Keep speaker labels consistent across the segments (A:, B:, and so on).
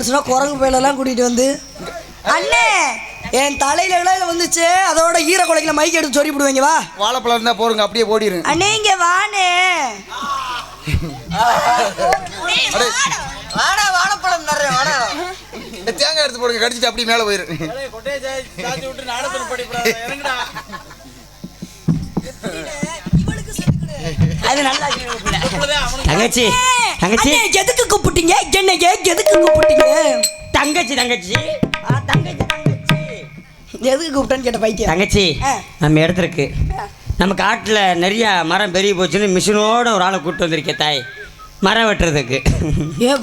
A: வருஷமா குரங்கு பயிலெல்லாம் கூட்டிட்டு வந்து அண்ணே என் தலையில இலையில வந்துச்சு அதோட ஈர கொலைக்கில மைக் எடுத்து சொல்லி விடுவீங்க. வா
B: வாழைப்பழம் இருந்தா போருங்க அப்படியே ஓடிடுங்க.
A: அண்ணே இங்க வானே
C: வாடா வாழைப்பழம் தர்றேன் வாடா.
B: தேங்காய் எடுத்து போடுங்க கடிச்சிட்டு அப்படியே மேலே போயிரு.
C: தங்கச்சி தங்கச்சி
A: எதுக்கு கூப்பிட்டீங்க? என்ன எதுக்கு கூப்பிட்டீங்க?
C: தங்கச்சி தங்கச்சி தங்கச்சி தங்கச்சி
A: எதுக்கு கூப்பிட்டேன்னு கேட்ட பைத்தியம்.
C: தங்கச்சி நம்ம இடத்துக்கு நம்ம காட்டில் நிறைய மரம் பெரிய போச்சுன்னு மிஷினோட ஒரு ஆளை கூப்பிட்டு வந்திருக்கேன் தாய் மரம் வெட்டுறதுக்கு.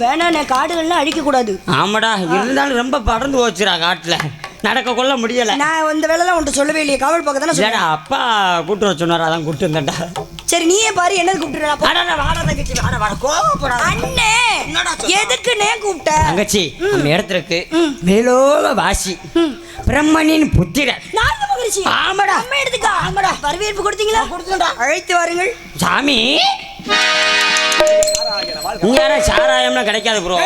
A: வேணாண்ணே காடுகள்லாம் அழிக்கக்கூடாது.
C: ஆமாடா இருந்தாலும் ரொம்ப பறந்து போச்சுடா காட்டில் நடக்க கொள்ள முடியலை.
A: நான் இந்த வேலைலாம் உன்ட்டு சொல்லவே இல்லையே காவல் பார்க்க தானே சொல்லுடா.
C: அப்பா கூப்பிட்டு வர சொன்னார் அதான் கூப்பிட்டு வந்தேன்டா.
A: சரி நீயே பாரு என்னது கூப்பிட்டுறா. அண்ணே எதுக்குன்னே கூப்பிட்ட?
C: தங்கச்சி நம்ம இடத்துக்கு மேலோக வாசி பிரம்மனின் புத்திரன்
A: மகிழ்ச்சி.
C: ஆமாடா
A: அம்மா எடுத்துக்கா. ஆமாடா வரவேற்பு கொடுத்தீங்களா? கொடுத்துடா. அழைத்து வாருங்கள்
C: சாமி. யாரா சாராயம்னா கிடைக்காது ப்ரோ.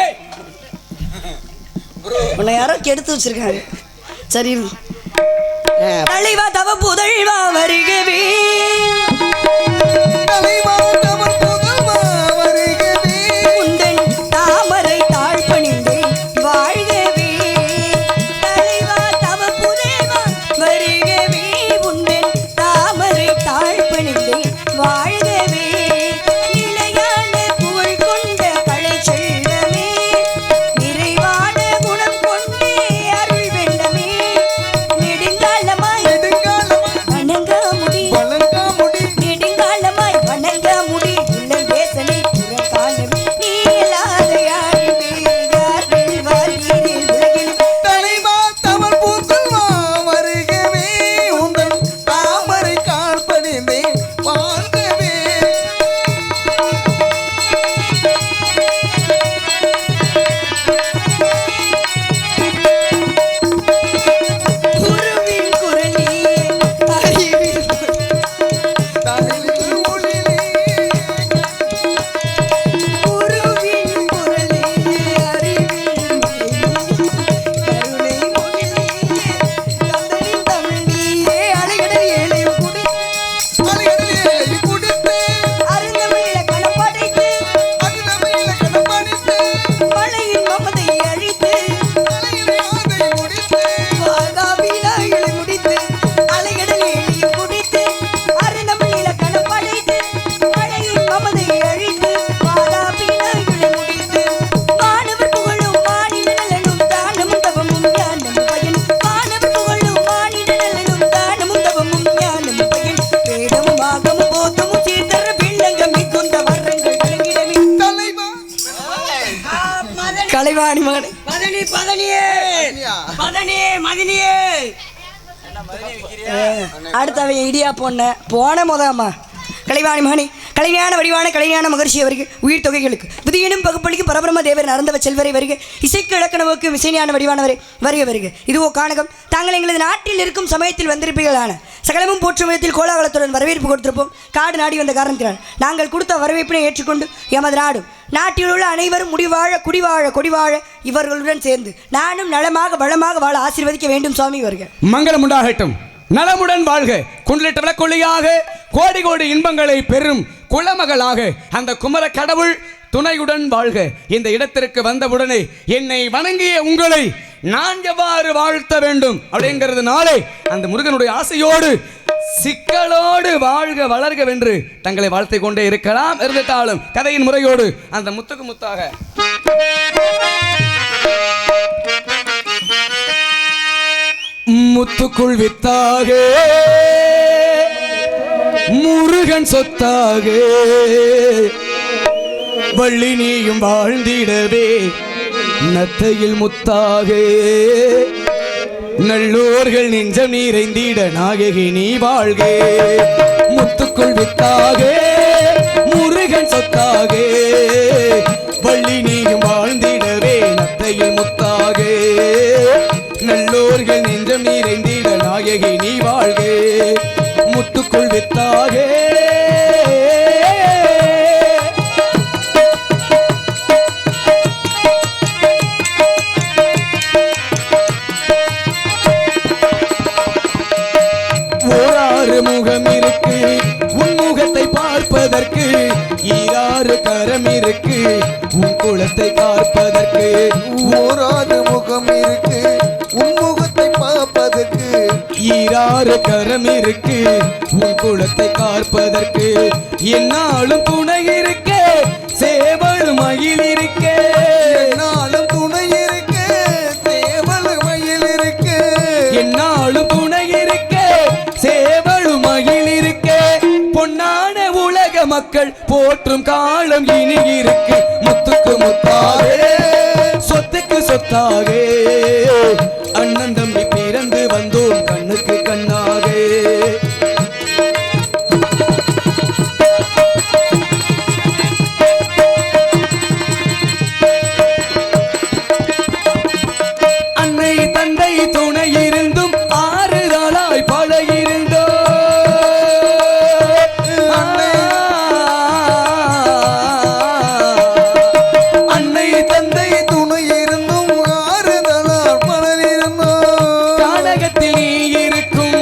A: உன்னை யாரோ கெடுத்து வச்சிருக்காங்க. சரி தலைவா தவ புதழ்வா வருகவே உந்தன் தாமரை தாழ் பணிந்தேன் வாழ்கவே. தலைவா தவ புதழ்வா வருகவே உந்தன் தாமரை தாழ் பணிந்தேன் வாழ்கவே. நிலையான புகழ் கொண்ட கலை செல்வமே நிறைவான குணம் கொண்டே அருள் வெண்டமே. நெடுங்காலமாய் வணங்க முடி நெடுங்காலமாய் வணங்க முடி இல்லை தேசனை புறக்காலம் நீலாத யார் வெல்வார் நீரில் உலகில்
B: தலைவா தவள் பூத்தல்வா வருகவே உந்தன் தாமரை காண்பனிந்தே வாழ்கவே.
A: குருவின் குரலே அறிவில்
B: தமிழில் ஒளிலே
A: குருவின் குரலே அறிவில் கருணை மொழியே கந்தனின் தமிழ் நீயே அலைகடல் ஏழையும் குடி
B: அலைகளிலே குடித்து
A: அருந்தமிழ கணப்படைத்து
B: அகிலமையில கடம்படித்து
A: மழையின் மமதை அழித்து
B: அலையிலே ஆதை முடித்து
A: வாதாபிலாயிலை முடித்து அலைகடல் ஏழையும் குடித்து அருந்தமிழ கணப்படைத்து மழையின் மமதை அழித்து வாதாபிலாயிலை முடித்து மாணவர் புகழும் மானிட நலனும் தானமும் தவமும் ஞானமும் பயன். மாணவர் புகழும் மானிட நலனும் தானமும் தவமும் ஞானமும் பயன். வேதமும் ஆகமும் போதமும் சீர்தர பிள்ளங்கம் மிகுந்த வரங்கள் விளங்கிடவே.
B: தலைவா
A: கலைவாணி மகன்
C: பதனி பதனியே பதனியே மதினியே.
A: அடுத்தவன் இடியா போன முதம்மா கலைவாணி மகனி கலைஞான வடிவான கலைஞான மகர்ஷி அவருக்கு உயிர் தொகைகளுக்கு விதியினும் பகுப்பளிக்கும் பரபிரம தேவர் நரந்தவ செல்வரை வருக. இசைக்கு இலக்கணவுக்கு இசைஞான வடிவானவரை வருக. இதுவோ காணகம். தாங்கள் எங்களது நாட்டில் இருக்கும் சமயத்தில் வந்திருப்பீர்களான சகலமும் போற்றும் விதத்தில் கோலாகலத்துடன் வரவேற்பு கொடுத்திருப்போம். காடு நாடி வந்த காரணத்தினால் நாங்கள் கொடுத்த வரவேற்பினை ஏற்றுக்கொண்டு எமது நாடும் நாட்டில் உள்ள அனைவரும் முடிவாழ குடிவாழ கொடிவாழ இவர்களுடன் சேர்ந்து நானும் நலமாக வளமாக வாழ ஆசீர்வதிக்க வேண்டும் சுவாமி வருக.
D: மங்களம் உண்டாகட்டும். நலமுடன் வாழ்க. குண்டலிட்ட விளக்கொள்ளியாக கோடி கோடி இன்பங்களை பெறும் குலமகளாக அந்த குமர கடவுள் துணையுடன் வாழ்க. இந்த இடத்திற்கு வந்தவுடனே என்னை வணங்கிய உங்களை நான் எவ்வாறு வாழ்த்த வேண்டும் அப்படிங்கிறதுனாலே அந்த முருகனுடைய ஆசையோடு சிக்கலோடு வாழ்க வளர்க வென்று தங்களை வாழ்த்து கொண்டே இருக்கலாம். இருந்துட்டாலும் கதையின் முறையோடு அந்த முத்துக்கு முத்தாக முத்துக்குள் வித்தாக முருகன் சொத்தாக வள்ளி நீயும் வாழ்ந்திடவே நத்தையில் முத்தாக நல்லோர்கள் நெஞ்சம் நிறைந்திட நாயகி நீ வாழ்க. முத்துக்குள் வித்தாக முருகன் சொத்தாக வள்ளி நீயும் வாழ்ந்திடவே நத்தையில் முத்தாக நல்லோர்கள் நெஞ்சம் நிறைந்திட நாயகி நீ வாழ்க. முத்துக்குள் வித்தாக
A: கலைவாணி மகனே, கலைஞான வடிவான கலைஞான மகர்ஷி அவருக்கு உயிர் தொகைகளுக்கு விதியினும் பகுப்பளிக்கும் பரபிரம தேவர் நரந்தவ செல்வரை வருக. இசைக்கு இலக்கணவுக்கு இசைஞான வடிவானவரை வருக. இதுவோ காணகம். தாங்கள் எங்களது நாட்டில் இருக்கும் சமயத்தில் வந்திருப்பீர்களான சகலமும் போற்றும் விதத்தில் கோலாகலத்துடன் வரவேற்பு கொடுத்திருப்போம். காடு நாடி வந்த காரணத்தினால் நாங்கள் கொடுத்த வரவேற்பினை ஏற்றுக்கொண்டு எமது நாடும் நாட்டில் உள்ள அனைவரும் முடிவாழ குடிவாழ கொடிவாழ இவர்களுடன் சேர்ந்து நானும் நலமாக வளமாக வாழ ஆசீர்வதிக்க வேண்டும் சுவாமி வருக.
D: முத்துக்குள் வித்தாக ஈராறு கரம் இருக்கு உன் குலத்தை காற்பதற்கு என்னாலும் துணை இருக்க சேவல் மயில் இருக்க
B: நாளும் துணை இருக்கு சேவல் மயில் இருக்கு
D: என்னாலும் துணை இருக்க சேவல் மயில் இருக்க பொன்னான உலக மக்கள் போற்றும் காலம் இனி இருக்கு முத்துக்கு முத்தாக சொத்துக்கு சொத்தாக அண்ணன் தம்பி பிறந்து வந்தோம் கண்ணுக்கு கண்ணாக அன்னை தந்தை துணை இருந்தும் ஆறுதலாய் பழகிருந்தோ அன்னை தந்தை
B: துணை இருந்தும் ஆறுதலால் பலர் இருந்தோம்
D: கானகத்தில் நீ இருக்கும்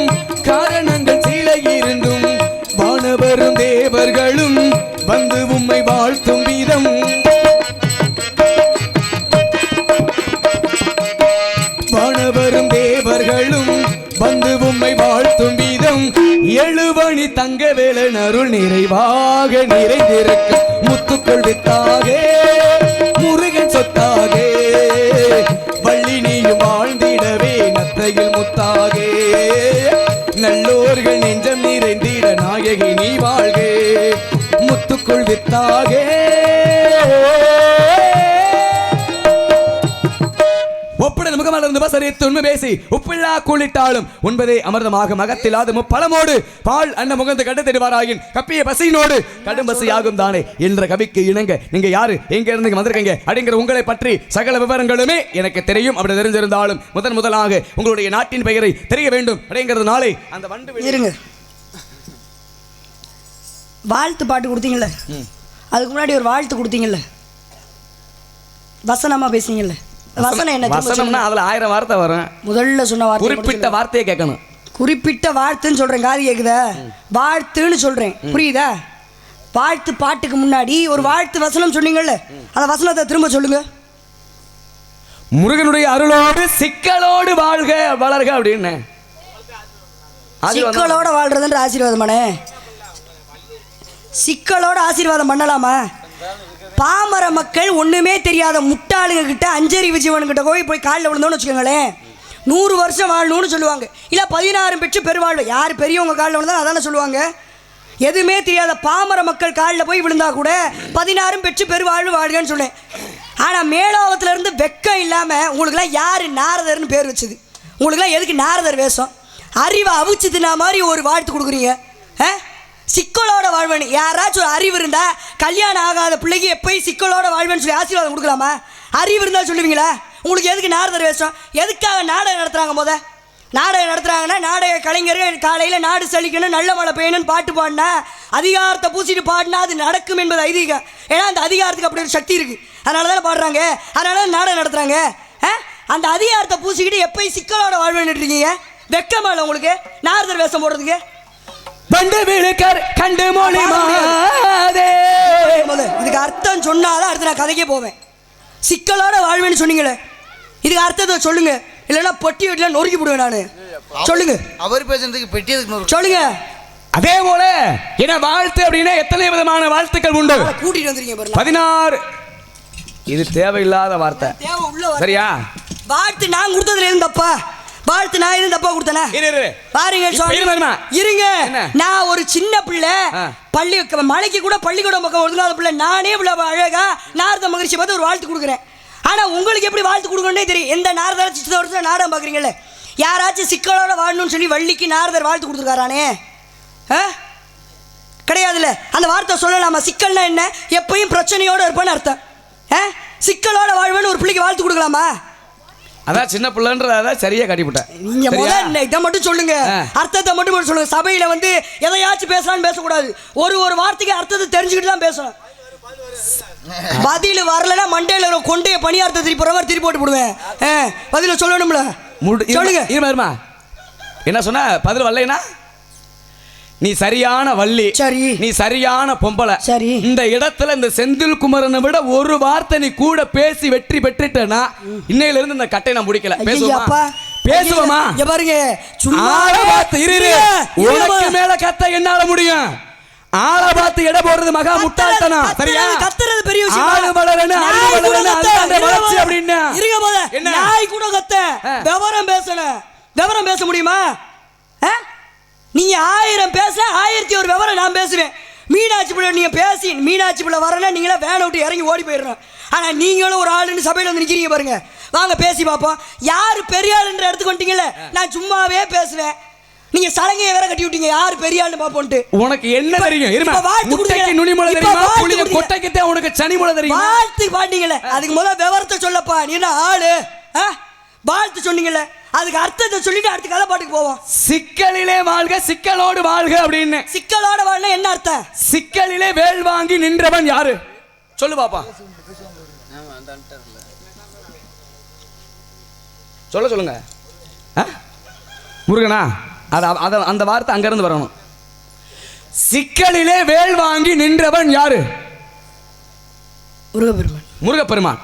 D: காரணங்கள் சில இருந்தும் வானவரும் தேவர்களும் வந்து உம்மை வாழ்த்தும் வீதம் வானவரும் தேவர்களும் வந்து உம்மை வாழ்த்தும் வீதம் எழுவணி தங்க வேலன் அருள் நிறைவாக நிறைந்திருக்கும் முத்துக்கள் வித்தாக முருகன் சொத்தாக வள்ளி நீயும் வாழ்ந்திடவே நத்தையில் முத்தாக நல்லோர்கள் நெஞ்சம் நிறைந்திட நாயகி நீ வாழ்க முத்துக்குள் வித்தாக ஒப்புடன் முகமலர்ந்து பசரித்து உண்மை பேசி உப்பில்லா கூலிட்டாலும் உண்பதே அமிர்தமாக மகத்திலாது முப்பழமோடு பால் அன்ன முகந்து கண்டு தெரிவாராயின் கப்பிய பசியினோடு கடும் பசியாகும் தானே என்ற கவிக்கு இணங்க நீங்க யாரு எங்க இருந்து வந்திருக்கீங்க அப்படிங்கிற உங்களை பற்றி சகல விவரங்களுமே எனக்கு தெரியும். அப்படி தெரிஞ்சிருந்தாலும் முதலாக உங்களுடைய நாட்டின் பெயரை தெரிய வேண்டும் அப்படிங்கிறதுனாலே அந்த வண்டு
A: இருங்க. வாழ்த்து பாட்டு கொடுத்தீங்கல்ல, அதுக்கு முன்னாடி ஒரு வாழ்த்து கொடுத்தீங்கல்ல, வசனமா பேசுனீங்கல்ல, வசனம் என்ன?
D: வசனம்னா அதுல 1000 வார்த்தை வரும்.
A: முதல்ல சொன்ன வார்த்தை
D: குறிப்பிட்ட வார்த்தையை கேட்கணும்.
A: குறிப்பிட்ட வார்த்தைன்னு சொல்றேன், காது கேக்குதா? வாழ்த்துன்னு சொல்றேன், புரியுதா? வாழ்த்து பாட்டுக்கு முன்னாடி ஒரு வாழ்த்து வசனம் சொன்னீங்கல்ல, அந்த வசனத்தை திரும்ப சொல்லுங்க.
D: முருகனுடைய அருளோடு சிக்கலோடு வாழ்க வளர்க அப்படின்னு.
A: சிக்கலோட வாழ்றதுன்ற ஆசீர்வாதமானே? சிக்கலோட ஆசீர்வாதம் பண்ணலாமா? பாமர மக்கள் ஒண்ணுமே தெரியாத முட்டாளுங்க கிட்ட அஞ்சறிவு ஜீவன்கிட்ட போய் காலில் விழுந்தோன்னு வச்சுக்கோங்களேன், 100 வருஷம் வாழணும்னு சொல்லுவாங்க. இல்லை 16 பெற்று பெருவாழ்வு. யார் பெரியவங்க காலில் விழுந்தாலும் அதானே சொல்லுவாங்க. எதுவுமே தெரியாத பாமர மக்கள் காலில் போய் விழுந்தா கூட 16 பெற்று பெருவாழ்வு வாழ்கன்னு சொன்னேன். ஆனால் மேலோகத்திலேருந்து வெக்கம் இல்லாமல் உங்களுக்குலாம் யார் நாரதர்னு பேர் வச்சுது? உங்களுக்குலாம் எதுக்கு நாரதர் வேஷம்? அறிவை அவிச்சு தின்னா மாதிரி ஒரு வாழ்த்து கொடுக்குறீங்க. சிக்கலோட வாழ்வன். யாராச்சும் ஒரு அறிவு இருந்தா கல்யாணம் ஆகாத பிள்ளைக்கு எப்பயும் சிக்கலோட வாழ்வன்னு சொல்லி ஆசீர்வாதம் கொடுக்கலாமா? அறிவு இருந்தால் சொல்லுவீங்களா? உங்களுக்கு எதுக்கு நாரதர் வேஷம்? எதுக்காக நாடகம் நடத்துகிறாங்க? நாடகம் நடத்துகிறாங்கன்னா நாடக கலைஞர்கள் காலையில் நாடு செழிக்கணும், நல்ல மழை பெய்யணும்னு பாட்டு பாடினா, அதிகாரத்தை பூசிட்டு பாடினா அது நடக்கும் என்பது ஐதீகம். ஏன்னா அந்த அதிகாரத்துக்கு அப்படி ஒரு சக்தி இருக்குது, அதனால தானே பாடுறாங்க, அதனால தான் நாடகம் நடத்துகிறாங்க. அந்த அதிகாரத்தை பூசிக்கிட்டு எப்பயும் சிக்கலோட வாழ்வன்னு இருக்கீங்க. வெக்கமா இல்லை உங்களுக்கு நாரதர் வேஷம் போடுறதுக்கு?
D: பண்டு விழுக்கர் கண்டு மொழி மாதே.
A: இதுக்கு அர்த்தம் சொன்னாதான் அடுத்து நான் கதைக்கே போவேன். சிக்கலோட வாழ்வேன்னு சொன்னீங்களே, இதுக்கு அர்த்தத்தை சொல்லுங்க, இல்லைன்னா பொட்டி வீட்டில் நொறுக்கி போடுவேன் நான். சொல்லுங்க. அவர் பேசுறதுக்கு பெட்டி சொல்லுங்க.
D: அதே போல என்ன வாழ்த்து அப்படின்னா எத்தனை விதமான வாழ்த்துக்கள் உண்டு.
A: கூட்டிட்டு வந்துருக்கீங்க
D: 16. இது தேவையில்லாத வார்த்தை.
A: தேவை உள்ள
D: சரியா?
A: வாழ்த்து நான் கொடுத்ததுல இருந்து தப்பா? வாழ்த்து நான் எதுவும் தப்பா கொடுத்தேனா? பாருங்க இருங்க, நான் ஒரு சின்ன பிள்ளை, பள்ளி மலைக்கு கூட பள்ளிக்கூடம் பக்கம் ஒதுங்காத பிள்ளை, நானே இவ்வளவு அழகா நாரத மகிழ்ச்சி பார்த்து ஒரு வாழ்த்து கொடுக்குறேன். ஆனா உங்களுக்கு எப்படி வாழ்த்து கொடுக்கணும்னே தெரியும். எந்த நாரதர் சித்த வருஷம் நாடகம் பாக்குறீங்கல்ல, யாராச்சும் சிக்கலோட வாழணும்னு சொல்லி வள்ளிக்கு நாரதர் வாழ்த்து கொடுத்துருக்காரானே? கிடையாதுல்ல. அந்த வார்த்தை சொல்லலாமா? சிக்கல்னா என்ன? எப்பயும் பிரச்சனையோட இருப்பான்னு அர்த்தம். சிக்கலோட வாழ்வேன்னு ஒரு பிள்ளைக்கு வாழ்த்து கொடுக்கலாமா?
D: அதான் சின்ன பிள்ளைன்றத சரியா கட்டிவிட்டேன்.
A: நீங்க முதல்ல இதை மட்டும் சொல்லுங்க, அர்த்தத்தை மட்டும் சொல்லுங்க. சபையில வந்து எதையாச்சும் பேசலாம்னு பேசக்கூடாது. ஒரு வார்த்தைக்கு அர்த்தத்தை தெரிஞ்சுக்கிட்டு தான் பேசணும். பதில் வரலன்னா மண்டையில கொண்டைய பணியார்த்த திருப்பி போற மாதிரி திருப்பி போட்டு போடுவேன். பதில சொல்லணும்ல, சொல்லுங்க.
D: என்ன சொன்ன? பதில் வரலைன்னா நீ சரியான வள்ளி,
A: சரி,
D: நீ சரியான பொம்பளை,
A: சரி.
D: இந்த இடத்துல இந்த செந்தில் குமரனை விட ஒரு வார்த்தை நீ கூட பேசி வெற்றி பெற்றுட்டனா இன்னையில இருந்து இந்த கட்டை நான் முடிக்கல. பேசுவா பேசுவோமா?
A: இங்க பாருங்க சும்மா
D: ஆள பார்த்து இரு இரு. உனக்கு மேல கத்த என்னால முடியும். ஆள பார்த்து எடை போடுறது மகா முட்டாள்தனம். சரியா?
A: கத்துறது பெரிய விஷயம்.
D: ஆளு வளரணும், அறிவு வளரணும், அதுதான் வளர்ச்சி அப்படின்னா.
A: இருங்க போத.
D: என்ன?
A: நாய் கூட கத்த. விவரம் பேசணும். விவரம் பேச முடியுமா? நீங்க 1000 பேச 1001 விவரம் நான் பேசுவேன். மீனாட்சி பிள்ளை நீங்க பேசி மீனாட்சி பிள்ளை வரனா நீங்களே வேலை விட்டு இறங்கி ஓடி போயிடுறோம். ஆனா நீங்களும் ஒரு ஆளுன்னு சபையில வந்து நிக்கிறீங்க பாருங்க. வாங்க பேசி பார்ப்போம். யாரு பெரிய ஆளுன்ற இடத்துக்கு வந்துட்டீங்கல்ல, நான் சும்மாவே பேசுவேன். நீங்க சலங்கையை வேற கட்டி விட்டீங்க. யாரு பெரிய ஆளுன்னு பாப்போன்ட்டு.
D: உனக்கு என்ன தெரியும்? இருமா. முட்டைக்கு நுனி முளை தெரியுமா? புளிய கொட்டைக்கு தான் உனக்கு சனி முளை தெரியுமா?
A: வாழ்த்து பாட்டீங்கல்ல, அதுக்கு முதல்ல விவரத்தை சொல்லப்பா. நீ என்ன ஆளு? வாழ்த்து சொன்னீங்கல்ல, அதுக்கு அர்த்தத்தை சொல்லிட்டு அடுத்த கதை பாட்டுக்கு போவோம்.
D: சிக்கலிலே வாழ்க சிக்கலோடு வாழ்க அப்படின்னு.
A: சிக்கலோட வாழ்னா என்ன அர்த்தம்?
D: சிக்கலிலே வேல் வாங்கி நின்றவன் யாரு? சொல்லு பாப்பா. சொல்லுங்க. முருகனா? அந்த வார்த்தை அங்கிருந்து வரணும். சிக்கலிலே வேல் வாங்கி நின்றவன் யாரு?
A: முருகப்பெருமான்.
D: முருகப்பெருமான்.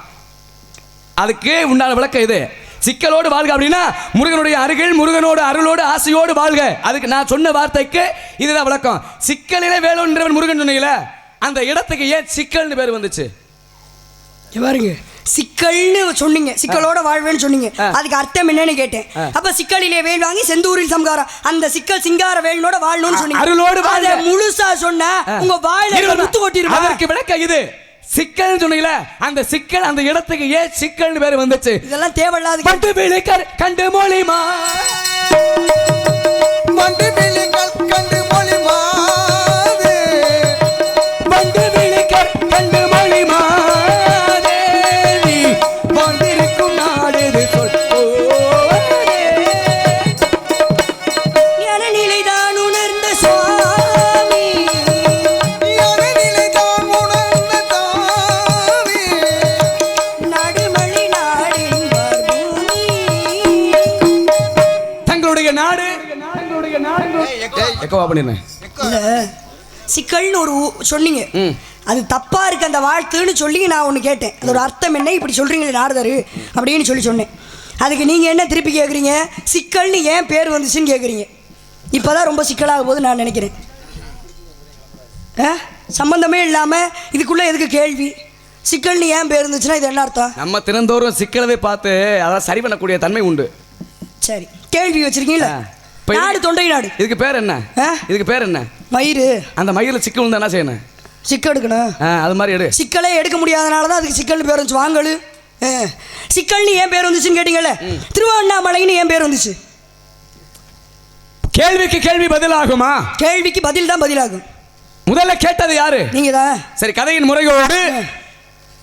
D: அதுக்கு உண்டான விளக்கம் இது. சிக்கலோடு வாழ்க அப்படின்னா முருகனுடைய அருகில், முருகனோடு அருளோடு ஆசையோடு வாழ்க. அதுக்கு நான் சொன்ன வார்த்தைக்கு இதுதான் விளக்கம். சிக்கலிலே வேலோன்றவன் முருகன் சொன்னீங்களே, அந்த இடத்துக்கு ஏன் சிக்கல்னு பேர் வந்துச்சு?
A: பாருங்க, சிக்கல்னு சொன்னீங்க, சிக்கலோட வாழ்வேன்னு சொன்னீங்க. அதுக்கு அர்த்தம் என்னன்னு கேட்டேன். அப்ப சிக்கலிலே வேல் வாங்கி செந்தூரில் சம்காரம், அந்த சிக்கல் சிங்கார வேலனோட வாழணும்னு சொன்னீங்க.
D: அருளோடு வாழ
A: முழுசா சொன்னா உங்க வாயில முத்து கொட்டிரும்.
D: அதற்கு விளக்கம் இது. சிக்கல் சொன்னீங்களே, அந்த சிக்கல் அந்த இடத்துக்கு ஏன் சிக்கல்னு பேர் வந்துச்சு?
A: இதெல்லாம் தேவையில்லாத.
B: மண்டு விழிகள் கண்டு மொழிமா மண்டு விழிகள் கண்டு மொழிமா
D: மண்டு விழிகள் கண்டு மொழிமா வந்திருக்கும் நாடு
A: என நிலைதான் உணர்ந்த சுவாமி, நடுமலை நாடின்
D: தங்களுடைய நாடு எக்கோவா பண்ணிருந்தேன்.
A: சிக்கல்னு ஒரு சொன்னீங்க, அது தப்பா இருக்கு அந்த வாழ்த்துன்னு சொல்லி நான் ஒன்று கேட்டேன். அது ஒரு அர்த்தம் என்ன இப்படி சொல்றீங்களே நாரதரு அப்படின்னு சொன்னேன். அதுக்கு நீங்க என்ன திருப்பி கேட்குறீங்க? சிக்கல்னு ஏன் பேர் வந்துச்சுன்னு கேட்குறீங்க. இப்போதான் ரொம்ப சிக்கலாக போகுது நான் நினைக்கிறேன். சம்பந்தமே இல்லாம இதுக்குள்ள எதுக்கு கேள்வி? சிக்கல்னு ஏன் பேர் இருந்துச்சுன்னா இது என்ன அர்த்தம்?
D: நம்ம தினந்தோறும் சிக்கலவே பார்த்து அதான் சரி பண்ணக்கூடிய தன்மை உண்டு.
A: சரி, கேள்வி வச்சிருக்கீங்களா? நாடு தொண்டை நாடு.
D: இதுக்கு பேர் என்ன? இதுக்கு பேர் என்ன?
A: மயிறு.
D: அந்த மயிரில் சிக்கல் வந்து என்ன செய்யணும்?
A: சிக்கல் எடுக்கணும்.
D: அது மாதிரி எடு.
A: சிக்கலே எடுக்க முடியாதனால தான் அதுக்கு சிக்கல்னு பேர் வந்துச்சு. வாங்கலு சிக்கல்னு ஏன் பேர் வந்துச்சுன்னு கேட்டீங்கல்ல, திருவண்ணாமலைன்னு ஏன் பேர் வந்துச்சு?
D: கேள்விக்கு கேள்வி பதிலாகுமா?
A: கேள்விக்கு பதில் தான் பதிலாகும்.
D: முதல்ல கேட்டது யாரு?
A: நீங்க தான்.
D: சரி, கதையின் முறையோடு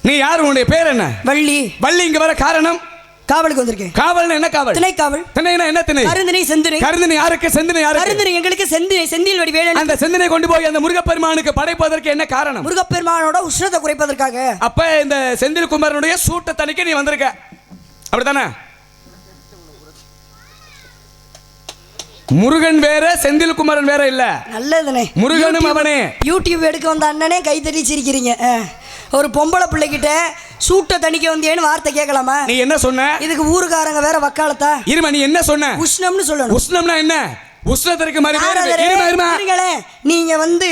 D: நீ யாரு? உன்னுடைய பேர் என்ன?
A: வள்ளி.
D: வள்ளி இங்க வர காரணம்?
A: காவலுக்கு வந்திருக்கேன்.
D: காவல்னா என்ன காவல்?
A: திணை காவல்.
D: திணைனா என்ன திணை?
A: கருந்தினை செந்தினை.
D: கருந்தினை யாருக்கு? செந்தினை யாருக்கு?
A: கருந்தினை எங்களுக்கு செந்தினை, செந்தில் வடி வேணும்.
D: அந்த செந்தினை கொண்டு போய் அந்த முருகப்பெருமானுக்கு படைப்பதற்கு என்ன காரணம்?
A: முருகப்பெருமானோட உஷ்ணத்தை குறைப்பதற்காக.
D: அப்ப இந்த செந்தில் குமாரனுடைய சூட்ட தணிக்க நீ வந்திருக்க, அப்படித்தானே? முருகன் வேற, செந்தில் குமாரன் வேற இல்ல.
A: நல்லதுனே.
D: முருகனும் அவனே.
A: யூடியூப் எடுக்க வந்த அண்ணனே கை தட்டி சிரிக்கிறீங்க. ஒரு பொம்பளை பிள்ளைகிட்ட சூட்ட தணிக்க வந்தேன்னு வார்த்தை கேட்கலாமா?
D: நீ என்ன சொன்ன?
A: இதுக்கு ஊருக்காரங்க வேற வக்காலத்தா?
D: இருமா, நீ என்ன சொன்ன?
A: உஷ்ணம்னு சொல்லணும்.
D: உஷ்ணம்னா என்ன? உஷ்ணத்திற்கு மறுபேறு.
A: நீங்க வந்து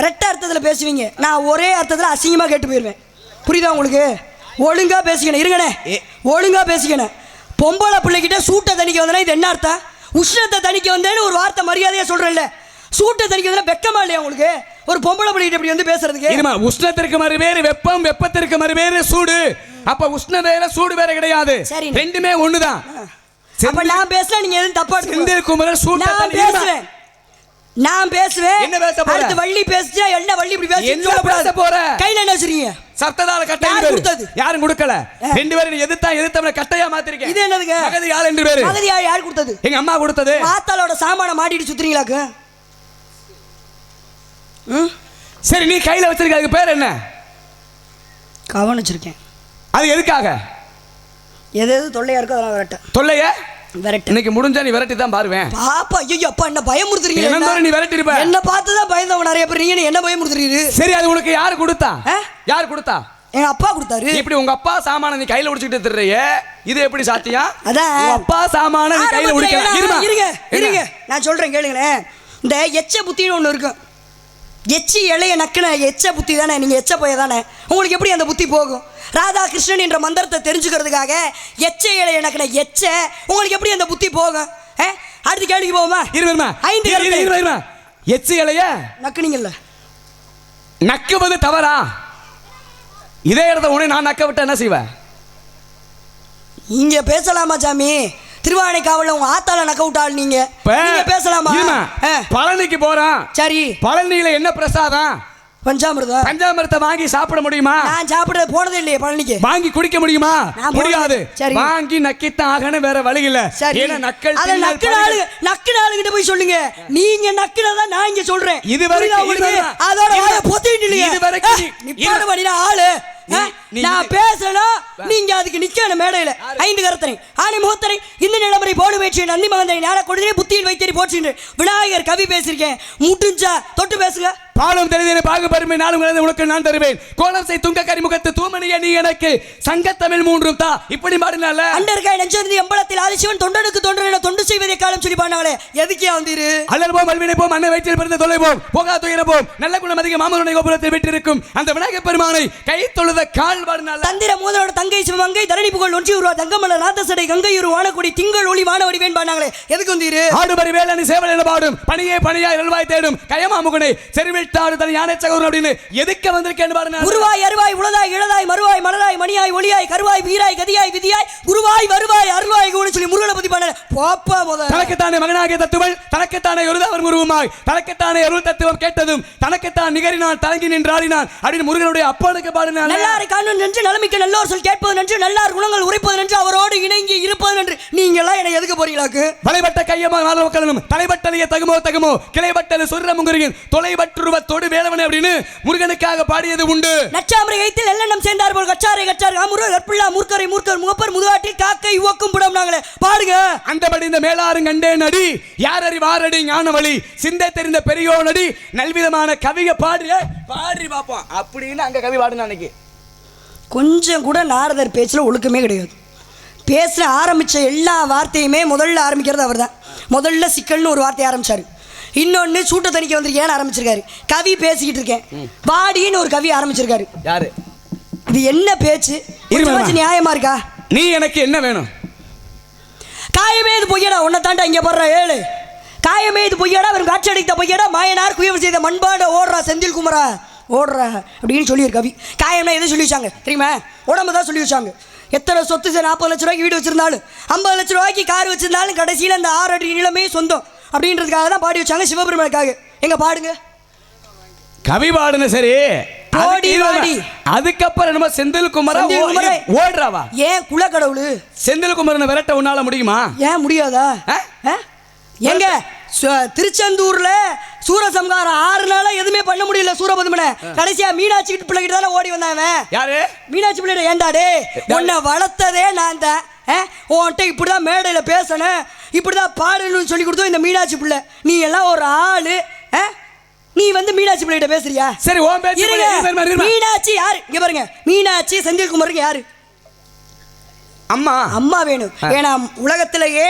A: ரெட்ட அர்த்தத்துல பேசுவீங்க, நான் ஒரே அர்த்தத்துல அசிங்கமா கேட்டு போயிருவேன். புரியுதா உங்களுக்கு? ஒழுங்கா பேசிக்கணும். இருங்கண்ணே, ஒழுங்கா பேசிக்கணும். பொம்பளை பிள்ளைகிட்ட சூட்ட தணிக்க வந்தேன்னா இது என்ன அர்த்தம்? உஷ்ணத்தை தணிக்க வந்தேன்னு ஒரு வார்த்தை மரியாதையா சொல்றேன்ல. சூட்டை தணிக்க வந்தா வெக்கமா இல்லையா உங்களுக்கு? ஒரு பொம்பளை பிள்ளைகிட்ட இப்படி வந்து பேசுறதுக்கு?
D: இருமா, உஷ்ணத்திற்கு மறுபேறு வெப்பம், வெப்பத்திற்கு மறுபேறு சூடு. அப்ப உஷ்ண வேற சூடு வேற கிடையாது, ரெண்டுமே ஒண்ணுதான்.
A: அப்ப நான் பேசல, நீங்க எதுவும் தப்பா எடுத்துக்க.
D: செந்தில் குமரன் சூட்ட
A: பேசுவேன், நான் பேசுவேன்.
D: என்ன பேச போற?
A: அடுத்து வள்ளி பேசிச்சா என்ன வள்ளி இப்படி பேசி
D: என்ன பேச போற?
A: கையில என்ன வச்சிருக்கீங்க?
D: சப்ததால கட்டை கொடுத்தது யாரும் கொடுக்கல. ரெண்டு பேரும் எதிர்த்தவன கட்டையா மாத்திருக்கீங்க.
A: இது என்னதுங்க?
D: மகதி ஆள் என்று பேரு.
A: மகதி ஆள் யார் கொடுத்தது?
D: எங்க அம்மா கொடுத்தது.
A: மாத்தாளோட சாமான மாட்டிட்டு சுத்துறீங்களாக்கு?
D: சரி, நீ கையில வச்சிருக்க அதுக்கு பேர் என்ன?
A: கவனம் வச்சிருக்கேன்.
D: அது எதுக்காக?
A: எது எது தொல்லையா இருக்கோ அதெல்லாம் விரட்ட.
D: தொல்லைய
A: விரட்டு.
D: இன்னைக்கு முடிஞ்சா நீ விரட்டி தான் பாருவேன்.
A: பாப்பா, ஐயோ அப்பா, என்ன பயமுறுத்துறீங்க?
D: நீ விரட்டி இருப்ப.
A: என்ன பார்த்து தான் பயந்தவங்க நிறைய பேர். நீங்க என்ன பயமுறுத்துறீங்க?
D: சரி, அது உனக்கு யாரு கொடுத்தா? யார் கொடுத்தா?
A: எங்க அப்பா கொடுத்தாரு.
D: இப்படி உங்க அப்பா சாமான நீ கையில உடிச்சிட்டு திரியே, இது எப்படி சாத்தியம்?
A: அதான்
D: உங்க அப்பா சாமான நீ கையில உடிக்கலாம்.
A: இருங்க நான் சொல்றேன் கேளுங்களேன். இந்த எச்ச புத்தின்னு ஒண்ணு இருக்கும். எச்சி இலைய நக்குன எச்ச புத்தி தானே, நீங்க எச்ச போய தானே, உங்களுக்கு எப்படி அந்த புத்தி போகும்? ராதாகிருஷ்ணன் என்ற மந்திரத்தை தெரிஞ்சுக்கிறதுக்காக எச்ச இலைய நக்குன எச்ச உங்களுக்கு எப்படி அந்த புத்தி போகும்? அடுத்த கேள்விக்கு போவோமா?
D: இருமா
A: 5
D: எச்சி இலைய
A: நக்குனீங்கல்ல,
D: நக்குவது தவறா? இதே இடத்த உடனே நான் நக்க விட்ட என்ன செய்வேன்?
A: இங்க பேசலாமா சாமி? திருவானைக்காவல உங்க ஆத்தால நக்க விட்டாள் நீங்க பேசலாமா?
D: பழனிக்கு போறான். சரி, பழனியில என்ன பிரசாதம்?
A: பஞ்சாமிர்தம்.
D: பஞ்சாமிர்தத்தை வாங்கி சாப்பிட முடியுமா?
A: நான் சாப்பிட போனதே இல்லையே பழனிக்கு.
D: வாங்கி குடிக்க முடியுமா? முடியாது.
A: சரி,
D: வாங்கி நக்கித்தான் ஆகணும், வேற வழி இல்ல. ஏன்னா நக்கல்
A: நக்குனாளுகிட்ட போய் சொல்லுங்க. நீங்க நக்குனதான் நான் இங்க சொல்றேன்.
D: இது வரைக்கும்
A: அதோட வாயை பொத்திட்டு இல்லையே. இது வரைக்கும் நிப்பாட வழினா ஆளு நான் பேசணும், நீங்க அதுக்கு நிக்கணும் மேடையில. 5 கரத்தனை ஆணை முகத்தனை இந்த நிலமறை போடு வேற்றிய நந்தி மகந்தனை ஞான கொடுதே புத்தியில் வைத்தறி போற்றுகின்ற விநாயகர் கவி பேசியிருக்கேன். முட்டுஞ்சா தொட்டு பேசுங்க. பாலும் தெரிந்தேன் பாகு பெருமை நாளும் கலந்து உனக்கு நான் தருவேன். கோலம் செய் துங்க கரிமுகத்து தூமணிய நீ எனக்கு சங்கத்தமிழ் 3 தா. இப்படி பாடினால அண்டர்காய் நெஞ்சந்தி எம்பளத்தில் ஆதிசிவன் தொண்டனுக்கு தொண்டன தொண்டு செய்வதை காலம் சொல்லி பாடினாலே. எதுக்கே வந்தீரு? அல்லல் போம் அல்வினை போம் அன்னை வயிற்றில் பிறந்த தொலை போம் போகா துயர போம் நல்ல குணம் அதிக மாமனுடைய கோபுரத்தில் விட்டிருக்கும் அந்த விநாயகர் பெருமானை கை தொழுத கால் பாடினால. தந்திர மூதரோட தங்கை சிவமங்கை தரணி புகழ் ஒன்றி உருவா தங்கமல நாதசடை கங்கை உரு வானக்குடி திங்கள் ஒளி வான வடிவேன் பாடினாங்களே. எதுக்கு வந்தீரு? ஆடுபரி வேலனி சேவல் என பாடும் பணியே பணியாய் நல்வாய் தேடும் கயமா முகனை செருவில் அப்படின்னு எதுக்கு வந்திருக்கேன்னு பாருங்க. குருவாய் அருவாய் உளதாய் இளதாய் மறுவாய் மலராய் மணியாய் ஒளியாய் கருவாய் வீராய் கதியாய் விதியாய் குருவாய் வருவாய் அருவாய் கூட சொல்லி முருகனை பத்தி பாடுற போப்பா முதல்ல. தனக்குத்தானே மகனாகிய தத்துவம் தனக்குத்தானே ஒருதவர் உருவமாய் தனக்குத்தானே அருள் தத்துவம் கேட்டதும் தனக்குத்தான் நிகரினான் தலங்கி நின்றாடினான் அப்படின்னு முருகனுடைய அப்பனுக்கு பாடினான். நல்லாரை காணும் நன்று நலமிக்க நல்லோர் சொல் கேட்பது நன்று நல்லார் குணங்கள் உரைப்பது நன்று அவரோடு இணங்கி இருப்பது நன்று. நீங்க எல்லாம் என்ன எதுக்கு போறீங்களாக்கு? வலைபட்ட கையமா நாளவக்கலனும் தலைபட்டலைய தகுமோ தகுமோ கிளைபட்டது சுர்ர முருகன் தொலைபற்றுருவ தொடு வேலவனே அப்படின்னு முருகனுக்காக பாடியது உண்டு. நச்சாமரை கைத்தில் எல்லாம் சேர்ந்தார் போல் கச்சாரை கச்சார் அமுரு கற்புள்ளா மூர்க்கரை மூர்க்கர் முகப்பர் முதுகாட்டி காக்கை உவக்கும் புடம் நாங்களே பாடுங்க. அந்தபடி இந்த மேலாரும் கண்டே நடி யார் அறிவாரடி ஞான வழி சிந்தை தெரிந்த பெரியோ நடி நல்விதமான கவிக பாடு பாடி பார்ப்போம் அப்படின்னு அங்க கவி பாடுங்க. அன்னைக்கு கொஞ்சம் கூட நாரதர் பேச்சுல ஒழுக்கமே கிடையாது. பேச ஆரம்பிச்ச எல்லா வார்த்தையுமே முதல்ல ஆரம்பிக்கிறது அவர் தான். முதல்ல சிக்கல்னு ஒரு வார்த்தை ஆரம்பிச்சாரு. இன்னொன்னு சூட்ட தணிக்க வந்திருக்கேன்னு ஆரம்பிச்சிருக்காரு. கவி பேசிக்கிட்டு இருக்கேன் பாடின்னு ஒரு கவி ஆரம்பிச்சிருக்காரு. யாரு இது? என்ன பேச்சு? நியாயமா இருக்கா? நீ எனக்கு என்ன வேணும்? காயமே இது பொய்யடா உன்னை தாண்டா இங்க போடுற 7 காயமே இது பொய்யடா வெறும் காட்சி அடித்த பொய்யடா மாயனார் குயவர் செய்த மண்பாட ஓடுறா செந்தில் குமரா ஓடுறா அப்படின்னு சொல்லி ஒரு கவி. காயம்னா எதை சொல்லி வச்சாங்க தெரியுமா? உடம்பு தான் சொல்லி வச்சாங்க. எத்தனை சொத்து 40 லட்ச ரூபாய்க்கு வீடு வச்சிருந்தாலும் 50 லட்ச ரூபாய்க்கு கார் வச்சிருந்தாலும் கடைசியில் அந்த 6 அடி நிலமே சொந்தம் அப்படின்றதுக்காக தான் பாடி வச்சாங்க சிவபெருமானுக்காக. எங்க பாடுங்க கவி பாடுன. சரி அதுக்கப்புறம் நம்ம செந்தில் குமரா ஓடுறாவா? ஏன் குல கடவுளு செந்தில் குமரனை விரட்ட உன்னால முடியுமா? ஏன் முடியாதா? எங்க திருச்செந்தூர்ல சூரசம்ஹாரம் 6 நாளா எதுவுமே பண்ண முடியல சூரபதுமனை. கடைசியா மீனாட்சி பிள்ளைகிட்ட தானே ஓடி வந்தாங்க. யாரு? மீனாட்சி பிள்ளை. ஏண்டாடே உன்னை வளர்த்ததே நான் தான். உன்கிட்ட இப்படிதான் மேடையில பேசணும் இப்படிதான் பாடணும்னு சொல்லி கொடுத்தோம் இந்த மீனாட்சி பிள்ளை. நீ எல்லாம் ஒரு ஆளு. நீ வந்து மீனாட்சி பிள்ளைகிட்ட பேசுறியா? சரி மீனாட்சி யாரு? இங்க பாருங்க மீனாட்சி செந்தில்குமருக்கு யாரு? அம்மா. அம்மா வேணும். ஏன்னா உலகத்திலேயே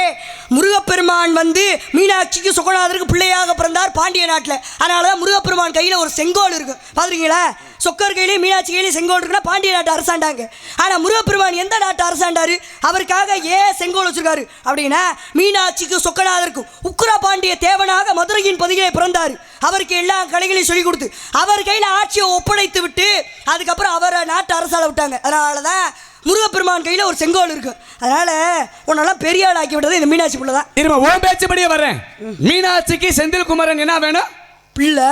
A: முருகப்பெருமான் வந்து மீனாட்சிக்கு சுகநாதருக்கு பிள்ளையாக பிறந்தார் பாண்டிய நாட்டில். அதனாலதான் முருகப்பெருமான் கையில் ஒரு செங்கோல் இருக்கு பாத்துருக்கீங்களா? சொக்கர் கையிலேயே மீனாட்சி கையிலேயே செங்கோல் இருக்குன்னா பாண்டிய நாட்டை அரசாண்டாங்க. ஆனால் முருகப்பெருமான் எந்த நாட்டை அரசாண்டாரு? அவருக்காக ஏன் செங்கோல் வச்சிருக்காரு அப்படின்னா மீனாட்சிக்கு சொக்கநாதருக்கும் உக்கிர பாண்டிய தேவனாக மதுரையின் பதிகளை பிறந்தார். அவருக்கு எல்லா கலைகளையும் சொல்லிக் கொடுத்து அவர் கையில் ஆட்சியை ஒப்படைத்து விட்டு அதுக்கப்புறம் அவரை நாட்டை அரசாள விட்டாங்க. அதனால தான் முருகப்பெருமான் கையில ஒரு செங்கோல் இருக்கு. அதனால உன்னெல்லாம் பெரிய ஆள் ஆக்கி விட்டது இந்த மீனாட்சி பிள்ளை தான். இருமா ஓம் பேச்சபடியே வர்றேன். மீனாட்சிக்கு செந்தில் குமரன் என்ன வேணும்? பிள்ளை.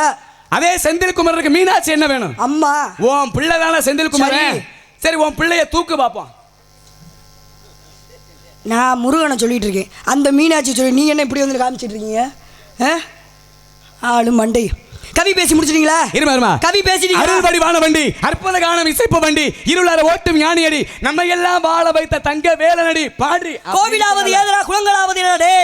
A: அதே செந்தில் குமரனுக்கு மீனாட்சி என்ன வேணும்? அம்மா. ஓம் பிள்ளை தானே செந்தில் குமரன். சரி உன் பிள்ளைய தூக்கு பார்ப்போம். நான் முருகனை சொல்லிட்டு இருக்கேன். அந்த மீனாட்சி சொல்லி நீ என்ன இப்படி வந்து காமிச்சிட்டு இருக்கீங்க? ஆளு மண்டை. கவி பேசி முடிச்சிட்டீங்களா? இருமா கவி பேசிட்டீங்க. அருள்வடி வான வண்டி அற்புத கானம் இசைப்பு வண்டி இருளற ஓட்டும் ஞானியடி நம்ம எல்லாம் வாழ வைத்த தங்க வேலனடி பாடி. கோவிலாவது ஏதரா குளங்களாவது ஏதடே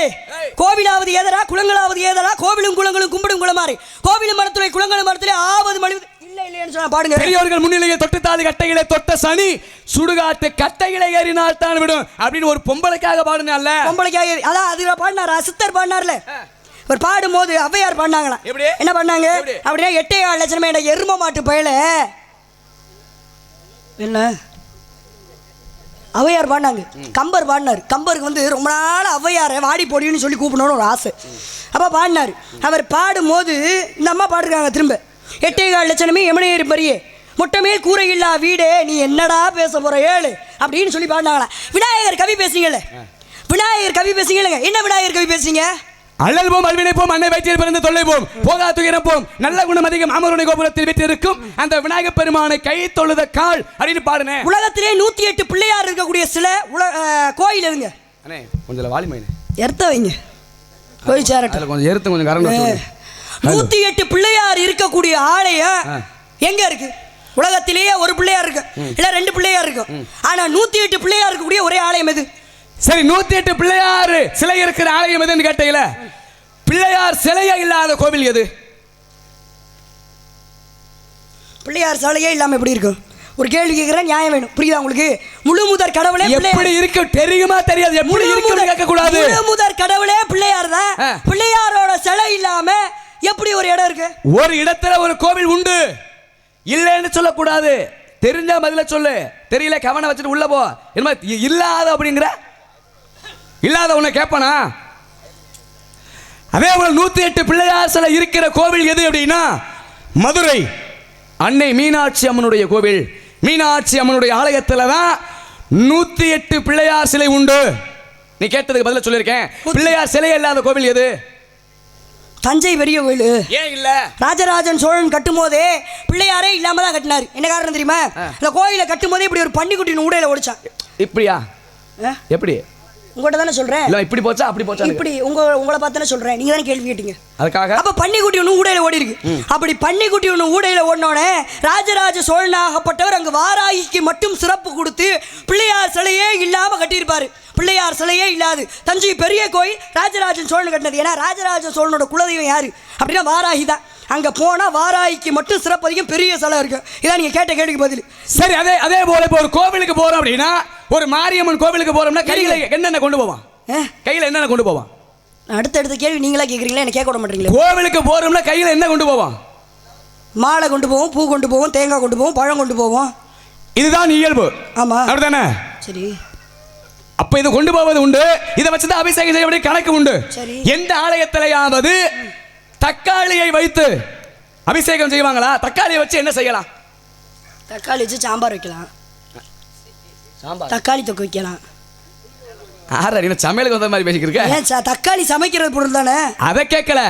A: கோவிலாவது ஏதரா குளங்களாவது ஏதரா கோவிலும் குளங்களும் கும்பிடும் குளமாறி கோவிலும் மரத்துறை குளங்களும் மரத்துறை ஆவது மணி இல்ல இல்லைன்னு சொன்னா பாடுங்க.
D: பெரியோர்கள் முன்னிலையில் தொட்டு தாலி கட்டையிலே தொட்ட சனி சுடுகாட்டு கட்டையிலே ஏறினால் தான் விடும் அப்படின்னு ஒரு பொம்பளைக்காக பாடுனால.
A: பொம்பளைக்காக அதான் அதுல பாடினாரா, சித்தர் பாடினார்ல. ஒரு பாடும்போது ஔவையார் பாடினாங்களாம்.
D: எப்படி?
A: என்ன பண்ணாங்க அப்படின்னா 8.4 லட்சம் என்ற எரும மாட்டு பயல என்ன ஔவையார் பாடினாங்க. கம்பர் பாடினார். கம்பருக்கு வந்து ரொம்ப நாள் ஔவையாரை வாடி போடின்னு சொல்லி கூப்பிடணும்னு ஒரு ஆசை. அப்போ பாடினார். அவர் பாடும்போது இந்த அம்மா பாடுறாங்க திரும்ப 8.4 லட்சமே எமனையேறி பரியே முட்டமேல் கூரை இல்லா வீடே நீ என்னடா பேச போற ஏழு அப்படின்னு சொல்லி பாடினாங்களா. விநாயகர் கவி பேசுறீங்கல்ல, விநாயகர் கவி பேசுறீங்க. என்ன விநாயகர் கவி பேசுறீங்க?
D: அல்லல் போம் அல்வினை போம் அன்னை வயிற்றில் பிறந்து தொல்லை போம் போகா துயரம் போம் நல்ல குணம் அதிகம் அமருணை கோபுரத்தில் வீற்றிருக்கும் அந்த விநாயகப் பெருமானை கை தொழுத கால் அப்படின்னு பாடுனேன்.
A: உலகத்திலே 108 பிள்ளையார் இருக்கக்கூடிய சில கோயில் எதுங்க?
D: அண்ணே கொஞ்சம் வாலிமைனே
A: எர்த்த வைங்க கோயில் சேரட்டும்.
D: கொஞ்சம் எருத்து கொஞ்சம் கரண்ட்
A: 108 பிள்ளையார் இருக்கக்கூடிய ஆலயம் எங்க இருக்கு? உலகத்திலேயே ஒரு பிள்ளையார் இருக்கு, இல்ல 2 பிள்ளையார் இருக்கு. ஆனா 108 பிள்ளையார் இருக்கக்கூடிய ஒரே ஆலயம் எது?
D: சரி, 108 பிள்ளையார் சிலை இருக்கிற ஆலயம் எதுன்னு கேட்டீங்களா? பிள்ளையார் சிலையே இல்லாத கோவில் எது?
A: பிள்ளையார் சிலையே இல்லாம எப்படி இருக்கும்? ஒரு கேள்வி கேட்கிறேன், நியாயம் வேணும். புரியுதா உங்களுக்கு? முழு முதற் கடவுளே
D: எப்படி இருக்கு தெரியுமா தெரியாது? எப்படி இருக்கு கேட்க கூடாது.
A: முழு முதற் கடவுளே பிள்ளையார் தான். பிள்ளையாரோட சிலை இல்லாம எப்படி ஒரு இடம் இருக்கு?
D: ஒரு இடத்துல ஒரு கோவில் உண்டு, இல்லைன்னு சொல்லக்கூடாது. தெரிஞ்ச பதில சொல்லு, தெரியல கவனம் வச்சுட்டு உள்ள போ. என்ன இல்லாத அப்படிங்கிற? இல்லாத உன்னை கேட்பானா? அதே போல 108 பிள்ளையார் சிலை இருக்கிற கோவில் எது அப்படின்னா மதுரை அன்னை மீனாட்சி அம்மனுடைய கோவில். மீனாட்சி அம்மனுடைய ஆலயத்துல தான் 108 பிள்ளையார் சிலை உண்டு. நீ கேட்டதுக்கு பதில சொல்லியிருக்கேன். பிள்ளையார் சிலை இல்லாத கோவில் எது?
A: தஞ்சை பெரிய கோயில்.
D: ஏன் இல்ல?
A: ராஜராஜன் சோழன் கட்டும் போதே பிள்ளையாரே இல்லாம தான் கட்டினாரு. என்ன காரணம் தெரியுமா? இந்த கோயிலை கட்டும் போதே இப்படி ஒரு பன்னிக்குட்டி ஊடையில ஓடிச்சான்.
D: இப்படியா? எப்படி?
A: உங்கள்கிட்ட தானே சொல்றேன்.
D: இல்ல இப்படி போச்சா அப்படி போச்சா?
A: இப்படி உங்களை பார்த்தானே சொல்றேன். நீங்க தானே கேள்வி கேட்டீங்க.
D: அதுக்காக
A: அப்ப பன்னிக்குட்டி ஒன்று ஊடையில ஓடி இருக்கு. அப்படி பன்னிக்குட்டி ஒன்று ஊடையில ஓடினோடனே ராஜராஜ சோழனாகப்பட்டவர் அங்கு வாராகிக்கு மட்டும் சிறப்பு கொடுத்து பிள்ளையார் சிலையே இல்லாம கட்டியிருப்பாரு. பிள்ளையார் சிலையே இல்லாது தஞ்சை பெரிய கோயில் ராஜராஜன் சோழன் கட்டினது. ஏன்னா ராஜராஜ சோழனோட குலதெய்வம் யாரு அப்படின்னா வாராகி தான். அங்க போனா வாராகிக்கு மட்டும் சிறப்பு அதிகம், பெரிய சிலை இருக்கு. இதான் நீங்க கேட்ட கேள்விக்கு பதில்.
D: சரி, அதே போல இப்போ ஒரு கோவிலுக்கு போறோம் அப்படின்னா, ஒரு மாரியம்மன் கோவிலுக்கு போறோம்னா கையில என்னென்ன கொண்டு போவான்? கையில என்னென்ன கொண்டு போவான்?
A: அடுத்த கேள்வி நீங்களா கேக்குறீங்களா? என்ன கேட்க விட மாட்டீங்களா?
D: கோவிலுக்கு போறோம்னா கையில என்ன கொண்டு போவான்?
A: மாலை கொண்டு போவோம், பூ கொண்டு போவோம், தேங்காய் கொண்டு போவோம், பழம் கொண்டு போவோம்.
D: இதுதான் இயல்பு.
A: ஆமா,
D: அப்படிதானே?
A: சரி.
D: அப்ப இது கொண்டு போவது உண்டு. இதை வச்சுதான் அபிஷேகம் செய்ய வேண்டிய கணக்கு உண்டு. எந்த ஆலயத்திலேயாவது தக்காளியை வைத்து அபிஷேகம் செய்வாங்களா? தக்காளியை வச்சு என்ன செய்யலாம்?
A: தக்காளி வச்சு சாம்பார் வைக்கலாம், தக்காளி தொக்கு வைக்கலாம்.
D: சமையலுக்கு வந்த மாதிரி பேசிக்கிருக்க.
A: தக்காளி சமைக்கிறது பொருள் தானே.
D: அதை கேட்கல.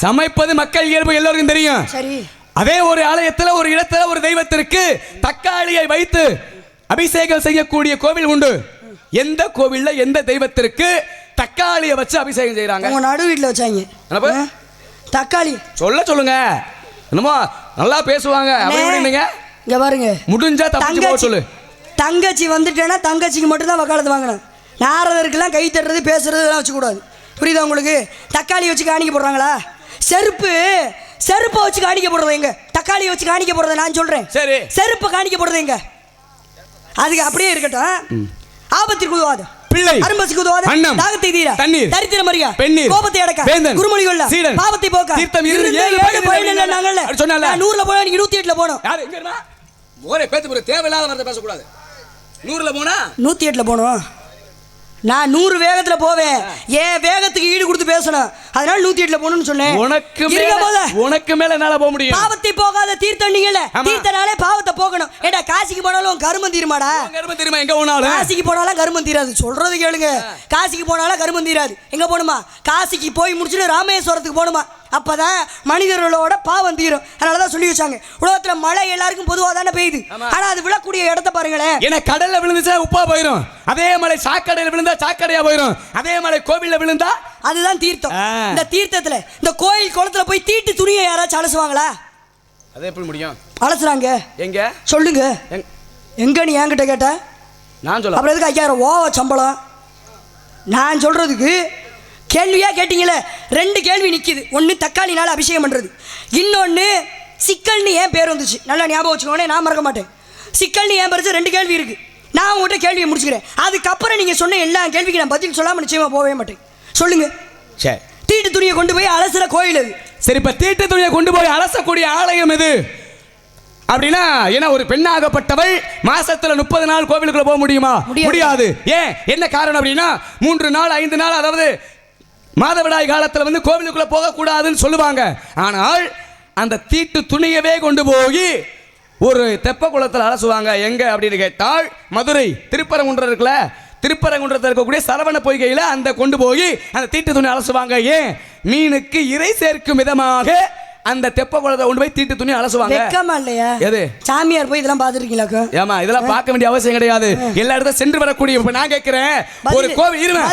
D: சமைப்பது மக்கள் இயல்பு எல்லோருக்கும் தெரியும்.
A: சரி.
D: அதே ஒரு ஆலயத்துல ஒரு இடத்துல ஒரு தெய்வத்திற்கு தக்காளியை வைத்து அபிஷேகம் செய்யக்கூடிய கோவில் உண்டு. எந்த கோவில்ல எந்த தெய்வத்திற்கு தக்காளியை வச்சு அபிஷேகம் செய்யறாங்க?
A: உங்க நடு வீட்டுல வச்சாங்க தக்காளி.
D: சொல்லுங்க. என்னமோ நல்லா பேசுவாங்க.
A: இங்க பாருங்க,
D: முடிஞ்சா தப்பிச்சு போக சொல்லு.
A: தங்கச்சி வந்துட்டேன்னா தங்கச்சிக்கு மட்டும் தான் வக்காலத்து வாங்கணும். நாரதருக்கெல்லாம் கை தட்டுறது பேசுறது எல்லாம் வச்சுக்கூடாது. புரியுதா உங்களுக்கு? தக்காளி வச்சு காணிக்க போடுறாங்களா? செருப்பை வச்சு காணிக்க போடுறது எங்க? தக்காளி வச்சு காணிக்க போடுறது நான் சொல்றேன்.
D: சரி,
A: செருப்பை காணிக்க போடுறது எங்க? அதுக்கு அப்படியே இருக்கட்டும். ஆபத்திற்கு உதவாது பிள்ளை, அரும்பசிக்கு உதவாது அன்னம், தாகத்தை தீர தண்ணீர், தரித்திர மரியா, பெண்ணீர், கோபத்தை அடக்க, வேந்தன், குருமொழி கொள்ள, சீடன், பாவத்தை போக்க, தீர்த்தம் இரு ஏழு பயன் இல்ல. நாங்கல்ல சொன்னல 100ல போனா நீங்க 108ல போணும். யாரு எங்க இருந்தா ஒரே பேத்து போற தேவையில்லாத வார்த்தை பேச கூடாது. 100ல போனா 108ல போணும். நான் 100 வேகத்துல போவேன். ஏன் வேகத்துக்கு ஈடு கொடுத்து பேசணும். அதனால 108ல போகணும்னு சொன்னேன். உனக்கு மேல என்னால போக முடியும். பாவத்தை போகாத தீர்த்தம் நீங்கல. தீர்த்தனாலே பாவத்தை போகணும். ஏடா காசிக்கு போனாலும் கருமம் தீருமாடா? கருமம் தீருமா? எங்க போனாலும் காசிக்கு போனாலும் கருமம் தீராது. சொல்றது கேளுங்க. காசிக்கு போனாலும் கருமம் தீராது. எங்க போணுமா? காசிக்கு போய் முடிச்சுட்டு ராமேஸ்வரத்துக்கு போணுமா? அப்பதான் மனிதர்களோட பாவம் தீரும். அதனாலதான் சொல்லி வச்சாங்க, உலகத்துல மழை எல்லாருக்கும் பொதுவா தானே பெய்யுது. ஆனா அது விழக்கூடிய இடத்த பாருங்களேன். ஏன்னா கடல்ல விழுந்துச்சா உப்பா போயிடும். அதே மழை சாக்கடையில விழுந்தா சாக்கடையா போயிடும். அதே மழை கோவில்ல விழுந்தா அதுதான் தீர்த்தம். இந்த தீர்த்தத்துல இந்த கோயில் குளத்துல போய் தீட்டு துணியை யாராச்சும் அலசுவாங்களா? அது எப்படி முடியும்? அலசுறாங்க. எங்க சொல்லுங்க. எங்க நீ என்கிட்ட கேட்ட? நான் சொல்ல அப்புறம் எதுக்கு 5000 ஓவ சம்பளம்? நான் சொல்றதுக்கு கேள்வியா கேட்டீங்களே. 2 கேள்வி நிக்குது. ஒன்னு தக்காளினால அபிஷேகம் பண்றது, இன்னொன்னு சிக்கல்னு ஏன் பேர் வந்துச்சு நல்லா ஞாபகம் வச்சுக்கோனே, நான் மறக்க மாட்டேன். சிக்கல்னு ஏன் பறிச்சு 2 கேள்வி இருக்கு. நான் உங்கள்கிட்ட கேள்வியை முடிச்சுக்கிறேன். அதுக்கப்புறம் நீங்கள் சொன்ன எல்லா கேள்விக்கு நான் பதில் சொல்லாமல் நிச்சயமாக போகவே மாட்டேன். சொல்லுங்க.
D: சரி,
A: தீட்டு துணியை கொண்டு போய் அலசுற கோயில் அது.
D: சரி, இப்ப தீட்டு துணியை கொண்டு போய் அலசக்கூடிய ஆலயம் எது அப்படின்னா, ஏன்னா ஒரு பெண்ணாகப்பட்டவள் மாசத்துல 30 நாள் கோவிலுக்குள்ள போக முடியுமா? முடியாது. ஏன், என்ன காரணம் அப்படின்னா 3 நாள் 5 நாள், அதாவது மாதவிடாய் காலத்துல வந்து கோவிலுக்குள்ள போக கூடாதுன்னு சொல்லுவாங்க. ஆனால் அந்த தீட்டு துணியவே கொண்டு போய் ஒரு தெப்ப குளத்தில் அலசுவாங்க. எங்க அப்படின்னு கேட்டால் மதுரை திருப்பரங்குன்றம் இருக்குல்ல, திருப்பரங்குன்றத்தில் இருக்கக்கூடிய சரவண பொய்கையில் அந்த கொண்டு போய் அந்த தீட்டு துணி அலசுவாங்க. ஏன், மீனுக்கு இறை சேர்க்கும் விதமாக அந்த தெப்ப குளத்தை கொண்டு போய் தீட்டு துணி அலசுவாங்க.
A: வெக்கமா இல்லையா?
D: எது,
A: சாமியார் போய் இதெல்லாம் பார்த்துருக்கீங்களா?
D: ஏமா இதெல்லாம் பார்க்க வேண்டிய அவசியம் கிடையாது. எல்லா இடத்துல சென்று வரக்கூடிய. இப்ப நான் கேட்கிறேன், ஒரு கோவில் இருமா,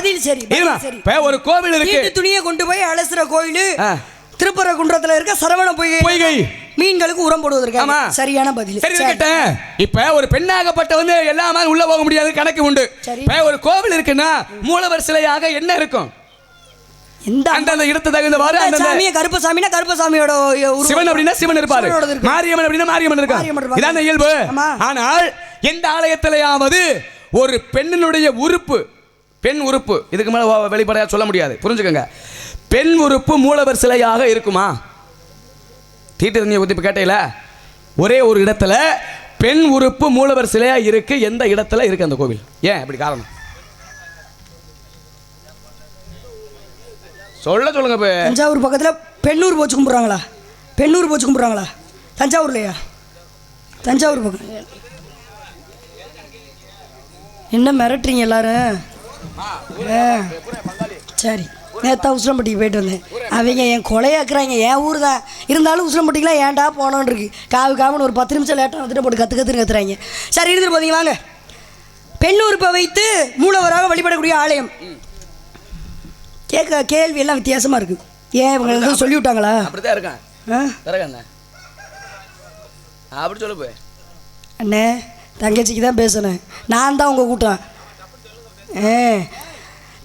D: ஒரு கோவில் இருக்கு,
A: தீட்டு துணியை கொண்டு போய் அலசுற கோயில் திருப்பரங்குன்றத்தில் இருக்க சரவண பொய்கை, மீன்களுக்கு உரம் போடுவதற்கு. சரியான பதில்.
D: சரி இருக்கட்டும். இப்ப ஒரு பெண்ணாகப்பட்ட வந்து எல்லாமே உள்ள போக முடியாது, கணக்கு உண்டு. ஒரு கோவில் இருக்குன்னா மூலவர் சிலையாக என்ன இருக்கும்? அந்த இடத்து தகுந்தவாறு அந்த
A: சாமியை கருப்பசாமினா கருப்பசாமியோட,
D: சிவன் அப்படின்னா சிவன் இருப்பாரு, மாரியம்மன் அப்படின்னா மாரியம்மன் இருக்காங்க. இதான் இயல்பு. ஆனால் எந்த ஆலயத்திலேயாவது ஒரு பெண்ணினுடைய உறுப்பு, பெண் உறுப்பு, இதுக்கு மேல வெளிப்படையா சொல்ல முடியாது, புரிஞ்சுக்கோங்க. பெண் உறுப்பு மூலவர் சிலையாக இருக்குமா? தீட்டு தண்ணியை ஊற்றி கேட்டையில ஒரே ஒரு இடத்துல பெண் உறுப்பு மூலவர் சிலையா இருக்கு. எந்த இடத்துல இருக்கு அந்த கோவில்? ஏன் அப்படி காரணம் சொல்லுங்க.
A: தஞ்சாவூர் பக்கத்தில் பெண்ணூர் போச்சு கும்பிட்றாங்களா? பெண்ணூர் போச்சு கும்பிட்றாங்களா? தஞ்சாவூர்லையா? தஞ்சாவூர் பக்கம். என்ன மிரட்டுறீங்க எல்லாரும்? சரி, நேற்றா உசிலம்பட்டிக்கு போயிட்டு வந்தேன். அவங்க என் கொலையாக்குறாங்க. என் ஊர் தான் இருந்தாலும் உசிலம்பட்டிக்கெலாம் ஏன்டா போனோன்னு இருக்கு. காவுன்னு ஒரு 10 நிமிஷம் லேட்டாக வந்துட்டு போட்டு கற்றுறாங்க. சரி, இருந்துட்டு போதீங்க வாங்க. பெண்ணூர்ப்பை வைத்து மூலவராக வழிபடக்கூடிய ஆலயம். கேள்வி எல்லாம் வித்தியாசமாக இருக்கு. ஏன் இவங்க சொல்லி விட்டாங்களா?
D: அப்படிதான் இருக்கான். அப்படி சொல்ல போய்
A: அண்ணே, தங்கச்சிக்கு தான் பேசுனேன். நான் தான் உங்கள் கூட்டம்.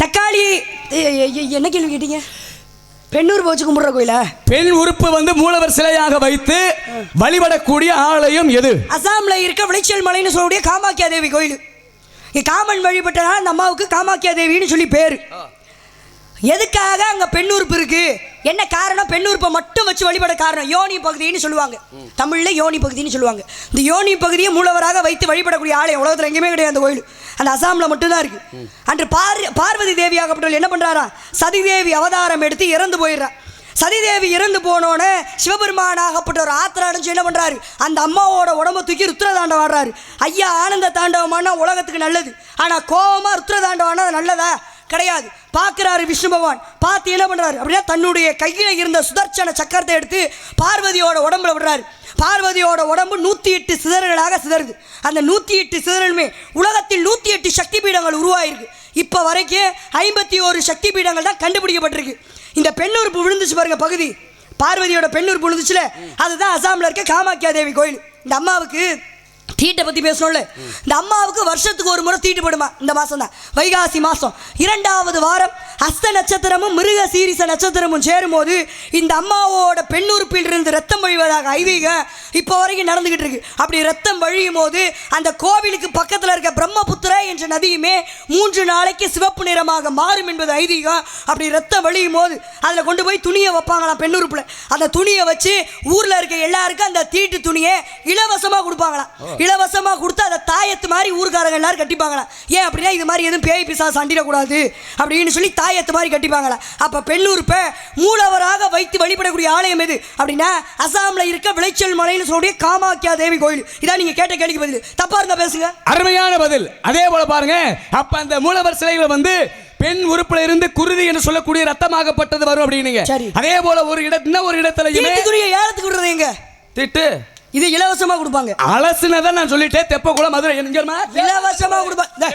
A: தக்காளி என்ன கேள்வி கேட்டீங்க? பெண்ணூர் போச்சு கும்பிட்ற கோயிலா? பெண்
D: உறுப்பு வந்து மூலவர் சிலையாக வைத்து வழிபடக்கூடிய ஆலயம் எது?
A: அசாமில் இருக்க விளைச்சல் மலைன்னு சொல்லக்கூடிய காமாக்கியா தேவி கோயில். காமன் வழிபட்டனால அந்த அம்மாவுக்கு காமாக்கியா தேவின்னு சொல்லி பேர். எதுக்காக அங்கே பெண்ணுறுப்பு இருக்கு? என்ன காரணம்? பெண்ணுறுப்பை மட்டும் வச்சு வழிபட காரணம் யோனி பகுதின்னு சொல்லுவாங்க. தமிழில் யோனி பகுதின்னு சொல்லுவாங்க. இந்த யோனி பகுதியை மூலவராக வைத்து வழிபடக்கூடிய ஆலயம் உலகத்தில் எங்கேயுமே கிடையாது. அந்த கோயில் அந்த அசாமில் மட்டும்தான் இருக்கு. அன்று பார்வதி தேவியாகப்பட்டவள் என்ன பண்ணுறாரா? சதிதேவி அவதாரம் எடுத்து இறந்து போயிடுறா. சதிதேவி இறந்து போனோன்னு சிவபெருமானாகப்பட்ட ஒரு ஆத்திரம் என்ன பண்ணுறாரு? அந்த அம்மாவோட உடம்பை தூக்கி ருத்ர தாண்டவம் ஆடுறாரு. ஐயா, ஆனந்த தாண்டவமானா உலகத்துக்கு நல்லது, ஆனால் கோபமாக ருத்ர தாண்டவானா அது நல்லதா? கிடையாது. பார்க்குறாரு விஷ்ணு பகவான். பார்த்து என்ன பண்ணுறாரு அப்படின்னா தன்னுடைய கையில் இருந்த சுதர்சன சக்கரத்தை எடுத்து பார்வதியோட உடம்புல விடுறாரு. பார்வதியோட உடம்பு 108 சிதறல்களாக சிதறுது. அந்த 108 சிதறலுமே உலகத்தில் 108 சக்தி பீடங்கள் உருவாயிருக்கு. இப்போ வரைக்கும் 51 சக்தி பீடங்கள் தான் கண்டுபிடிக்கப்பட்டிருக்கு. இந்த பெண்ணுறுப்பு விழுந்துச்சு பாருங்க பகுதி, பார்வதியோட பெண்ணுறுப்பு விழுந்துச்சுல, அதுதான் அசாமில் இருக்க காமாக்கியா தேவி கோயில். இந்த அம்மாவுக்கு தீட்டை பற்றி பேசணும்ல, இந்த அம்மாவுக்கு வருஷத்துக்கு ஒரு முறை தீட்டு படுமா. இந்த மாதம் தான் வைகாசி மாதம் 2வது வாரம் அஸ்த நட்சத்திரமும் மிருக சீரிச நட்சத்திரமும் சேரும் போது இந்த அம்மாவோட பெண்ணுறுப்பில் இருந்து ரத்தம் வழிவதாக ஐதீகம் இப்போ வரைக்கும் நடந்துகிட்டு இருக்கு. அப்படி ரத்தம் வழியும் போது அந்த கோவிலுக்கு பக்கத்தில் இருக்க பிரம்மபுத்திர என்ற நதியுமே 3 நாளைக்கு சிவப்பு நிறமாக மாறும் என்பது ஐதீகம். அப்படி ரத்தம் வழியும் போது அதில் கொண்டு போய் துணியை வைப்பாங்களாம் பெண்ணுறுப்பில். அந்த துணியை வச்சு ஊரில் இருக்க எல்லாருக்கும் அந்த தீட்டு துணியை இலவசமாக கொடுப்பாங்களாம். இலவசமாக கொடுத்து அதை தாயத்து மாதிரி ஊருக்காரங்க எல்லாரும் கட்டிப்பாங்களாம். ஏன் அப்படின்னா இது மாதிரி எதுவும் பேய் பிசா சண்டிடக்கூடாது அப்படின்னு சொல்லி தாயத்து மாதிரி கட்டிப்பாங்களா. அப்போ பெண்ணுறுப்பை மூலவராக வைத்து வழிபடக்கூடிய ஆலயம் எது அப்படின்னா அசாமில் இருக்க விளைச்சல் மலைன்னு சொல்லக்கூடிய காமாக்கியா தேவி கோயில். இதான் நீங்க கேட்ட கேள்விக்கு பதில். தப்பா இருந்தா பேசுங்க.
D: அருமையான பதில். அதே போல பாருங்க, அப்ப அந்த மூலவர் சிலைகளை வந்து பெண் உறுப்புல இருந்து குருதி என்று சொல்லக்கூடிய ரத்தமாகப்பட்டது வரும் அப்படின்னீங்க. அதே போல ஒரு இடத்துல
A: ஏலத்துக்கு விடுறது எங்க
D: திட்டு
A: இது இலவசமா கொடுப்பாங்க.
D: அலசுனதான் நான் சொல்லிட்டேன். தெப்பக்குளம் மதுரை
A: இலவசமா கொடுப்பாங்க.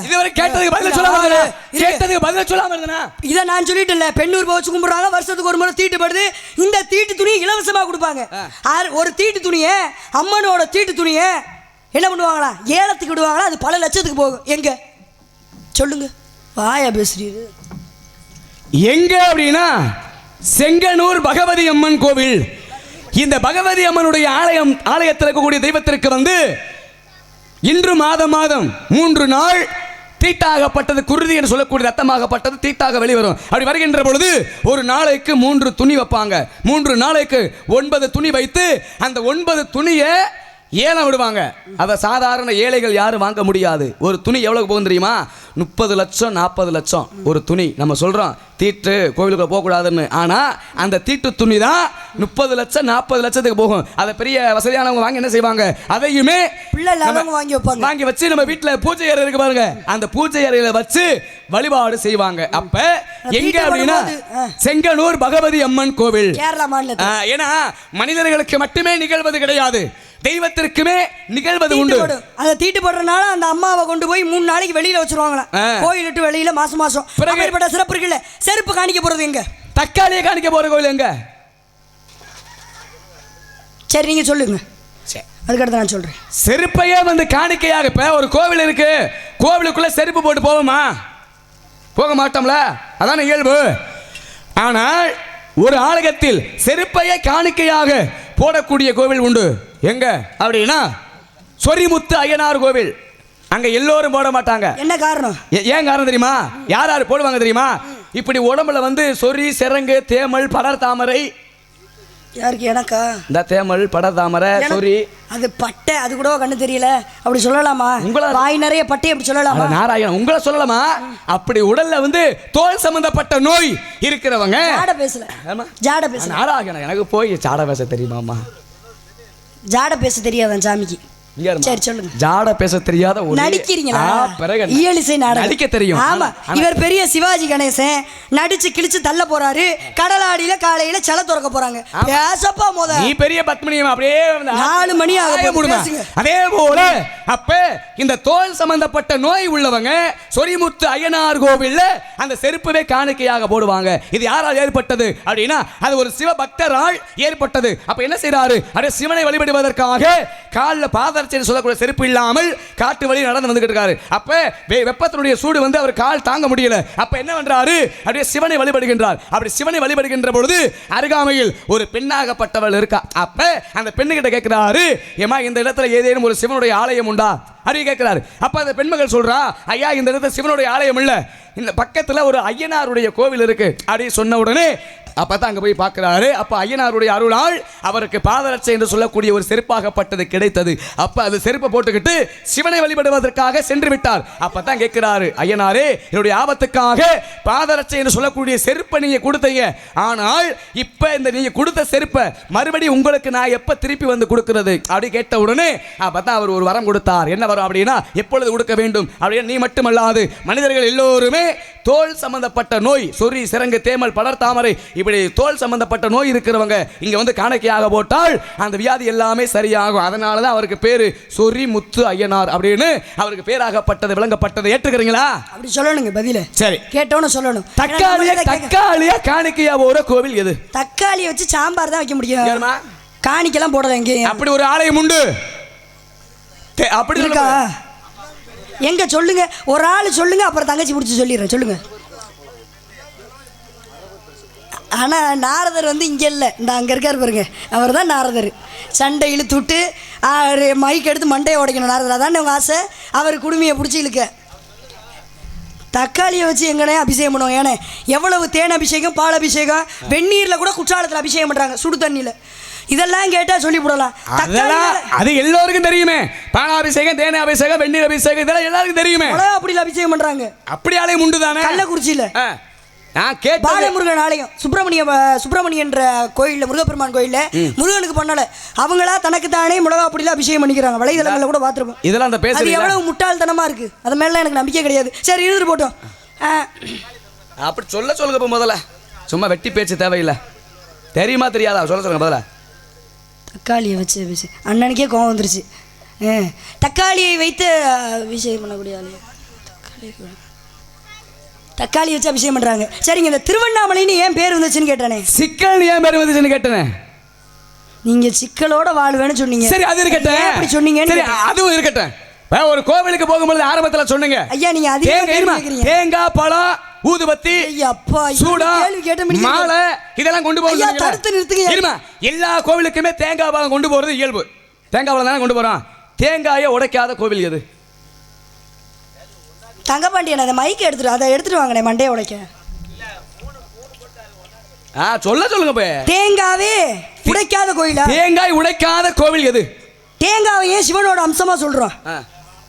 D: இதுவரை கேட்டதுக்கு பதில் சொல்லாம கேட்டதுக்கு பதில் சொல்லாம இருந்தா
A: இதை நான் சொல்லிட்டேன்ல. பெண்ணூர் வச்சு கும்பிடுறாங்க, வருஷத்துக்கு ஒரு முறை தீட்டுப்படுது. இந்த தீட்டு துணி இலவசமா கொடுப்பாங்க. ஒரு தீட்டு துணியை அம்மனோட தீட்டு துணியை என்ன பண்ணுவாங்களா? ஏலத்துக்கு விடுவாங்களா? அது பல லட்சத்துக்கு போகும். எங்க சொல்லுங்க, வாயா பேசுறீங்க.
D: எங்க அப்படின்னா செங்கனூர் பகவதி அம்மன் கோவில். இந்த பகவதி அம்மனுடைய ஆலயத்தில் இருக்கக்கூடிய தெய்வத்திற்கு வந்து இன்று மாதம் 3 நாள் தீட்டாகப்பட்டது குருதி என்று சொல்லக்கூடிய ரத்தமாகப்பட்டது தீட்டாக வெளிவரும். அப்படி வருகின்ற பொழுது ஒரு நாளைக்கு 3 துணி வைப்பாங்க. 3 நாளைக்கு 9 துணி வைத்து அந்த 9 துணியை ஏலம் விடுவாங்க. அதை சாதாரண ஏழைகள் யாரும் வாங்க முடியாது. ஒரு துணி எவ்வளவு போகும் தெரியுமா? 30 லட்சம் 40 லட்சம் ஒரு துணி. நம்ம சொல்றோம் தீட்டு கோவிலுக்கு போகக்கூடாதுன்னு, ஆனா அந்த தீட்டு துணி தான் 30 லட்சம் 40 லட்சத்துக்கு போகும். அதை பெரிய வசதியானவங்க வாங்கி என்ன செய்வாங்க, அதையுமே வாங்கி வச்சு நம்ம வீட்டுல பூஜை அறை இருக்கு பாருங்க, அந்த பூஜை அறையில வச்சு வழிபாடு செய்வாங்க. அப்ப எங்க அப்படின்னா செங்கனூர் பகவதி அம்மன் கோவில். ஏன்னா மனிதர்களுக்கு மட்டுமே நிகழ்வது கிடையாது, தெய்வத்திற்குமே நிகழ்வது உண்டு.
A: அதை தீட்டு போடுறதுனால அந்த அம்மாவை கொண்டு போய் 3 நாளைக்கு வெளியில வச்சிருவாங்களா, கோயில் விட்டு வெளியில மாசம் சிறப்பு இருக்குல்ல. செருப்பு காணிக்க போறது எங்க?
D: தக்காளியை காணிக்க போற கோயில் எங்க?
A: சரி நீங்க சொல்லுங்க, அதுக்கடுத்து நான் சொல்றேன்.
D: செருப்பையே வந்து காணிக்கையாக. இப்ப ஒரு கோவில் இருக்கு, கோவிலுக்குள்ள செருப்பு போட்டு போவோமா? போக மாட்டோம்ல, அதான இயல்பு. ஆனால் ஒரு ஆலயத்தில் செருப்பையே காணிக்கையாக போடக்கூடிய கோவில் உண்டு. எங்க அப்படின்னா சொரிமுத்து ஐயனார் கோவில். அங்க எல்லோரும் போட மாட்டாங்க.
A: என்ன காரணம்?
D: ஏன் காரணம் தெரியுமா? யார் யார் போடுவாங்க தெரியுமா? இப்படி உடம்புல வந்து சொறி, சிரங்கு, தேமல், படர் தாமரை.
A: யாருக்கு? எனக்கா?
D: இந்த தேமல், படர் தாமரை, சொறி,
A: அது பட்டை, அது கூட கண்ணு தெரியல அப்படி சொல்லலாமா? உங்கள வாய் நிறைய பட்டை அப்படி சொல்லலாமா?
D: நாராயணன் உங்களை சொல்லலாமா? அப்படி உடல்ல வந்து தோல் சம்பந்தப்பட்ட நோய் இருக்கிறவங்க.
A: ஜாட பேசல, ஜாட பேசல.
D: நாராயணன் எனக்கு போய் ஜாட பேச தெரியுமாமா?
A: ஜாட பேச தெரியாதான் சாமிக்கு. சரி சொல்லுங்க.
D: ஜாட பேச தெரியாத ஒரு
A: நடிக்கிறீங்களா? இயலிசை நாடகம் நடிக்க தெரியும். ஆமா, இவர் பெரிய சிவாஜி கணேசன் நடிச்சு கிழிச்சு தள்ள போறாரு. கடலாடியில காலையில செல துறக்க போறாங்க. பேசப்பா மோத
D: நீ பெரிய பத்மினியம் அப்படியே
A: 4 மணி ஆகும்.
D: அதே போல அப்ப இந்த தோல் சம்பந்தப்பட்ட நோய் உள்ளவங்க சொரிமுத்து ஐயனார் கோவில்ல அந்த செருப்புவே காணிக்கையாக போடுவாங்க. இது யாரால் ஏற்பட்டது அப்படின்னா அது ஒரு சிவ பக்தரால் ஏற்பட்டது. அப்ப என்ன செய்யறாரு? அதே சிவனை வழிபடுவதற்காக காலில் பாதர் சொல்லக்கூடிய செருப்பு இல்லாமல் காட்டு வழி நடந்து வந்துகிட்டு இருக்காரு. அப்ப வெப்பத்தினுடைய சூடு வந்து அவர் கால் தாங்க முடியல. அப்ப என்ன பண்றாரு? அப்படியே சிவனை வழிபடுகின்றார். அப்படி சிவனை வழிபடுகின்ற பொழுது அருகாமையில் ஒரு பெண்ணாகப்பட்டவள் இருக்கா. அப்ப அந்த பெண்ணு கிட்ட கேட்கிறாரு, ஏமா இந்த இடத்துல ஏதேனும் ஒரு சிவனுடைய ஆலயம் உண்டா அப்படி கேட்கிறாரு. அப்ப அந்த பெண்மகள் சொல்றா, ஐயா இந்த இடத்துல சிவனுடைய ஆலயம் இல்ல, இந்த பக்கத்துல ஒரு ஐயனாருடைய கோவில் இருக்கு அப்படி சொன்ன உடனே அப்பதான் அங்க போய் பார்க்கிறாரு. அப்ப ஐயனாருடைய அருளால் அவருக்கு பாதரட்சை என்று சொல்லக்கூடிய ஒரு செருப்பாகப்பட்டது கிடைத்தது. அப்ப அது செருப்பை போட்டுக்கிட்டு சிவனை வழிபடுவதற்காக சென்று விட்டார். அப்பதான் கேட்கிறாரு, ஐயனாரே என்னுடைய ஆபத்துக்காக பாதரட்சை என்று சொல்லக்கூடிய செருப்பை நீங்க கொடுத்தீங்க, ஆனால் இப்ப இந்த நீங்க கொடுத்த செருப்பை மறுபடியும் உங்களுக்கு நான் எப்ப திருப்பி வந்து கொடுக்கிறது அப்படி கேட்ட உடனே அப்பதான் அவர் ஒரு வரம் கொடுத்தார். என்ன வரம் அப்படின்னா, எப்பொழுது கொடுக்க வேண்டும் அப்படின்னு. நீ மட்டுமல்லாது மனிதர்கள் எல்லோருமே தோல் சம்பந்தப்பட்ட நோய், சொறி, சிரங்கு, தேமல், படர் தாமரை, இப்படி தோல் சம்பந்தப்பட்ட நோய் இருக்கிறவங்க இங்க வந்து காணிக்கையாக போட்டால் அந்த வியாதி எல்லாமே சரியாகும். அதனாலதான் அவருக்கு பேரு சொறி முத்து ஐயனார் அப்படின்னு அவருக்கு பேராகப்பட்டது, விளங்கப்பட்டது. ஏற்றுக்கிறீங்களா? அப்படி சொல்லணுங்க பதில. சரி கேட்டோன்னு சொல்லணும். தக்காளியா காணிக்கையா போற கோவில் எது? தக்காளியை வச்சு சாம்பார் தான் வைக்க முடியும், காணிக்கெல்லாம் போடல. எங்க அப்படி ஒரு ஆலயம் உண்டு? அப்படி இருக்கா? எங்க சொல்லுங்க, ஒரு ஆள் சொல்லுங்க, அப்புறம் தங்கச்சி பிடிச்சி சொல்லிடுறேன். சொல்லுங்க. ஆனால் நாரதர் வந்து இங்கே இல்லை, இந்த அங்கே இருக்கார் பாருங்க, அவர் தான் நாரதர். சண்டை இழுத்து விட்டு மைக் எடுத்து மண்டையை உடைக்கணும் நாரதர், அதான் உங்கள் ஆசை. அவர் குடுமையை பிடிச்சி இழுக்க தக்காளியை வச்சு எங்கனே அபிஷேகம் பண்ணுவோம். ஏன்னா எவ்வளவு தேன் அபிஷேகம், பால் அபிஷேகம், வெந்நீரில் கூட குற்றாலத்தில் அபிஷேகம் பண்ணுறாங்க, சுடு தண்ணியில். இதெல்லாம் கேட்டா சொல்லி போடலாம். அது எல்லாருக்கும் தெரியுமே. பாலாபிஷேகம், தேன அபிஷேகம், வெந்நீர் அபிஷேகம், இதெல்லாம் எல்லாருக்கும் தெரியுமே. அப்படி அபிஷேகம் பண்றாங்க. அப்படி ஆலயம் உண்டு தானே கள்ளக்குறிச்சியில. பாலமுருகன் ஆலயம், சுப்பிரமணியன்ற கோயில்ல, முருகப்பெருமான் கோயில்ல முருகனுக்கு பண்ணல, அவங்களா தனக்கு தானே மிளகா பொடியில அபிஷேகம் பண்ணிக்கிறாங்க. வலைதளங்கள்ல கூட பார்த்துருப்போம். இதெல்லாம் அந்த பேச எவ்வளவு முட்டாள்தனமா இருக்கு, அது மேல எனக்கு நம்பிக்கை கிடையாது. சரி இருந்து போட்டோம். அப்படி சொல்லுங்க முதல்ல, சும்மா வெட்டி பேச்சு தேவையில்லை. தெரியுமா தெரியாதா சொல்லுங்க முதல்ல. தக்காளியை வச்சு அண்ணனுக்கே கோவம் வந்துருச்சு. தக்காளியை வைத்து அபிஷேகம் பண்ணக்கூடிய ஆலயம், தக்காளி வச்சு அபிஷேகம் பண்றாங்க. சரிங்க, இந்த திருவண்ணாமலைன்னு ஏன் பேர் வந்துச்சுன்னு கேட்டானே. சிக்கல் ஏன் பேர் வந்துச்சுன்னு கேட்டானே. நீங்க சிக்கலோட வாழ்வேன்னு சொன்னீங்க. சரி அது இருக்கட்டும், அப்படி சொன்னீங்க. சரி அதுவும் இருக்கட்டும். ஒரு கோவிலுக்கு போகும்போது ஆரம்பத்தில் சொன்னீங்க, ஐயா நீங்க தேங்காய் பழம் ஊதுபத்தி,
A: ஐயா, அப்பா, இது
D: சூடா,
A: கேள்வி கேட்ட முடியாது.
D: மாலை இதெல்லாம் கொண்டு
A: ஐயா,
D: போறது
A: தடுத்து நிறுத்துங்க.
D: இருமா. எல்லா கோவிலுக்குமே தேங்காய் பழம் கொண்டு போறது இயல்பு. தேங்காய் பழம் தானே கொண்டு போறோம். தேங்காயை உடைக்காத கோவில் எது?
A: தங்கப்பாண்டியன் அந்த மைக் எடுத்துட்டு அதை எடுத்துட்டு வாங்கண்ணே மண்டையை உடைக்க.
D: சொல்லுங்க போய்.
A: தேங்காவே உடைக்காத கோயிலா?
D: தேங்காய் உடைக்காத கோவில் எது?
A: தேங்காவை ஏன் சிவனோட அம்சமா சொல்றோம்?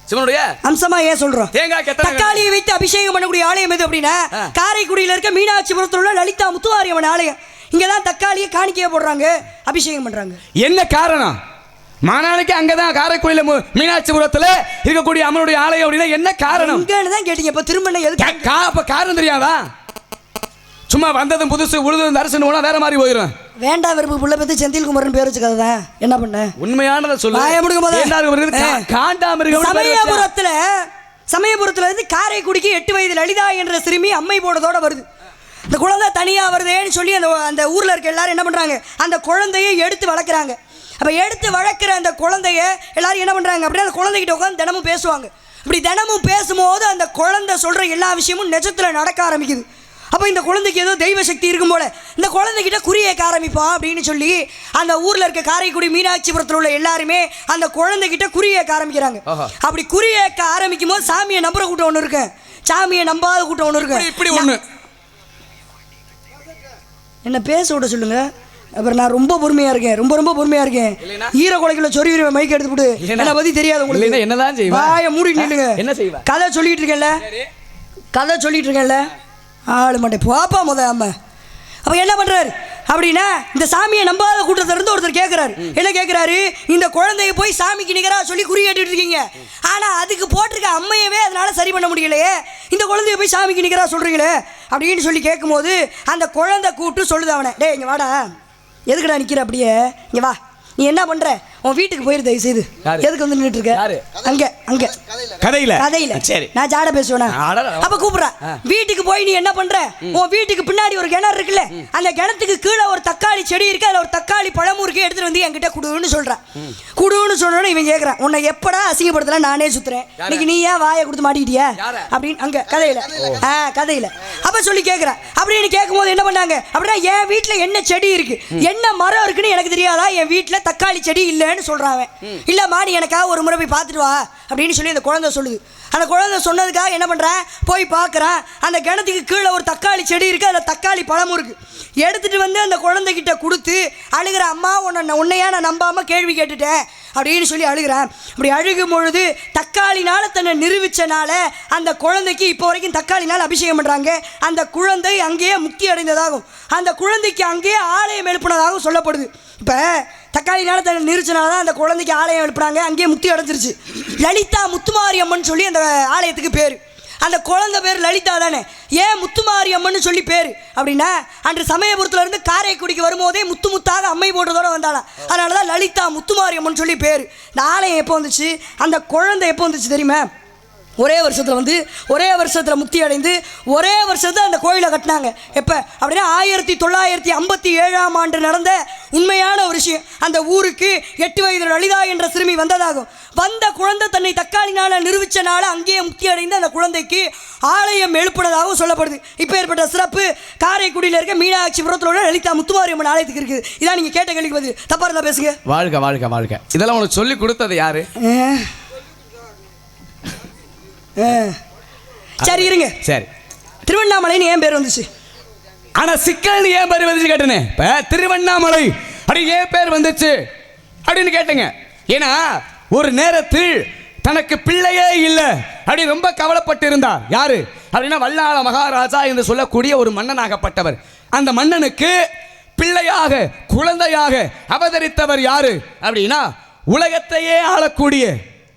D: சிவனுடைய
A: அம்சமா ஏன் சொல்றோம்?
D: தேங்காய்
A: தக்காளியை வைத்து அபிஷேகம் பண்ணக்கூடிய ஆலயம் எது அப்படின்னா காரைக்குடியில இருக்க மீனாட்சிபுரத்தில் உள்ள லலிதா முத்துமாரியம்மன் ஆலயம். இங்கதான் தக்காளியை காணிக்கையா போடுறாங்க, அபிஷேகம் பண்றாங்க.
D: என்ன காரணம்? மாநாளைக்கு அங்கதான் காரைக்குடியில மீனாட்சிபுரத்துல இருக்கக்கூடிய அம்மனுடைய ஆலயம் அப்படின்னா என்ன காரணம்?
A: இங்கன்னு தான் கேட்டீங்க. இப்ப திரும்ப எதுக்கு
D: காரணம் தெரியாதா? சும்மா வந்ததும் புதுசு உழுதும் தரிசனம் போனா வேற மாதிரி போயிடும்.
A: வேண்டாம் விரும்பு புள்ள பத்தி செந்தில் குமரன் பேர் வச்சுக்கதான் என்ன பண்ண?
D: உண்மையானதை சொல்லு.
A: சமயபுரத்துல இருந்து காரைக்குடிக்கு 8 வயது லலிதா என்ற சிறுமி அம்மை போனதோட வருது. இந்த குழந்தை தனியா வருதேன்னு சொல்லி அந்த ஊர்ல இருக்க எல்லாரும் என்ன பண்றாங்க, அந்த குழந்தையை எடுத்து வளர்க்குறாங்க. அப்ப எடுத்து வளர்க்குற அந்த குழந்தைய எல்லாரும் என்ன பண்றாங்க அப்படின்னா அந்த குழந்தைகிட்ட உட்காந்து தினமும் பேசுவாங்க. அப்படி தினமும் பேசும்போது அந்த குழந்தை சொல்ற எல்லா விஷயமும் நிஜத்துல நடக்க ஆரம்பிக்குது. அப்போ இந்த குழந்தைக்கு ஏதோ தெய்வ சக்தி இருக்கும் போல இந்த குழந்தைகிட்ட குறி கேட்க ஆரம்பிப்பான் அப்படின்னு சொல்லி அந்த ஊரில் இருக்க காரைக்குடி மீனாட்சிபுரத்தில் உள்ள எல்லாருமே அந்த குழந்தைகிட்ட குறி கேட்க ஆரம்பிக்கிறாங்க. அப்படி குறி கேட்க ஆரம்பிக்கும் போது சாமியை நம்புற கூட்டம் ஒன்று இருக்கு, சாமியை நம்பாத கூட்டம் ஒன்று இருக்கு.
D: இப்படி ஒன்று
A: என்ன பேச விட சொல்லுங்க. அப்புறம் நான் ரொம்ப பொறுமையா இருக்கேன், ரொம்ப பொறுமையா இருக்கேன். ஈர கொலைக்குள்ள சொறி மைக் எடுத்து போட்டு என்னை பத்தி தெரியாது உங்களுக்கு.
D: என்னதான் செய்வா?
A: வாயை மூடி நில்லுங்க.
D: என்ன செய்வா?
A: கதை சொல்லிட்டு இருக்கேன்ல ஆளு மாட்டே பாப்பா அம்மா. அப்ப என்ன பண்றாரு அப்படின்னா இந்த சாமியை நம்பாத கூட்டத்துல இருந்து ஒருத்தர் கேட்கிறாரு. என்ன கேட்கிறாரு? இந்த குழந்தைய போய் சாமிக்கு நிகரா சொல்லி குறி கேட்டுட்டு இருக்கீங்க, ஆனா அதுக்கு போட்டிருக்க அம்மையவே அதனால சரி பண்ண முடியலையே, இந்த குழந்தைய போய் சாமிக்கு நிகரா சொல்றீங்களே அப்படின்னு சொல்லி கேட்கும் போது அந்த குழந்தை கூப்பிட்டு சொல்லுது அவனை, டே இங்க வாடா, எதுக்குடா நிக்கிற அப்படியே, இங்க வா, நீ என்ன பண்ற, உன் வீட்டுக்கு போயிரு தயவு செய்து. எதுக்கு வந்து நின்றுட்டு இருக்க? அங்க கதையில சரி நான் ஜாட பேசுவேனா? அப்ப கூப்பிடுறா, வீட்டுக்கு போய் நீ என்ன பண்ற, உன் வீட்டுக்கு பின்னாடி ஒரு கிணறு இருக்குல்ல, அந்த கிணத்துக்கு கீழே ஒரு தக்காளி செடி இருக்கு, அதுல ஒரு தக்காளி பழமும் இருக்கு, எடுத்துட்டு வந்து என்கிட்ட குடுன்னு சொல்றான். குடுன்னு சொன்னோன்னு இவன் கேட்கறான், உன்னை எப்படா அசிங்கப்படுத்தலாம், நானே சுத்துறேன், இன்னைக்கு நீ ஏன் வாயை கொடுத்து மாட்டிக்கிட்டியா அப்படின்னு அங்க கதையில அப்ப சொல்லி கேட்கறான். அப்படின்னு கேட்கும் போது என்ன பண்ணாங்க அப்படின்னா, என் வீட்டுல என்ன செடி இருக்கு, என்ன மரம் இருக்குன்னு எனக்கு தெரியாதா, என் வீட்டுல தக்காளி செடி இல்லைன்னு சொல்றான். இல்லம்மா நீ எனக்காக ஒரு முறை போய் பார்த்துட்டு வா அப்படின்னு சொல்லி அந்த குழந்தை சொல்லுது. அந்த குழந்தை சொன்னதுக்காக என்ன பண்றேன், போய் பார்க்குறேன், அந்த கிணத்துக்கு கீழே ஒரு தக்காளி செடி இருக்கு, அதில் தக்காளி பழமும் இருக்கு. எடுத்துட்டு வந்து அந்த குழந்தைகிட்ட கொடுத்து அழுகிற, அம்மா உன்னையா நான் நம்பாம கேள்வி கேட்டுட்டேன் அப்படின்னு சொல்லி அழுகிறேன். அப்படி அழுகும் பொழுது தக்காளினால தன்னை நிரூபிச்சனால அந்த குழந்தைக்கு இப்போ வரைக்கும் தக்காளினால் அபிஷேகம் பண்றாங்க. அந்த குழந்தை அங்கேயே முக்தி அடைந்ததாகும், அந்த குழந்தைக்கு அங்கேயே ஆலயம் எழுப்பினதாகவும் சொல்லப்படுது. இப்போ தக்காளினால தன்னை நிரூபிச்சனால தான் அந்த குழந்தைக்கு ஆலயம் எழுப்புறாங்க, அங்கேயே முக்தி அடைஞ்சிருச்சு. லலிதா முத்துமாரியம்மன் சொல்லி அந்த ஆலயத்துக்கு பேர். அந்த குழந்தை பேர் லலிதா தானே, ஏன் முத்துமாரியம்மன் சொல்லி பேர் அப்படின்னா, அன்று சமயபுரத்துல இருந்து காரைக்குடிக்கு வரும்போதே முத்தாக அம்மை போட்டதோட வந்தாலாம், அதனாலதான் லலிதா முத்துமாரியம்மன் சொல்லி பேர். இந்த ஆலயம் எப்போ வந்துச்சு, அந்த குழந்தை எப்போ வந்துச்சு தெரியுமா? ஒரே வருஷத்தில் முக்தி அடைந்து ஒரே வருஷத்தில் அந்த கோயிலை கட்டினாங்க. எப்போ அப்படின்னா 1957ஆம் ஆண்டு நடந்த உண்மையான ஒரு விஷயம். அந்த ஊருக்கு 8 வயது லலிதா என்ற சிறுமி வந்ததாகும். வந்த குழந்தை தன்னை தக்காளினால நிரூபிச்சனால அங்கேயே முக்தி அடைந்து அந்த குழந்தைக்கு ஆலயம் எழுப்பினதாகவும் சொல்லப்படுது. இப்போ ஏற்பட்ட சிறப்பு காரைக்குடியில் இருக்க மீனாட்சிபுரத்தில் உள்ள லலிதா முத்துமாரியம்மன் ஆலயத்துக்கு இருக்குது. இதான் நீங்கள் கேட்ட கேள்விக்கு பதில். தப்பா இருந்தா பேசுங்க.
D: வாழ்க இதெல்லாம் உனக்கு சொல்லி கொடுத்தது யாரு?
A: சரி இருங்க.
D: சரி,
A: திருவண்ணாமலைன்னு ஏன் பேர் வந்துச்சு?
D: ஆனா சிக்கல் ஏன் பேர் வந்துச்சு கேட்டனே. இப்ப திருவண்ணாமலை அப்படி ஏன் பேர் வந்துச்சு அப்படின்னு கேட்டேங்க. ஏன்னா ஒரு நேரத்தில் தனக்கு பிள்ளையே இல்லை அப்படி ரொம்ப கவலைப்பட்டு இருந்தார். யாரு அப்படின்னா வல்லாள மகாராஜா என்று சொல்லக்கூடிய ஒரு மன்னனாகப்பட்டவர். அந்த மன்னனுக்கு பிள்ளையாக குழந்தையாக அவதரித்தவர் யாரு அப்படின்னா உலகத்தையே ஆளக்கூடிய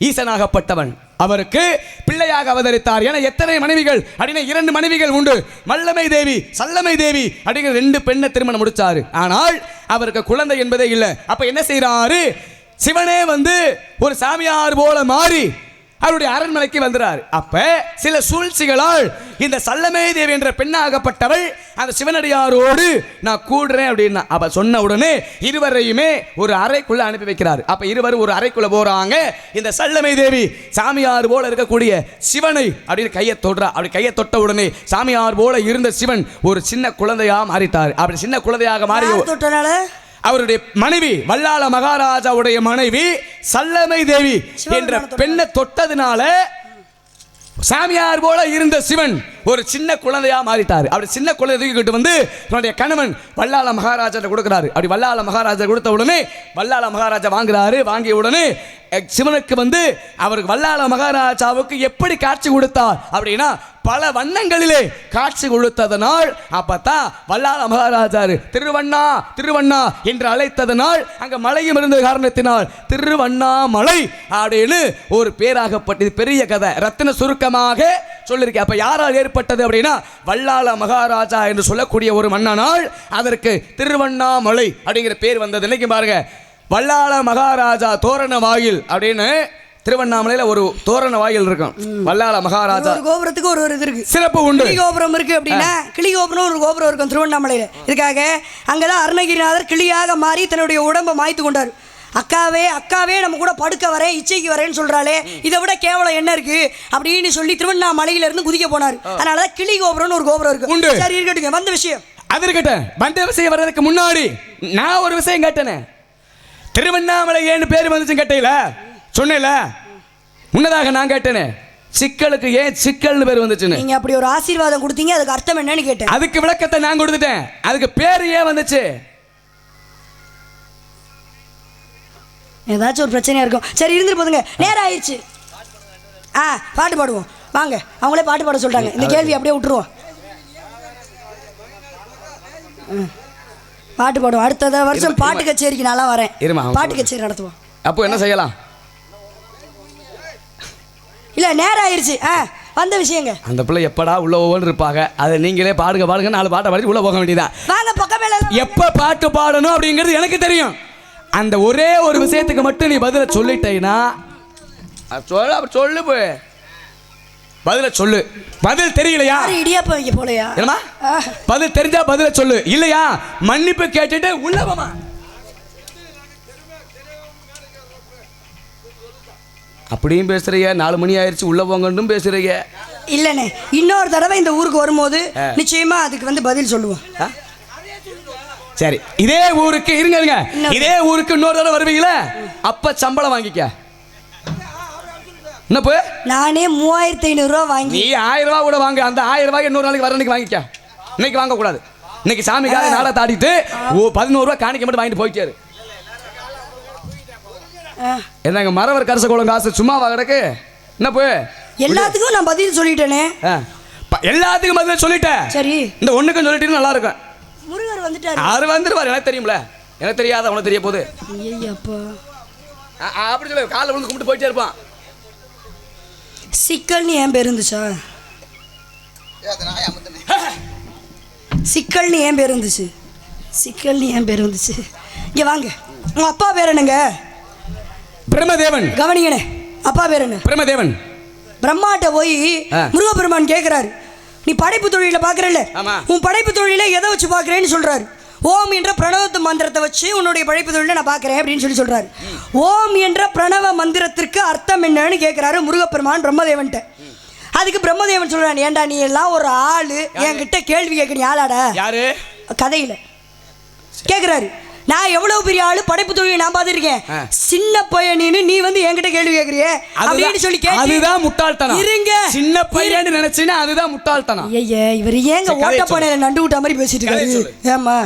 D: ஈசனாகப்பட்டவன். அவருக்கு பிள்ளையாக அவதரித்தார். ஏன்னா எத்தனை மனைவிகள் அப்படின்னா 2 மனைவிகள் உண்டு. மல்லமை தேவி சல்லமை தேவி அப்படிங்கிற 2 பெண்ணை திருமணம் முடிச்சாரு. ஆனால் அவருக்கு குழந்தை என்பதே இல்லை. அப்ப என்ன செய்யறாரு, சிவனே வந்து ஒரு சாமியார் போல மாறி அவருடைய அரண்மனைக்கு வந்துறார். அப்ப சில சூழ்ச்சிகளால் இந்த சல்லமே தேவி என்ற பெண்ணாகப்பட்டவள் அந்த சிவனடியாரோடு நான் கூடுறேன் அப்படின்னா அப்ப சொன்ன உடனே இருவரையுமே ஒரு அறைக்குள்ள அனுப்பி வைக்கிறார். அப்ப இருவரும் ஒரு அறைக்குள்ள போறாங்க. இந்த சல்லமே தேவி சாமியார் போல இருக்கக்கூடிய சிவனை அப்படின்னு கையை தொடுறா. அப்படி கையை தொட்ட உடனே சாமியார் போல இருந்த சிவன் ஒரு சின்ன குழந்தையா மாறிட்டார். அப்படி சின்ன குழந்தையாக மாறி
A: தொட்டனால
D: அவருடைய மனைவி வல்லாள மகாராஜாவுடைய மனைவி சல்லமை தேவி என்ற பெண்ணை தொட்டதுனால சாமியார் போல இருந்த சிவன் ஒரு சின்ன குழந்தையா மாறிட்டார். அப்படி சின்ன குழந்தை தூக்கிட்டு வந்து தன்னுடைய கணவன் வல்லாள மகாராஜா கொடுக்கிறாரு. அப்படி வல்லாள மகாராஜா கொடுத்த உடனே வல்லாள மகாராஜா வாங்குறாரு. வாங்கிய உடனே சிவனுக்கு வந்து அவருக்கு வல்லாள மகாராஜாவுக்கு எப்படி காட்சி கொடுத்தார் அப்படின்னா பல வண்ணங்களிலே காட்சி கொடுத்ததனால் அப்பத்தான் வல்லாள மகாராஜா திருவண்ணா திருவண்ணா என்று அழைத்ததனால் அங்க மலையும் இருந்த காரணத்தினால் திருவண்ணாமலை அப்படின்னு ஒரு பேராகப்பட்டது. பெரிய கதை ரத்தின சுருக்கமாக சொல்லியிருக்கேன். அப்ப யாரால் ஏற்பட்டது அப்படின்னா வல்லாள மகாராஜா என்று சொல்லக்கூடிய ஒரு மன்னனால் அதற்கு திருவண்ணாமலை அப்படிங்கிற பேர் வந்தது. இன்னைக்கு பாருங்க வல்லாள மகாராஜா தோரண வாயில் அப்படின்னு திருவண்ணாமலையில ஒரு தோரண வாயில் இருக்கும். வல்லாள மகாராஜா
A: கோபுரத்துக்கு ஒரு இது இருக்கு,
D: சிறப்பு உண்டு.
A: கிளி கோபுரம் இருக்கு அப்படின்னா கிளி கோபுரம் ஒரு கோபுரம் இருக்கும் திருவண்ணாமலையில. இதுக்காக அங்கதான் அருணகிரிநாதர் கிளியாக மாறி தன்னுடைய உடம்பை மாய்த்து கொண்டார். அக்காவே அக்காவே நம்ம கூட படுக்க வரேன் இச்சைக்கு வரேன்னு சொல்றாளே, இதை விட கேவலம் என்ன இருக்கு அப்படின்னு சொல்லி திருவண்ணாமலையில இருந்து குதிக்க போனார். அதனாலதான் கிளி கோபுரம்னு ஒரு கோபுரம் இருக்கு. சரி இருக்கட்டும், வந்த விஷயம்
D: அது இருக்கட்டும். வந்த விஷயம் வர்றதுக்கு முன்னாடி நான் ஒரு விஷயம் கேட்டேனே, திருவண்ணாமலை ஏன்னு பேர் வந்துச்சு கேட்டீங்கள சொன்னேல, முன்னதாக நான் கேட்டேனே சிக்கலுக்கு ஏன் சிக்கல்னு பேர் வந்துச்சுன்னு.
A: நீங்க அப்படி ஒரு ஆசீர்வாதம் கொடுத்தீங்க, அதுக்கு அர்த்தம் என்னன்னு கேட்டேன்.
D: அதுக்கு விளக்கத்தை நான் கொடுத்துட்டேன். அதுக்கு பேர் ஏன் வந்துச்சு,
A: ஏதாச்சும் ஒரு பிரச்சனையா இருக்கும். சரி இருந்துட்டு போதுங்க, நேரம் ஆயிடுச்சு. பாட்டு பாடுவோம் வாங்க. அவங்களே பாட்டு பாட சொல்றாங்க. இந்த கேள்வி அப்படியே விட்டுருவோம். பாட்டு பாடுவோம். அடுத்த வருஷம் பாட்டு கச்சேரிக்கு நல்லா வரேன். பாட்டு கச்சேரி நடத்துவோம்.
D: அப்போ என்ன செய்யலாம்?
A: இல்ல நேரம் ஆயிருச்சு. வந்த விஷயங்க.
D: அந்த பிள்ளை எப்படா உள்ள போகணும்னு இருப்பாங்க. அதை நீங்களே பாடுங்க பாடுங்க 4 பாட்டை பாடி உள்ள போக வேண்டியதான்.
A: வாங்க பக்கமே.
D: எப்ப பாட்டு பாடணும் அப்படிங்கிறது எனக்கு தெரியும். அந்த ஒரே ஒரு விஷயத்துக்கு மட்டும் நீ பதில சொல்லிட்டேன்னா சொல்லு போய் பதில சொல்லு. பதில் தெரியலையா
A: இடியாப்ப வைக்க போலையா?
D: பதில் தெரிஞ்சா பதில சொல்லு, இல்லையா மன்னிப்பு கேட்டுட்டு உள்ள போமா. அப்படியும் பேசுறீங்க, 4 மணி ஆயிடுச்சு உள்ள போங்கன்னு பேசுறீங்க.
A: இல்லனே, இன்னொரு தடவை இந்த ஊருக்கு வரும்போது நிச்சயமா அதுக்கு வந்து பதில் சொல்லுவோம்.
D: சரி, இதே ஊருக்கு இருங்க, இதே ஊருக்கு இன்னொரு தடவை வருவீங்களா? அப்ப சம்பளம் வாங்கிக்க. என்ன போய்
A: நானே 3500 ரூபா வாங்கி,
D: நீ 1000 ரூபா கூட வாங்க. அந்த 1000 ரூபாய் இன்னொரு நாளைக்கு வர அன்னைக்கு வாங்கிக்க. இன்னைக்கு வாங்க கூடாது. இன்னைக்கு சாமிக்காக நாளை தாடிட்டு 11 ரூபா காணிக்க மட்டும் வாங்கிட்டு போய்க்காரு. என்னங்க மரவர் கரச குளம் காசு சும்மாவா கிடக்கு? என்ன போய்
A: எல்லாத்துக்கும் நான் பதில் சொல்லிட்டேனே.
D: எல்லாத்துக்கும் பதில் சொல்லிட்டேன்.
A: சரி,
D: இந்த ஒண்ணுக்கும் சொல்லிட்டு நல்லா இருக்கும்.
A: முருகர் வந்துட்டாரு.
D: அவர் வந்துருவார். எனக்கு தெரியும்ல, எனக்கு தெரியாத உனக்கு தெரிய போகுது.
A: ஐயப்பா
D: அப்படி சொல்லு. காலை விழுந்து கும்பிட்டு போயிட்டே இருப்பான்.
A: சிக்கல்னு ஏன் பேர் இருந்துச்சா? சிக்கல்னு ஏன் பேர் இருந்துச்சு? சிக்கல்னு ஏன் பேர் வந்துச்சு? இங்க வாங்க. உங்க அப்பா பேர் என்னங்க?
D: பிரம்மதேவன்.
A: கவனிங்கண்ணே, அப்பா பேர் என்ன?
D: பிரம்மதேவன்.
A: பிரம்மாட்ட போய் முருகப்பெருமான் கேட்கிறாரு, நீ படைப்பு தொழில பாக்குறல்ல, உன் படைப்பு தொழில எதை வச்சு பாக்குறேன்னு சொல்றாரு. ஓம் என்ற பிரணவ மந்திரத்தை வச்சு உன்னுடைய படைப்பு தொழில நான் பாக்குறேன் அப்படின்னு சொல்லி சொல்றாரு. ஓம் என்ற பிரணவ மந்திரத்திற்கு அர்த்தம் என்னன்னு கேட்கிறாரு முருகப்பெருமான் பிரம்மதேவன்ட்ட. அதுக்கு பிரம்மதேவன் சொல்றான், ஏண்டா நீ எல்லாம் ஒரு ஆளு, என்கிட்ட கேள்வி கேட்க ஆளாடா? யாரு? கதையில கேட்கிறாரு. நான் எவ்வளவு பெரிய ஆளு, படைப்பு தொழிலை நான் பார்த்துருக்கேன். சின்ன பையனு நீ வந்து என்கிட்ட கேள்வி கேட்கறியே அப்படின்னு சொல்லி
D: அதுதான் முட்டாள்தனம்.
A: இருங்க,
D: சின்ன பையன் நினைச்சீனா அதுதான் முட்டாள்தனம்.
A: ஐயா இவர் ஏங்க ஓட்டப்பானையில நண்டு விட்ட மாதிரி பேசிட்டு இருக்காரு? ஏமா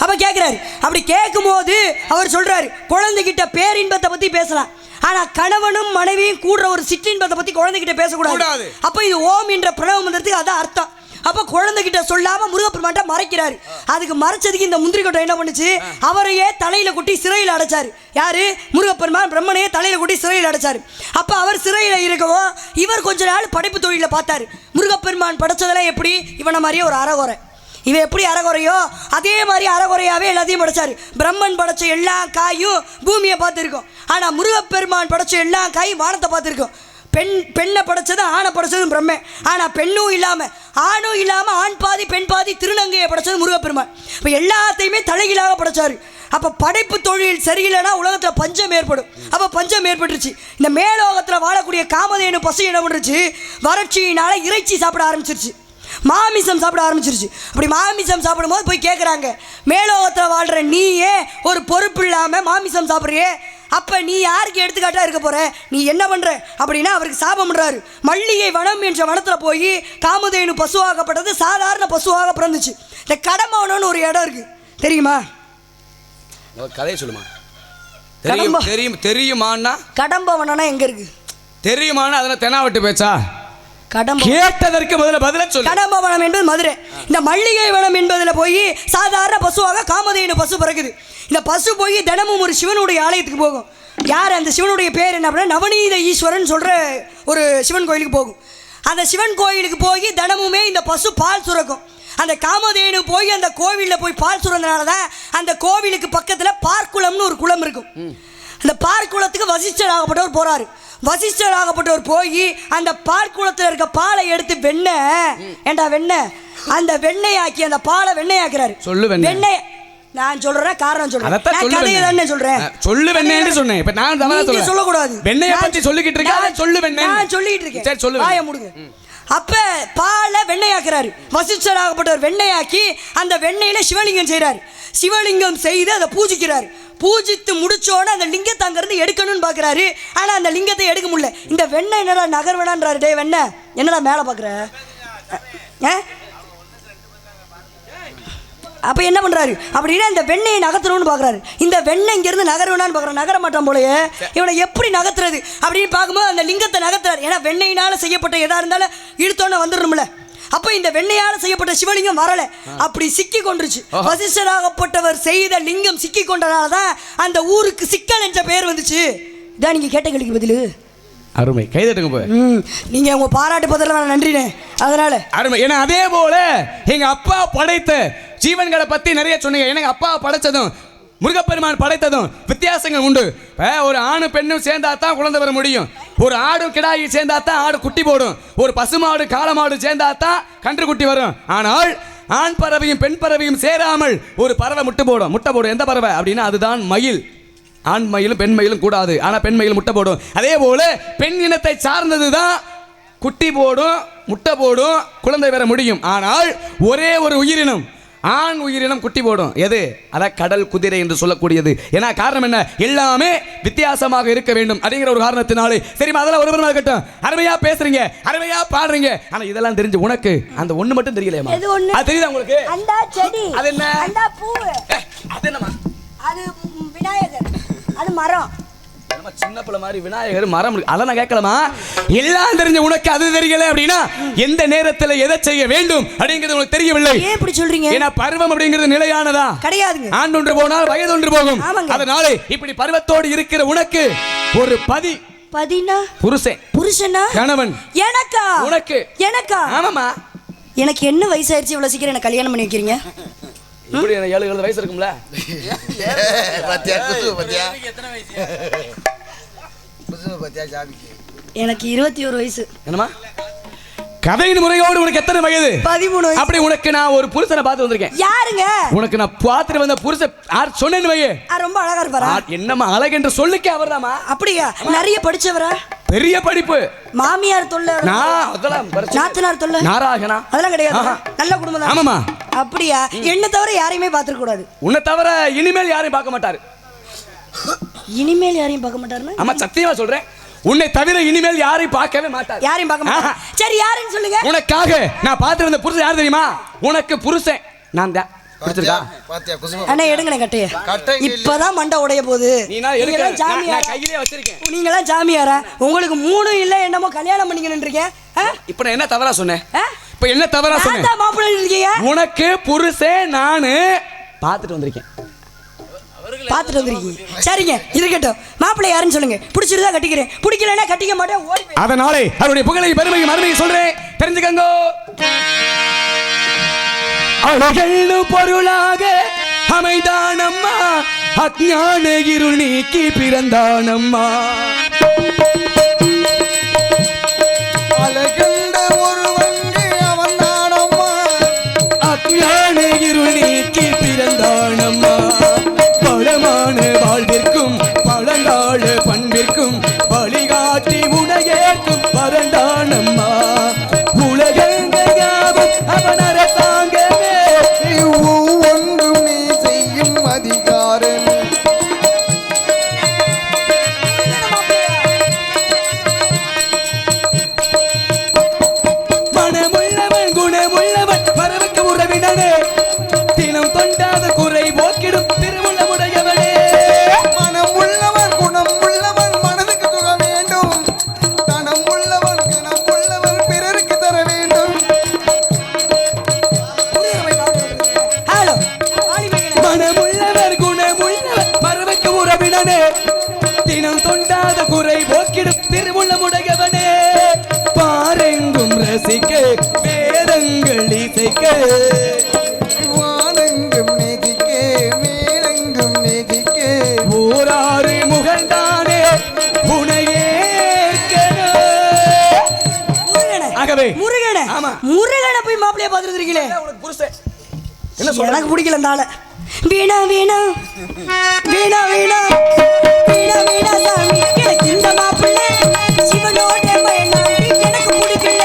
A: அப்ப கேட்கிறாரு. அப்படி கேட்கும் போது அவர் சொல்றாரு, குழந்தைகிட்ட பேரின்பத்தை பத்தி பேசலாம், ஆனா கணவனும் மனைவியும் கூடுற ஒரு சிற்றின்பத்தை பத்தி குழந்தைகிட்ட பேசக்கூடாது. அப்ப இது ஓம் என்ற பிரணவ மந்திரத்துக்கு அதான் அர்த்தம். அப்ப குழந்தைகிட்ட சொல்லாம முருகப்பெருமான்ட்ட மறைக்கிறாரு. அதுக்கு மறைச்சதுக்கு இந்த முந்திரி கொட்டை என்ன பண்ணுச்சு, அவரையே தலையில குட்டி சிறையில் அடைச்சாரு. யாரு? முருகப்பெருமான் பிரம்மனையே தலையில குட்டி சிறையில் அடைச்சாரு. அப்ப அவர் சிறையில இருக்கவும் இவர் கொஞ்ச நாள் படைப்பு தொழில பார்த்தாரு. முருகப்பெருமான் படைச்சதெல்லாம் எப்படி, இவனை மாதிரியே ஒரு அறகுறை. இவன் எப்படி அறகுறையோ அதே மாதிரி அறகுறையாவே எல்லாத்தையும் படைச்சாரு. பிரம்மன் படைச்ச எல்லா காயும் பூமியை பார்த்துருக்கோம், ஆனா முருகப்பெருமான் படைச்ச எல்லா காயும் வானத்தை பார்த்துருக்கோம். பெண்ணை படைச்சது ஆணை படைச்சதும் பிரம்மை. ஆனால் பெண்ணும் இல்லாமல் ஆணும் இல்லாமல் ஆண் பாதி பெண் பாதி திருநங்கையை படைச்சது முருகப்பெருமான். இப்போ எல்லாத்தையுமே தலைகீழாக படைச்சாரு. அப்போ படைப்பு தொழில் சரியில்லைன்னா உலகத்தில் பஞ்சம் ஏற்படும். அப்போ பஞ்சம் ஏற்பட்டுருச்சு. இந்த மேலோகத்தில் வாழக்கூடிய காமதேனு பசு என்ன பண்ணுருச்சு, வறட்சியினால இறைச்சி சாப்பிட ஆரம்பிச்சிருச்சு, மாமிசம் சாப்பிட ஆரம்பிச்சிருச்சு. அப்படி மாமிசம் சாப்பிடும்போது போய் கேட்குறாங்க, மேலோகத்தில் வாழ்கிற நீயே ஒரு பொறுப்பு இல்லாமல் மாமிசம் சாப்பிட்றியே, அப்போ நீ யாருக்கு எடுத்துக்காட்டாக இருக்க போகிற, நீ என்ன பண்ணுற அப்படின்னா அவருக்கு சாபம் பண்ணுறாரு. மல்லிகை வனம் என்ற வனத்தில் போய் காமதேனு பசுவாகப்பட்டது சாதாரண பசுவாக பிறந்துச்சு. இந்த கடம்பவனம்னு ஒரு இடம் இருக்குது, தெரியுமா?
D: கதையை சொல்லுமா. தெரியும் தெரியும் தெரியுமான்னா
A: கடம்பவனம்னா எங்கே இருக்குது
D: தெரியுமானா அதெல்லாம் தெனாவட்டு பேச்சா?
A: கடம்ப
D: கேட்டதற்கு முதல்ல பதில சொல்லு.
A: கடம்பவனம் என்பது மதுரை. இந்த மல்லிகை வனம் என்பதில் போய் சாதாரண பசுவாக காமதேனு பசு பிறகுது. இந்த பசு போய் தினமும் ஒரு சிவனுடைய ஆலயத்துக்கு போகும். யார் அந்த சிவனுடைய பேர் என்ன அப்படின்னா நவநீத ஈஸ்வரன் சொல்கிற ஒரு சிவன் கோயிலுக்கு போகும். அந்த சிவன் கோயிலுக்கு போய் தினமுமே இந்த பசு பால் சுரக்கும். அந்த காமதேனு போய் அந்த கோவிலில் போய் பால் சுரந்தனால தான் அந்த கோவிலுக்கு பக்கத்தில் பார்க்குளம்னு ஒரு குளம் இருக்கும். அந்த பார்க்குளத்துக்கு வசிஷ்டர் ஆகப்பட்டவர் போகிறாரு. வசிஷ்டர் ஆகப்பட்டவர் போய் அந்த பார்க்குளத்தில் இருக்க பாலை எடுத்து வெண்ணெய் அந்த வெண்ணெயாக்கி அந்த பாலை வெண்ணெயாக்குறாரு.
D: சொல்லு வெண்ணெய்.
A: நான் சொல்றேன், காரணம் சொல்றேன்.
D: நான்
A: கதையை தானே சொல்றேன்.
D: சொல்லு வெண்ணெய்னு சொன்னேன். இப்ப நான் தவறா சொல்றேன்.
A: சொல்லக்கூடாது.
D: வெண்ணெயை பத்தி சொல்லிக்கிட்டு இருக்கேன். சொல்லு வெண்ணெய்.
A: நான் சொல்லிட்டு இருக்கேன்.
D: சரி சொல்லு.
A: வாயை மூடுங்க. அப்ப பாலை வெண்ணெயாக்குறாரு. வசிஷ்டர் ஆகப்பட்டவர் வெண்ணெயாக்கி அந்த வெண்ணெயில சிவலிங்கம் செய்யறாரு. சிவலிங்கம் செய்து அதை பூஜிக்கிறாரு. பூஜித்து முடிச்சோட அந்த லிங்கத்தை அங்கிருந்து எடுக்கணும்னு பாக்குறாரு. ஆனா அந்த லிங்கத்தை எடுக்க முடியல. இந்த வெண்ணெய் என்னடா நகர்வனான்றாரு. டே வெண்ணெய் என்னடா மேலே பாக்குற? அப்ப என்ன பண்றாரு அப்படின்னா இந்த வெண்ணெயை நகர்த்தணும்னு பாக்குறாரு. இந்த வெண்ணெய் இங்கிருந்து நகர்வனான்னு பாக்குறாரு. நகர மாட்டான் போலயே, இவனை எப்படி நகர்த்துறது அப்படின்னு பார்க்கும்போது அந்த லிங்கத்தை நகர்த்துறாரு. ஏன்னா வெண்ணெயினால செய்யப்பட்ட எதா இருந்தாலும் இழுத்தோன்னு வந்துடணும்ல. அப்ப இந்த வெண்ணையால செய்யப்பட்ட சிவலிங்கம் வரல, அப்படி சிக்கி கொண்டுருச்சு. வசிஷ்டராகப்பட்டவர் செய்த லிங்கம் சிக்கி கொண்டனாலதான் அந்த ஊருக்கு சிக்கல் என்ற பெயர் வந்துச்சு. இதான் நீங்க கேட்ட கேள்விக்கு பதிலு.
D: அருமை, கைதட்டுங்க போய்.
A: நீங்க உங்க பாராட்டு பதில நான் நன்றினே. அதனால
D: அருமை. ஏன்னா அதே போல எங்க அப்பா படைத்த ஜீவன்களை பத்தி நிறைய சொன்னீங்க. எனக்கு அப்பா படைச்சதும் முருகப்பெருமான் படைத்ததும் வித்தியாசங்கள் உண்டு. ஒரு ஆணு பெண்ணும் சேர்ந்தா தான் குழந்தை வர முடியும். ஒரு ஆடு கிடாயி சேர்ந்தா தான் ஆடு குட்டி போடும். ஒரு பசுமாடு காளமாடு சேர்ந்தா தான் கன்று குட்டி வரும். ஆனால் ஆண் பறவையும் பெண் பறவையும் சேராமல் ஒரு பறவை முட்டை போடும். எந்த பறவை அப்படின்னா அதுதான் மயில். ஆண் மயிலும் பெண் மயிலும் கூடாது, ஆனா பெண் மயில் முட்டை போடும். அதே போல பெண் இனத்தை சார்ந்தது தான் குட்டி போடும், முட்டை போடும், குழந்தை வர முடியும். ஆனால் ஒரே ஒரு உயிரினம், ஆண் உயிரினம் குட்டி போடும். எது? அதான் கடல் குதிரை என்று சொல்லக்கூடியது. ஏன்னா காரணம் என்ன? எல்லாமே வித்தியாசமாக இருக்க வேண்டும் அப்படிங்கிற ஒரு காரணத்தினாலே. சரிமா, அதெல்லாம் ஒரு இருக்கட்டும். அருமையா பேசுறீங்க, அருமையா பாடுறீங்க. ஆனா இதெல்லாம் தெரிஞ்சு உனக்கு அந்த ஒண்ணு மட்டும் தெரியலையா? அது தெரியுதா உங்களுக்கு?
A: அந்த செடி,
D: அது என்ன?
A: அந்த பூ,
D: அது என்னமா?
A: அது விநாயகர், அது மரம்.
D: சின்ன பிள்ளை மாதிரி விநாயகர் மரம், அதை நான் கேட்கலாமா? எல்லாம் தெரிஞ்ச உனக்கு அது தெரியல அப்படின்னா எந்த நேரத்தில் எதை செய்ய வேண்டும் அப்படிங்கிறது உனக்கு தெரியவில்லை.
A: ஏன் இப்படி சொல்றீங்க?
D: ஏன்னா பருவம் அப்படிங்கிறது நிலையானதா கிடையாதுங்க. ஆண்டு ஒன்று போனால் வயது ஒன்று போகும். அதனால இப்படி பருவத்தோடு இருக்கிற உனக்கு ஒரு பதினா புருஷனா கணவன் எனக்கா? உனக்கு எனக்கா? ஆமாமா.
A: எனக்கு என்ன வயசாயிருச்சு இவ்வளவு சீக்கிரம் என்ன கல்யாணம் பண்ணி வைக்கிறீங்க?
D: இப்படி 7 வயசு இருக்கும்ல.
A: எனக்கு 21 வயசு.
D: என்னமா கதையின் முறையோடு உனக்கு எத்தனை வயது?
A: 13 வயசு.
D: அப்படி உனக்கு நான் ஒரு புருஷனை பார்த்து வந்திருக்கேன்.
A: யாருங்க?
D: உனக்கு நான் பார்த்துட்டு வந்த புருஷன் சொன்னேன்னு வையே,
A: ரொம்ப அழகா இருப்பாரா?
D: என்னமா அழகு என்று சொல்லிக்க அவர்தாமா?
A: அப்படியா? நிறைய படிச்சவரா?
D: பெரிய படிப்பு.
A: மாமியார் தொல்லை, நாத்தனார் தொல்லை,
D: நாராயணா
A: அதெல்லாம் கிடையாது. நல்ல குடும்பம் தான்.
D: ஆமாமா.
A: அப்படியா? என்ன தவிர யாரையுமே பார்த்துக்க கூடாது.
D: உன்னை தவிர இனிமேல் யாரையும் பார்க்க மாட்டாரு.
A: இனிமேல் யாரையும் பார்க்க மாட்டாருன்னா?
D: ஆமா, சத்தியமா சொல்றேன். உன்னை தவிர இனிமேல் யாரையும் பார்க்கவே மாட்டார்.
A: யாரையும் பார்க்க மாட்டார். சரி, யாருன்னு சொல்லுங்க.
D: உனக்காக நான் பார்த்து வந்த புருஷன் யார் தெரியுமா? உனக்கு புருஷன் நான் தான்.
A: அண்ணா எடுங்கண்ணே கட்டைய. இப்பதான் மண்டை உடைய போகுது.
D: நீங்களாம்
A: ஜாமியாரா? உங்களுக்கு 3 இல்ல என்னமோ கல்யாணம் பண்ணிக்கணும்ன்றீங்க.
D: இப்ப நான் என்ன தவறா சொன்னேன்? இப்ப என்ன தவறா சொன்னேன்?
A: மாப்பிள்ளை இருக்கீங்க.
D: உனக்கு புருஷன் நானு பார்த்துட்டு வந்திருக்கேன்.
A: பார்த்துட்டு வந்திருக்கீங்க. சரிங்க, இருக்கட்டும். மாப்பிள்ளை யாருன்னு சொல்லுங்க. பிடிச்சிருந்தா கட்டிக்கிறேன், பிடிக்கலன்னா கட்டிக்க மாட்டேன், ஓடி.
D: அதனாலே அவருடைய புகழை பெருமையும் அருமையை சொல்றேன், தெரிஞ்சுக்கங்க. அழகெழு பொருளாக அமைதானம்மா, அஞ்ஞான இருள் நீக்கி பிறந்தானம்மா.
B: அழகண்ட ஒருவன் அவன் தானம்மா.
D: அஞ்ஞான இருள் நீக்கி பிறந்தானம்மா. பலமான வாழ்விற்கும் பழங்கால பண்பிற்கும் வழிகாட்டி உனையேற்கும் பரந்தானம்மா. உலகங்கள் யாவும் அவன் அரசாங்கமே.
B: ஒவ்வொன்றும் நீ செய்யும் அதிகாரமே.
D: மனமுள்ளவன் குணமுள்ளவன் வரவுக்கு உறவினனே. தினம் தொண்டாத குறை போக்கிடும் திருவுள்ளமுடையவனே.
B: மனம் உள்ளவன் குணம் உள்ளவன் மனதுக்கு துக வேண்டும். தனம் உள்ளவன் குணம் உள்ளவன் பிறருக்கு தர வேண்டும்.
A: ஹலோ
D: மனமுள்ளவர் குணமுள்ளவர் மரபுக்கு உறவினனே. தினம் தொண்டாத குறை போக்கிடும் திருவுள்ளமுடையவனே. பாரெங்கும் ரசிக்க வேதங்கள் இசைக்க
B: வானெங்கும் நேசிக்க மேலெங்கும் நேசிக்க
D: ஓராறு முகண்டானே உனையேற்கனே. ஆகவே
A: முருகனை
D: ஆமா.
A: முருகனை போய் மாப்பிள்ளைய பார்த்துருக்கீங்களே.
D: என்ன சொல்ற?
A: எனக்கு பிடிக்கல இந்த ஆளை. வீணா வீணா வீணா வீணா வீணா வீணா சாமி எனக்கு இந்த மாப்பிள்ளை சிவனோட மயனாண்டி எனக்கு பிடிக்கல.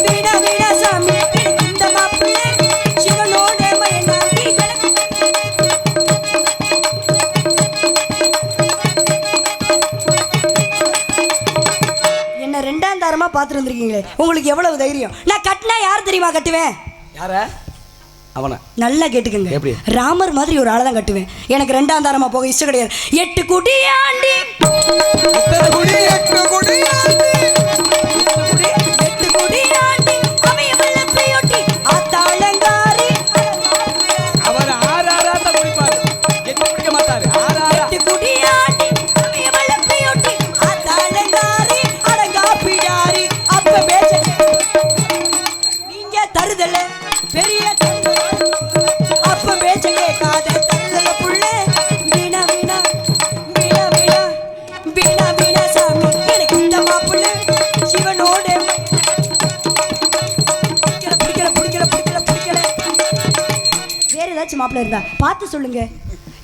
A: வீணா வீணா சாமி எனக்கு இந்த மாப்பிள்ளை சிவனோட மயனாண்டி எனக்கு என்ன ரெண்டாம் தாரமா பார்த்துட்டு வந்திருக்கீங்களே, உங்களுக்கு எவ்வளவு தைரியம்? நான் கட்டினா யார் தெரியுமா கட்டுவேன்?
D: யார அவன
A: நல்லா கேட்டுக்கங்க.
D: எப்படி?
A: ராமர் மாதிரி ஒரு ஆளை தான் கட்டுவேன். எனக்கு ரெண்டாம் தாரமா போக இஷ்டம் கிடையாது. 8 குடி ஆண்டி
B: குடி எட்டு குடி ஆண்டி.
A: 8 குடி ஆண்டி அவைய வெள்ளப்பையொட்டி ஆத்தாளங்காரி.
D: அவர் ஆறாராத்த குடிப்பாரு. எட்டு குடிக்க மாட்டாரு. ஆறாரா
A: 8 குடி ஆண்டி அவைய வெள்ளப்பையொட்டி ஆத்தாளங்காரி அடங்கா பிடாரி. அப்ப பேச நீங்க தருதல பெரிய தருதல. அப்ப பேச்ச கேட்காத தருதல புள்ள. வீணா வீணா வீணா வீணா வீணா வீணா சாமி எனக்கு இந்த மாப்பிள்ளை சிவனோட பிடிக்கல பிடிக்கல பிடிக்கல பிடிக்கல பிடிக்கல. வேற ஏதாச்சும் மாப்பிள்ளை இருந்தா பார்த்து சொல்லுங்க.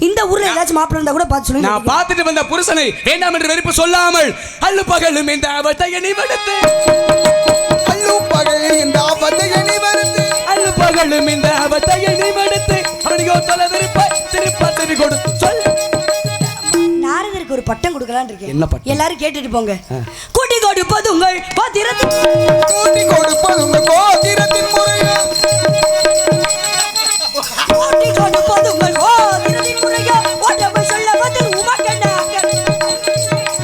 A: இந்த ஊர்ல ஏதாச்சும் மாப்பிள்ளை இருந்தா கூட பார்த்து சொல்லுங்க.
D: நான் பார்த்துட்டு வந்த புருஷனை வேண்டாம் என்று வெறுப்பு சொல்லாமல் அள்ளு பகலும் இந்த அவத்தையை நிவடுத்து.
B: அள்ளு பகல் இந்த ஆபத்தையை நீ வருத்து.
D: அள்ளு பகலும் இந்த அவத்தையை நிவடுத்து. அவனுக்கு தொலை விருப்ப திருப்ப திரு கொடு சொல்.
A: நாரதருக்கு ஒரு பட்டம் கொடுக்கலான்னு இருக்கேன்.
D: என்ன பட்டம்?
A: எல்லாரும் கேட்டுட்டு போங்க. குடி கொடுப்பது உங்கள் பாத்திரத்தில்
B: கூட்டி கொடுப்பது உங்க கோத்திரத்தின் முறையா.
A: குடி கொடுப்பது உங்கள் பாத்திரத்தின் முறையா. ஒட்டமை சொல்ல வந்து உமக்கென்ன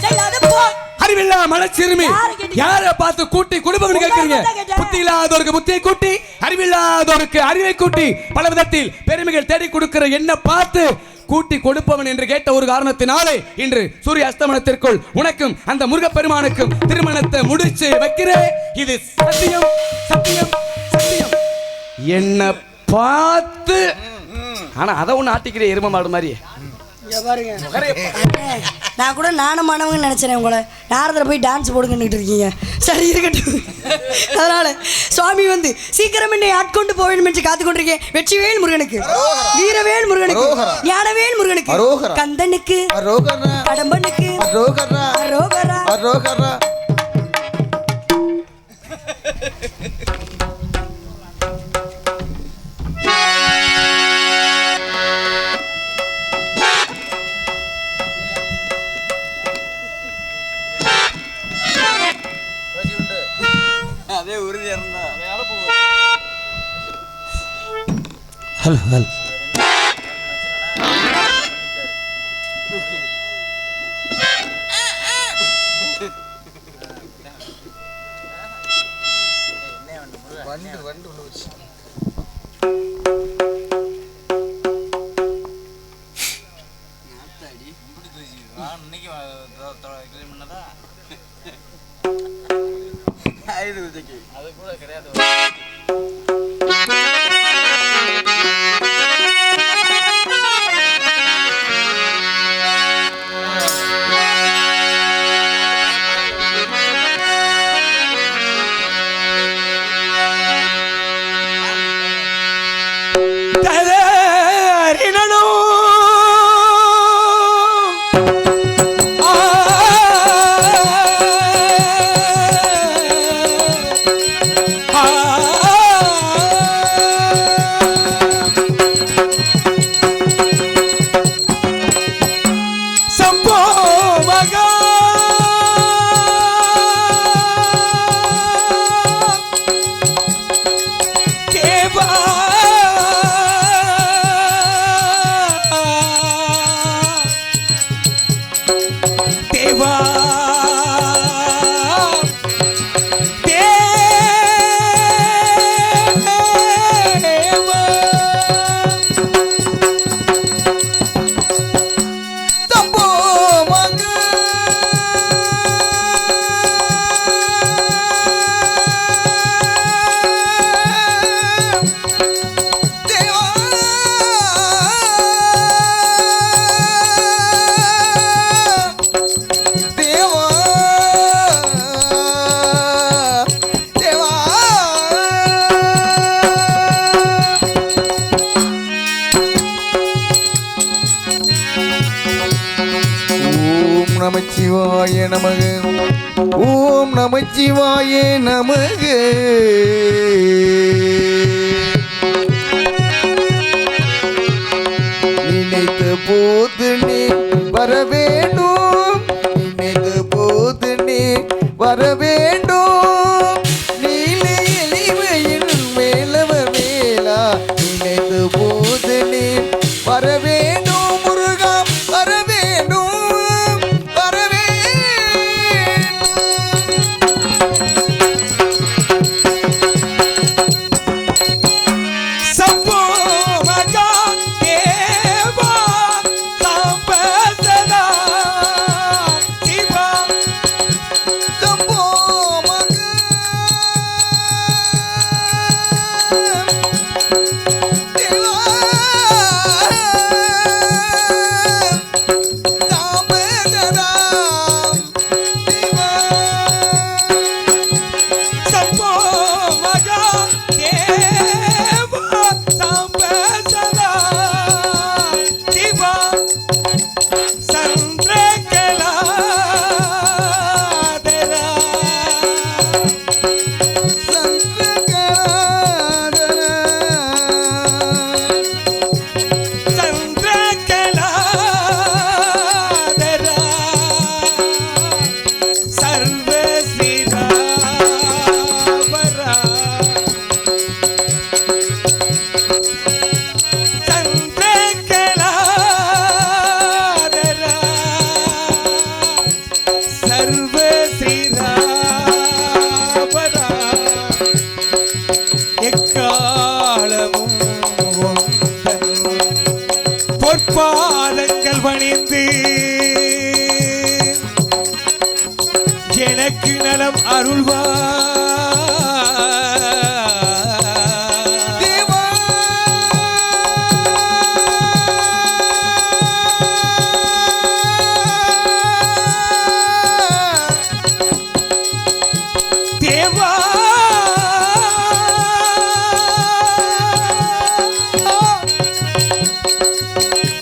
A: செல்லாத போ.
D: அறிவில்லா மனச்சிறுமி
A: யாரை கேட்டீங்க?
D: யாரை பார்த்து கூட்டி குடும்பம்னு கேட்கறீங்க?
A: உங்களை கேட்டேன்.
D: புத்தி இல்லாதவருக்கு புத்தியை கூட்டி அறிவில்லாதவருக்கு அறிவை கூட்டி பல விதத்தில் பெருமைகள் தேடி கொடுக்கிற என்ன பார்த்து கூட்டி கொடுப்பவன் என்று கேட்ட ஒரு காரணத்தினாலே இன்று சூரிய அஸ்தமனத்திற்குள் உனக்கும் அந்த முருகப்பெருமானுக்கும் திருமணத்தை முடிச்சு வைக்கிறேன். இது சத்தியம் சத்தியம் சத்தியம். என்ன பார்த்து ஆனா அதை ஒண்ணு ஆட்டிக்கிறேன் எரும மாடு மாதிரி.
A: நான் கூட நாணமானவங்க நினைச்சேன். உங்களை நாரதரை போய் டான்ஸ் போடுங்கன்னு இருக்கீங்க. சரி இருக்கட்டும். அதனால சுவாமி வந்து சீக்கிரம் என்னை ஆட்கொண்டு போக வேண்டும் என்று காத்து கொண்டிருக்கேன். வெற்றிவேல் முருகனுக்கு, வீரவேல் முருகனுக்கு, ஞானவேல் முருகனுக்கு, கந்தனுக்கு, கடம்பனுக்கு, அரோகரா.
D: ஹலோ ஹலோ
B: அது கூட கிடையாது. நமக ஓம் நமச்சிவாய நமக நினைத்த போது நீ வர வேண்டும் நினைத்த போது நீ வர வேண்டும் நீலை எளிமையின் மேலவர் மேலா நினைத்த போது நீ வர வேண்டும் முருகா வர வேண்டும் வர
E: சம்போ மகா தேவா சம்பதனா சிவா
B: சம்போ மக தேவா தாமதரா தேவா
E: சம்போ மகா தேவா சம்பதனா சிவா சந்திரகலாதரா சந்திரகலாதரா சர்வசிராபரா சந்திரகலாதரா சர்வசிராபரா எக்காலமும் உந்தன் பொற்பாதங்கள் பணிந்து எனக்கு நலம் அருள்வா
B: தேவா
E: தேவா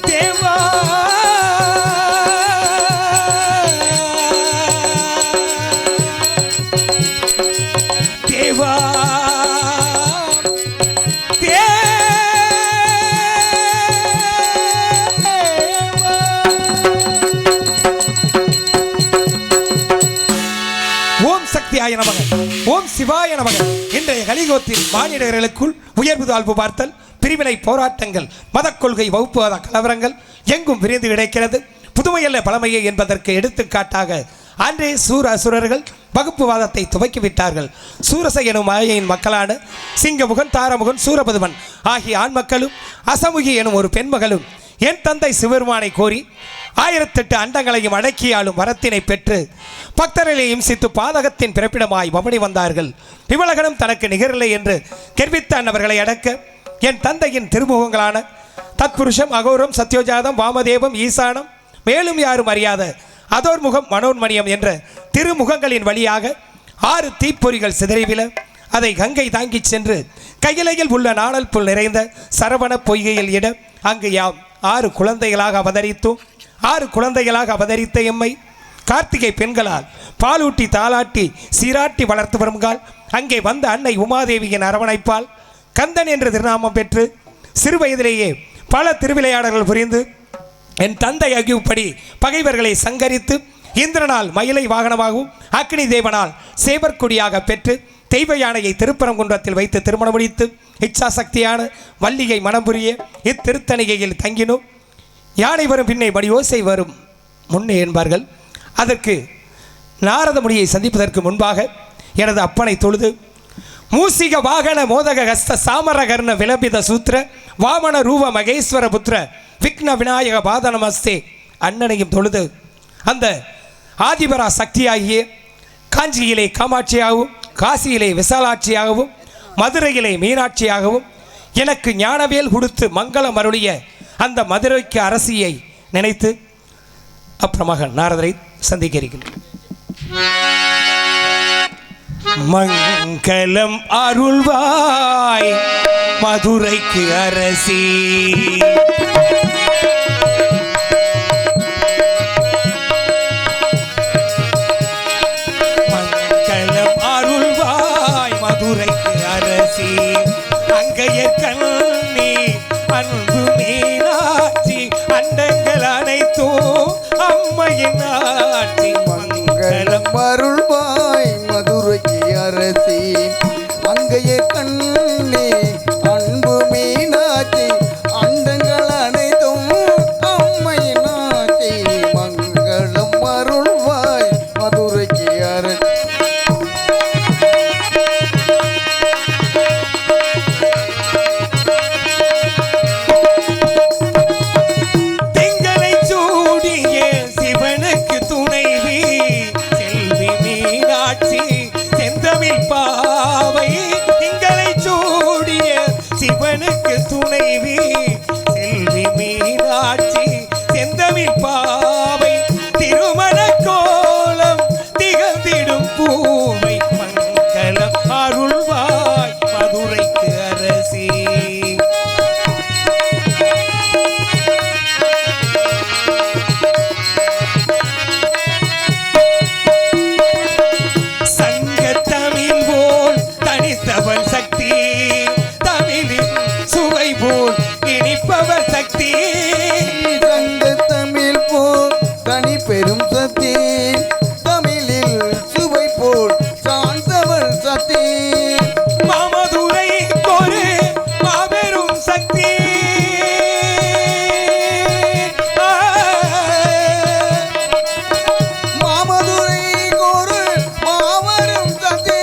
E: தேவா தேவா ஓம் சக்தியாய நமக ஓம் சிவாய நமக. இன்றைய கலிகோத்தில் மானிடர்களுக்குள் உயர்வு தாழ்வு பார்த்தல் பிரிவினை போராட்டங்கள் மதக் கொள்கை வகுப்புவாத கலவரங்கள் எங்கும் விரைந்து கிடைக்கிறது. புதுமையல்ல பழமையே என்பதற்கு எடுத்துக்காட்டாக அன்றே சூர அசுரர்கள் வகுப்புவாதத்தை துவக்கிவிட்டார்கள். சூரச எனும் மாயையின் மக்களான சிங்கமுகன் தாரமுகன் சூரபதுமன் ஆகிய ஆண் மக்களும் அசமுகி எனும் ஒரு பெண்மகளும் என் தந்தை சிவருமானை கோரி 1008 அண்டங்களையும் அடக்கியாலும் வரத்தினை பெற்று பக்தர்களை இம்சித்து பாதகத்தின் பிறப்பிடமாய் மபடி வந்தார்கள். இவளகனும் தனக்கு நிகரில்லை என்று கெர்வித்தான் அவர்களை அடக்க என் தந்தையின் திருமுகங்களான தத்புருஷம் அகோரம் சத்யோஜாதம் வாமதேவம் ஈசானம் மேலும் யாரும் அறியாத அதோர்முகம் மனோன்மணியம் என்ற திருமுகங்களின் வழியாக 6 தீப்பொறிகள் சிதறிவில அதை கங்கை தாங்கிச் சென்று கையிலையில் உள்ள நாணல் புல் நிறைந்த சரவண பொய்கையில் இட அங்கு யாம் 6 குழந்தைகளாக அவதரித்தோம். 6 குழந்தைகளாக அவதரித்த எம்மை கார்த்திகை பெண்களால் பாலூட்டி தாளாட்டி சீராட்டி வளர்த்து வருங்கால் அங்கே வந்த அன்னை உமாதேவியின் அரவணைப்பால் கந்தன் என்ற திருநாமம் பெற்று சிறு வயதிலேயே பல திருவிளையாடல்கள் புரிந்து என் தந்தை அகிவுப்படி பகைவர்களை சங்கரித்து இந்திரனால் மயிலை வாகனமாகவும் அக்னி தேவனால் சேவற்குடியாக பெற்று தெய்வ யானையை திருப்பரங்குன்றத்தில் வைத்து திருமணம் முடித்து இச்சா சக்தியான வள்ளியை மனம் புரிய இத்திருத்தணிகையில் தங்கினோம். யானை வரும் பின்னே மணியோசை வரும் முன்னே என்பார்கள். அதற்கு நாரத முனியை சந்திப்பதற்கு முன்பாக எனது அப்பனை தொழுது மூசிக வாகன மோதக ஹஸ்த சாமரகர்ண விலபித சூத்திர வாமன ரூப மகேஸ்வர புத்திர விக்ன விநாயக பாதனமஸ்தே அண்ணனையும் தொழுது அந்த ஆதிபரா சக்தியாகிய காஞ்சியிலே காமாட்சியாகவும் காசியிலே விசாலாட்சியாகவும் மதுரையிலே மீனாட்சியாகவும் எனக்கு ஞானவேல் கொடுத்து மங்களம் அருளிய அந்த மதுரைக்கு அரசியை நினைத்து அப்புறமாக நாரதரை சந்திக்க இருக்கின்றேன். மங்களம் அருள்வாய் மதுரைக்கு அரசி மதுரைக்கு அரசி அங்கைய கண்ணி அன்பு மீனாட்சி அண்டங்கள் அனைத்தும் அம்மையின் ஆட்சி மங்களம்
B: அருள்வாய் மதுரைக்கு அரசி அங்கைய கண்ணே அன்பு மீனாட்சி அண்டங்கள் அனைத்தும் அம்மையினாட்சி மங்களம் அருள்வாய் மதுரைக்கு அரசி
E: திங்களை சூடிய சிவனுக்கு துணைவி செல்வி மீனாட்சி செந்தமிழ் பாவை திங்களை சூடிய சிவனுக்கு துணைவி செல்வி மீனாட்சி செந்தமிழ் பாவை திருமண கோலம் திகழ்ந்திடும் பூவை மங்களம் அருள்வாய் மதுரைக்கு அரசி சங்க தமிழ் போல் தனித்தவள் சக்தி தமிழின் சுவை போல் இனிப்பவள் சக்தி
B: சங்க தமிழ் போல் தனி பெரும் சக்தி தமிழில் சுவை போல் சார்ந்தவள் சக்தி
E: மாமதுரை ஒரு மாபெரும் சக்தி
B: மாமதுரை ஒரு மாபெரும் சக்தி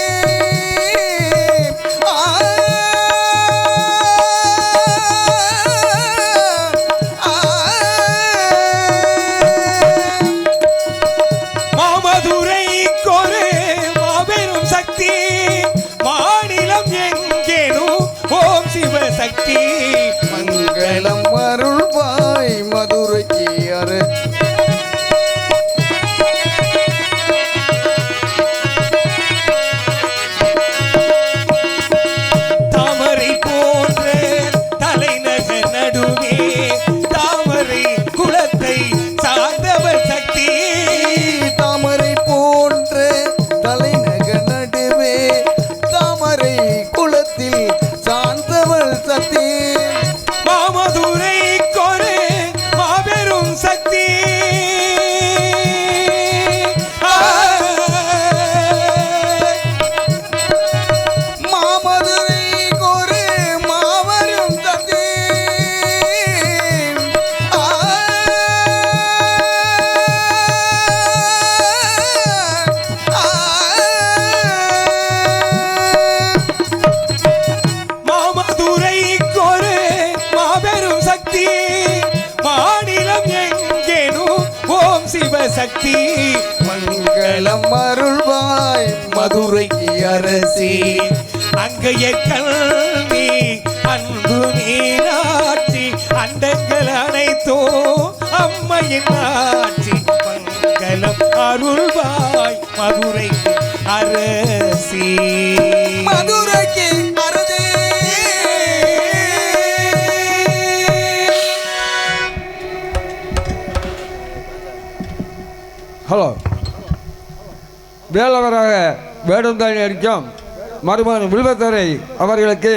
E: மாமதுரை ஒரு மாபெரும் சக்தி மாநிலம் எங்கேனும் ஓம் சிவ சக்தி
B: மங்களம் அருள்வாய் மதுரைக்கு அரசி
E: தாமரை போன்ற தலைநகர் நடுவே தாமரை குலத்தை சார்ந்தவர் சக்தி
B: தாமரை போன்ற தலைநகர் நடுவே தாமரை குளத்தில் சார்ந்தவள் சக்தி
E: மாமதுரை கொரு மாபெரும் சக்தி
B: மாமதுரை ஒரு மாபெரும் சக்தி
E: மாமதுரை கொரு மாபெரும் சக்தி மாநிலம் எங்கேனும் ஓம் சிவ சக்தி
B: மங்களம் அருள்வாய் மதுரைக்கு அரசி
E: அங்கைய கல்வி அன்பு மீனாட்சி அண்டங்கள் அனைத்தும் அம்மையின் ஆட்சி மங்களம் அருள்வாய் மதுரைக்கு அரசி
B: மதுரைக்கு அரசி
F: ஹலோ வேலவராக வேடந்தாணி அடிக்கும் மருமகன் வில்வத்தரை அவர்களுக்கு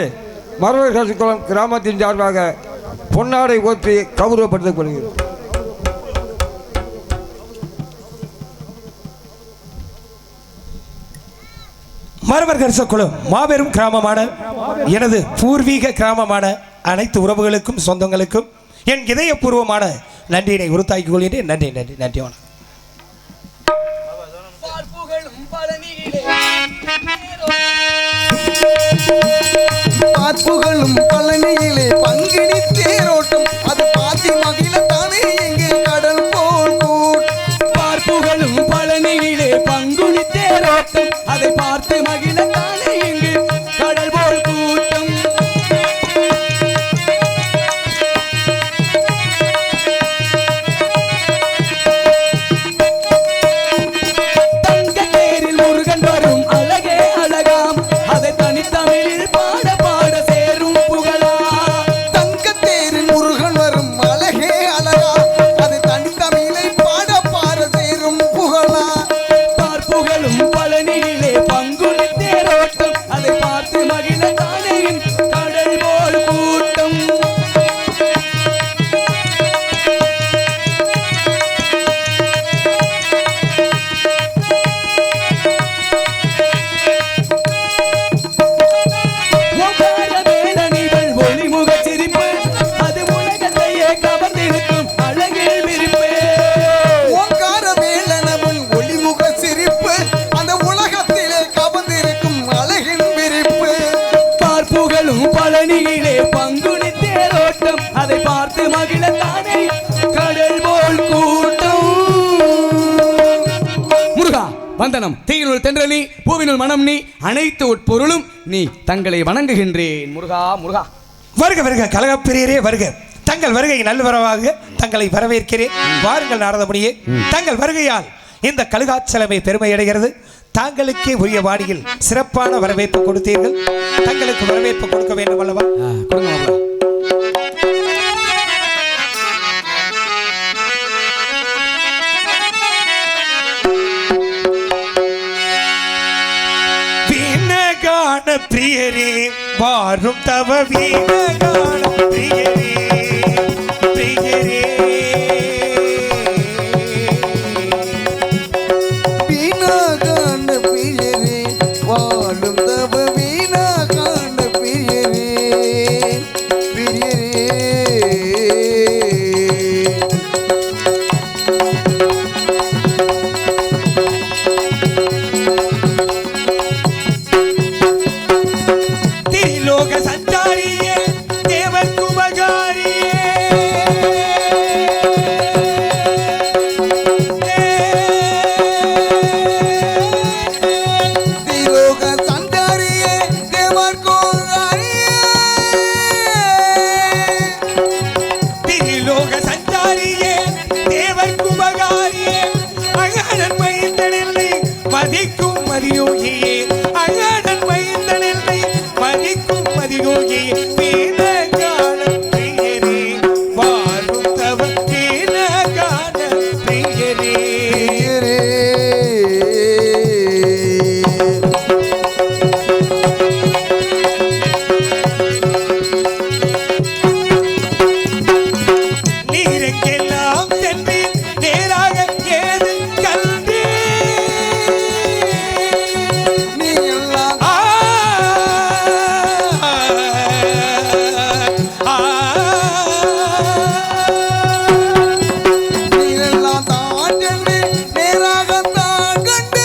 F: மருவகாசிக்குளம் கிராமத்தின் சார்பாக பொன்னாடை ஓற்றி கௌரவப்படுத்தப்படுகிறது.
E: மருவர் கரிசக்குளம் மாபெரும் கிராமமான எனது பூர்வீக கிராமமான அனைத்து உறவுகளுக்கும் சொந்தங்களுக்கும் என் இதயபூர்வமான நன்றியினை உறுத்தாக்கிக் கொள்கிறேன். நன்றி நன்றி நன்றி வணக்கம்.
B: பாற்புகளும் பழனியிலே பங்கினி தேரோட்டம் அது பாத்தி மகிழ தானே எங்கே கடல் போல் கூட்
D: பார்ப்புகளும் பழனியிலே பங்குனி தேரோட்டம் அதை பார்த்து மகிழ தானே இங்கு கடல் போல் கூட்டம். தங்க தேரில் முருகன் வரும் அழகே அழகாம் அதை தனித்தமிழில் பாட பாட சேரும் புகழா.
B: தங்கத்தே
D: பார்த்து மகிழத்தானே கடல் போல் கூட்டம். முருகா வந்தனம். தீயினுள் தென்றல் நீ, பூவினுள் மனம் நீ, அனைத்து உட்பொருளும் நீ, தங்களை வணங்குகின்றேன். முருகா முருகா.
E: வருக வருக கலகப்பிரியரே வருக. தங்கள் வருகை நல்வரவாக தங்களை வரவேற்கிறேன். வாருங்கள் நாரதமுனியே. தங்கள் வருகையால் இந்த கழுகாச்சலமை பெருமை அடைகிறது. தாங்களுக்கே உரிய வாடியில் சிறப்பான வரவேற்பு கொடுத்தீர்கள். தங்களுக்கு வரவேற்பு கொடுக்க வேண்டும் அல்லவா?
D: கொடுங்க.
E: வீணகான பிரியரே வாரும் தவ வீணகான பிரியரே பிரியரே.
B: வீணாகான பிரியரே வாழும் தவ வீணாகான பிரியரே பிரியரே.
E: திரிலோக சஞ்சாரியே தேவர் குபகாரியே
B: திலோக சந்தாரியே தேவர் கோராரியே.
E: திரிலோக சஞ்சாரியே தேவர் குபகாரியே அகடன் மைந்தனில்லை மதிக்கும் மதியோகியே அகடன் மைந்தனில்லை மதிக்கும் மதியோகியே. வீணகான பிரியரே வாரும் தவ வீணகான பிரியரே.
B: பிரியரே.
E: நீரெங்கெல்லாம் சென்றேன் நேராக ஏது கண்டேன்.
B: நீ எல்லாம்
E: ஆ, ஆ,
B: நீரெல்லாம் தான் சென்று நேராகத்தான் கண்டு.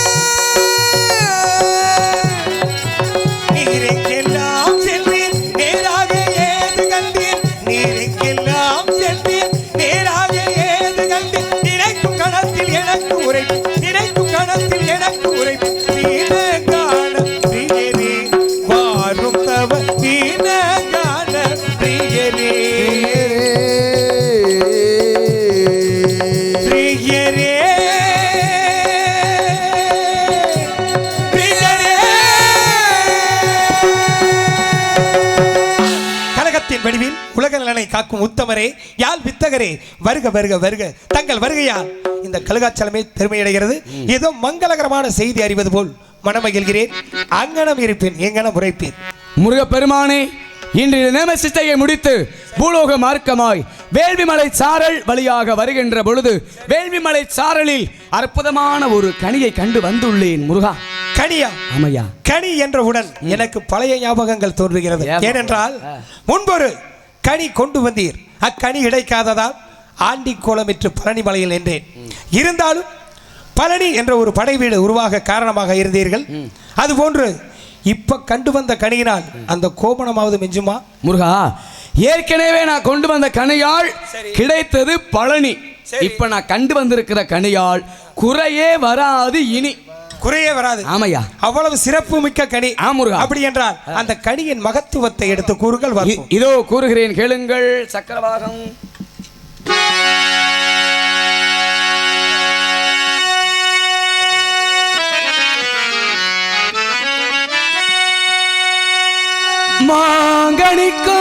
E: நீரெங்கெல்லாம் சென்றேன் நேராக ஏது கண்டேன். நீரெங்கெல்லாம் சென்றேன் நேராக ஏது கண்டேன். நினைக்கும் கணத்தில் எனக்கு உரைப்பு நினைக்கும் கணத்தில் எனக்கு உரைப்பு. வீணகான பிரியரே வாரும் தவ வீணகான பிரியரே பிரியரே பிரியரே. கலகத்தின் வடிவில் உலக நலனை காக்கும் உத்தமரே யாழ் வித்தகரே வருக வருக வருக. தங்கள் வருகையால் இந்த கழுகாச்சலமே பெருமையடைகிறது. ஏதோ மங்களகரமான செய்தி அறிவது போல் மனமகிழ்கிறேன். அங்கனம் இருப்பேன் எங்கனம் உரைப்பேன்.
D: முருகப்பெருமானே, இன்றைய நேம சித்தையை முடித்து பூலோக மார்க்கமாய் வேள்விமலை சாரல் வழியாக வருகின்ற பொழுது வேள்விமலை சாரலில் அற்புதமான ஒரு கனியை கண்டு வந்துள்ளேன். முருகா.
E: கனியா?
D: ஆமையா.
E: கனி என்றவுடன் எனக்கு பழைய ஞாபகங்கள் தோன்றுகிறது.
D: ஏன்?
E: ஏனென்றால் முன்பொரு கனி கொண்டு வந்தீர். அக்கனி கிடைக்காததால் ஆண்டி கோலமிட்டு பழனி மலையில் நின்றேன். இருந்தாலும் பழனி என்ற ஒரு படை வீடு உருவாக காரணமாக இருந்தீர்கள். அதுபோன்று இப்ப கண்டு வந்த கனியினால் அந்த கோபனமாவது மிஞ்சுமா?
D: முருகா, ஏற்கனவே நான் கொண்டு வந்த கனியால் கிடைத்தது பழனி. இப்ப நான் கண்டு வந்திருக்கிற கனியால் குறையே வராது. இனி
E: குறையே வராது.
D: ஆமையா.
E: அவ்வளவு சிறப்பு மிக்க கனி.
D: முருகா.
E: அப்படி என்றால் அந்த கனியின் மகத்துவத்தை எடுத்து கூறுகள் வரும்.
D: இதோ கூறுகிறேன், கேளுங்கள். சக்கரவாகம் மாங்கனிக்கு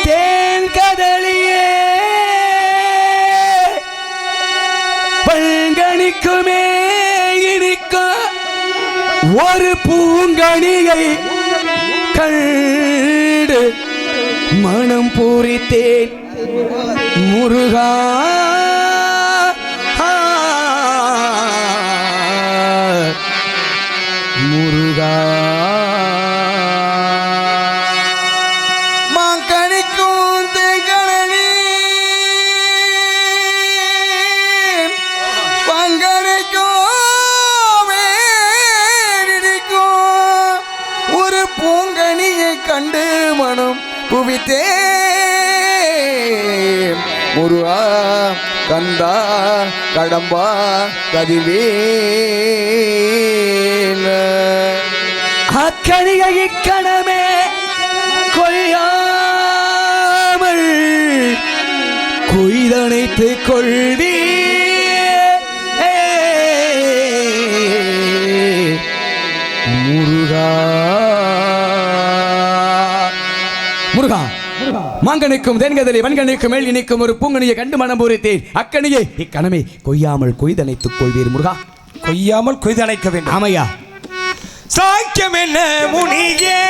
D: தேன் கதலியே பங்கனிக்குமே இனிக்கும் ஒரு பூங்கனியை கண்டு மனம் பூரித்தேன். முருகா முருகா.
B: மாங்கனிக்கும் தேங்கனி பங்கனிக்கும் வேடிக்கும் ஒரு பூங்கனியை கண்டு மனம் குவித்தேன்.
F: முருகா கந்தா கடம்பா கதிர்வேல
D: அக்கணிகை இக்கணமே கொய்யாமல் கொய்தணைத்து கொள்வி முருகா முருகா மாங்கனிக்கும் தென்கதலி வன்கணிக்கும் மேல் இணைக்கும் ஒரு பூங்கனியை கண்டு மனம் பூரித்தேன் அக்கணியை இக்கணமே கொய்யாமல் கொய்தணைத்துக் கொள்வீர் முருகா
E: கொய்யாமல் கொய்தழைக்க வேண்டும்.
D: ஆமையா
E: சாக்கியம் என்ன முனியே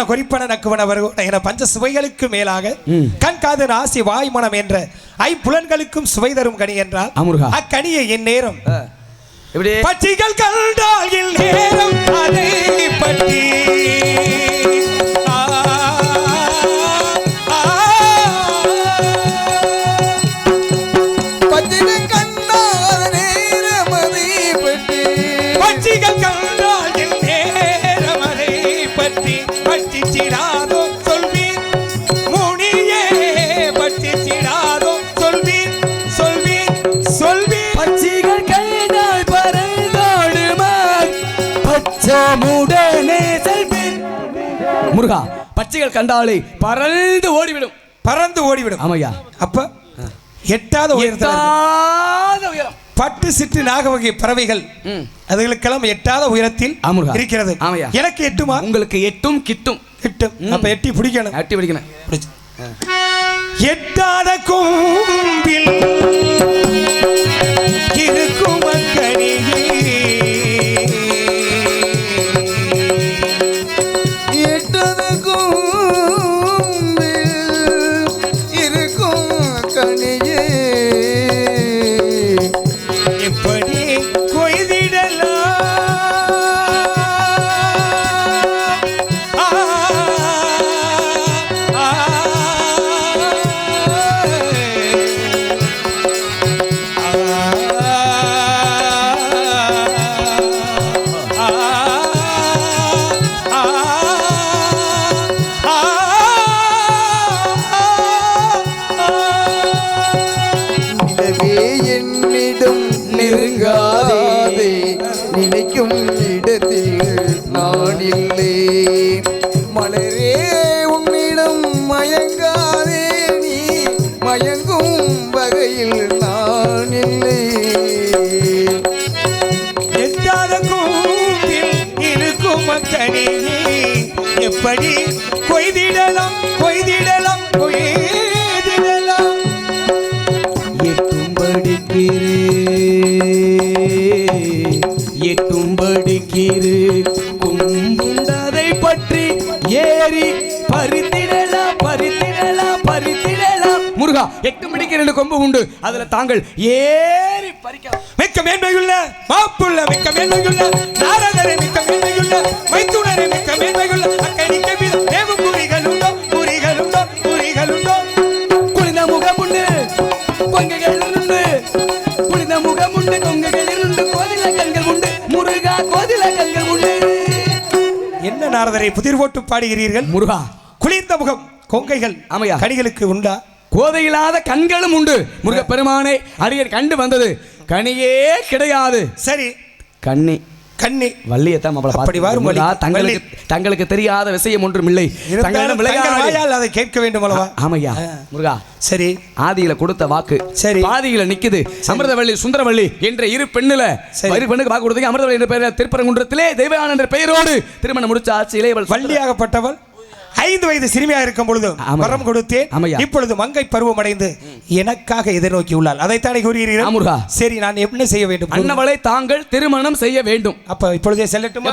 E: குறிப்பன நக்குவன என பஞ்ச சுவைகளுக்கு மேலாக கண் காது நாசி வாய் மனம் என்ற ஐம்புலன்களுக்கும் சுவை தரும் கனி என்றால் அக்கனியை என் நேரம் பட்சிகள் கண்டால் என் நேரம் அதை பற்றி பட்சிகள் கண்டால் என் நேரம் அதை பற்றி பட்சிச்சிடாதோ சொல்வீர் முனியே பட்சிச்சிடாதோ சொல்வீர் சொல்வீர் சொல்வீர்
D: பட்சிகள் கைதாய் பறந்தோடுமாய் பச்சமுடனே செல்வீர் முருகா பட்சிகள் கண்டாலே பறந்து ஓடிவிடும் ஆமையா
E: அப்ப எட்டாத உயரம் பட்டு சிட்டு நாகவகை பறவைகள் அதுகளுக்கெல்லாம் எட்டாத உயரத்தில் இருக்கிறது. எனக்கு எட்டுமா?
D: உங்களுக்கு எட்டும் கிட்டும்
E: அப்ப எட்டி பிடிக்கணும். எட்டாத கூம்பில் இருக்கும் மக்களியே
B: எட்டாத கூம்பில் இருக்கும் கனியே
E: எப்படி கொய்திடலாம்
B: நெருங்காதே நினைக்கும் இடத்தில் நான் இல்லை மலரே உன்னிடம் மயங்காதே நீ மயங்கும் வகையில் நான் இல்லை
E: எட்டாத கூம்பில் இருக்கும் மக்களியே எப்படி கொய்திடலாம் கொய்திடலாம் கொய்திடலாம்
D: எட்டும்படிக்கீரு கும்புண்டதை பற்றி ஏறி பறித்திடலாம் முருகா 8 மணிக்கு 2 கொம்பு உண்டு அதுல தாங்கள் ஏறி பறிக்கலாம்.
E: மிக்க மேன்மையுள்ள மாப்புள்ள மிக்க மேன்மையுள்ள நாரதரை மிக்க மேன்மையுள்ள மைத்துனரை மிக்க மேன்மையுள்ள அக்கடிக்க விதம் தேவ குறிகளுண்டோ
D: குளிந்த முகமுண்டு கொங்கைகள் உண்டு குளிந்த முகமுண்டு கொங்கைகள் உண்டு கோதில கண்கள் உண்டு முருகா கோதில கண்கள் உண்டு
E: என்ன நாரதரை புதிர் போட்டு பாடுகிறீர்கள்?
D: முருகா,
E: குளிர்ந்த முகம் கொங்கைகள்
D: ஆமையா.
E: கனிகளுக்கு உண்டா?
D: கோதையில்லாத கண்களும் உண்டு முருக பெருமானே. அடியர் கண்டு வந்தது கனியே கிடையாது.
E: சரி,
D: கண்ணி
E: கண்ணி
D: வள்ளியத்தான்
E: அப்படி வரும் வழி.
D: தங்களுக்கு தெரியாத விஷயம் ஒன்றும் இல்லை.
E: இருந்தாலும் தங்கள் வாயால் அதை கேட்க வேண்டும் அல்லவா?
D: ஆமையா முருகா.
E: சரி,
D: ஆதியில கொடுத்த வாக்கு
E: சரி.
D: பாதியில நிக்குது. அமிர்தவள்ளி சுந்தரவள்ளி என்ற இரு பெண்ணுல ஒரு பெண்ணுக்கு வாக்கு கொடுத்தீங்க. அமிர்தவள்ளி என்ற பெயர் திருப்பரங்குன்றத்திலே தெய்வயானை என்ற பெயரோடு திருமணம் முடிச்ச ஆட்சி இளையவள்
E: வள்ளியாகப்பட்டவள் 5 வயது சிறுமியாக இருக்கும் பொழுது வரம் கொடுத்தேன். இப்பொழுது மங்கை பருவம் அடைந்து எனக்காக எதிர்நோக்கி உள்ளாள். அதைத்தானே கூறுகிறீர்கள்? சரி, நான் என்ன செய்ய வேண்டும்?
D: அன்னவளை தாங்கள் திருமணம் செய்ய வேண்டும்.
E: அப்ப இப்பொழுதே செல்லட்டும்.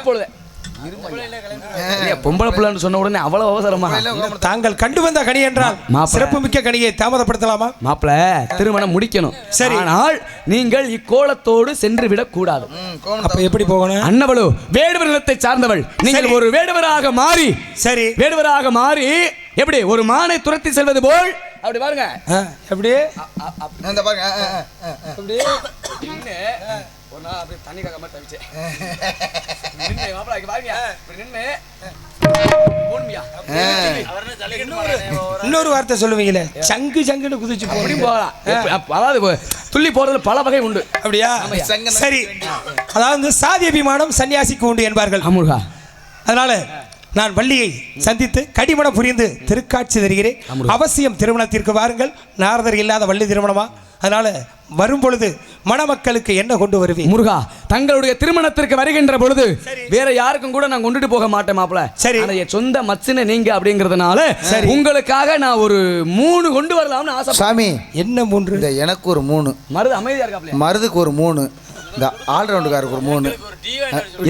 D: பொம்பளை பிள்ளைன்னு சொன்ன உடனே அவ்வளவு அவசரமா?
E: தாங்கள் கண்டு வந்த கனி என்றால் சிறப்பு மிக்க கனியை தாமதப்படுத்தலாமா?
D: மாப்பிள திருமணம் முடிக்கணும். சரி, ஆனால் நீங்கள் இக்கோலத்தோடு சென்று விடக் கூடாது.
E: அப்ப எப்படி போகணும்?
D: அன்னவளோ வேடுவர் நிலத்தை சார்ந்தவள். நீங்கள் ஒரு வேடுவராக மாறி, சரி, வேடுவராக மாறி எப்படி ஒரு மானை துரத்தி செல்வது போல் அப்படி பாருங்க.
E: எப்படி
F: இந்த பாருங்க
D: அப்படி ஒரு நாள் அப்படியே தண்ணி காக்க மாதிரி தவிச்சேன்.
E: இன்னொரு வார்த்தை சொல்லுவீங்களே, சங்கு சங்குன்னு குதிச்சு
D: போகலாம். அதாவது துள்ளி போறதுல பல வகை உண்டு.
E: அப்படியா? சரி, அதாவது சாதி அபிமானம் சன்னியாசிக்கு உண்டு என்பார்கள்.
D: அமுருகா,
E: அதனால நான் வள்ளியை சந்தித்து கடிமணம் புரிந்து திருக்காட்சி தருகிறேன். அவசியம் திருமணத்திற்கு வாருங்கள். நாரதர் இல்லாத வள்ளி திருமணமா? அதனால வரும் பொழுது மணமக்களுக்கு என்ன கொண்டு வருவீங்க?
D: முருகா, தங்களுடைய திருமணத்திற்கு வருகின்ற பொழுது வேற யாருக்கும் கூட நான் கொண்டுட்டு போக மாட்டேன் மாப்பிள. சரி, சொந்த மச்சின நீங்க அப்படிங்கறதுனால உங்களுக்காக நான் ஒரு 3 கொண்டு வரலாம்னு ஆசை.
F: சாமி,
E: என்ன 3?
F: எனக்கு ஒரு 3.
D: மருது அமைதியா இருக்காப்ல.
F: மருதுக்கு ஒரு 3. இந்த ஆல்ரவுண்டுக்காருக்கு ஒரு 3.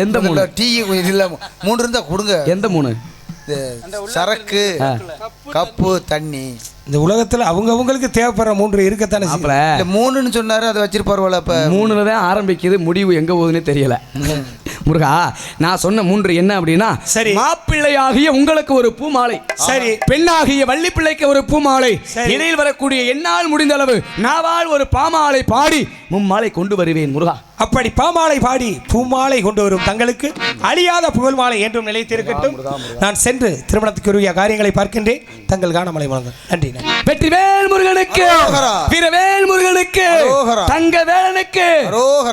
D: எந்த 3?
F: டீ இல்ல 3 இருந்தா கொடுங்க.
D: எந்த 3?
F: சரக்கு, கப்பு, தண்ணி.
E: இந்த உலகத்துல அவங்களுக்கு தேவைப்படுற 3 இருக்கத்தானே.
F: 3ன்னு சொன்னாரு, அதை வச்சிருப்பாருவல. இப்ப
D: 3ல தான் ஆரம்பிக்குது, முடிவு எங்க போகுதுன்னு தெரியல. முருகா, நான் சொன்ன 3 என்ன அப்படின்னா, சரி, மாப்பிள்ளையாகிய உங்களுக்கு ஒரு பூமாலை, சரி, பெண்ணாகிய வள்ளி பிள்ளைக்கு ஒரு பூமாலை, இடையில் வரக்கூடிய என்னால் முடிந்த அளவு நாவால் ஒரு பாமாலை பாடி மும்மாலை கொண்டு வருவேன். முருகா,
E: அப்படி பாமாலை பாடி பூமாலை கொண்டு வரும் தங்களுக்கு அழியாத புகழ் மாலை என்றும் நிலைத்திருக்கட்டும். நான் சென்று திருமணத்துக்குரிய காரியங்களை பார்க்கின்றேன். தங்கள் காணமலை வழங்க. நன்றி.
D: வெற்றிவேல் முருகனுக்கு, வீரவேல் முருகனுக்கு, தங்க வேலனுக்கு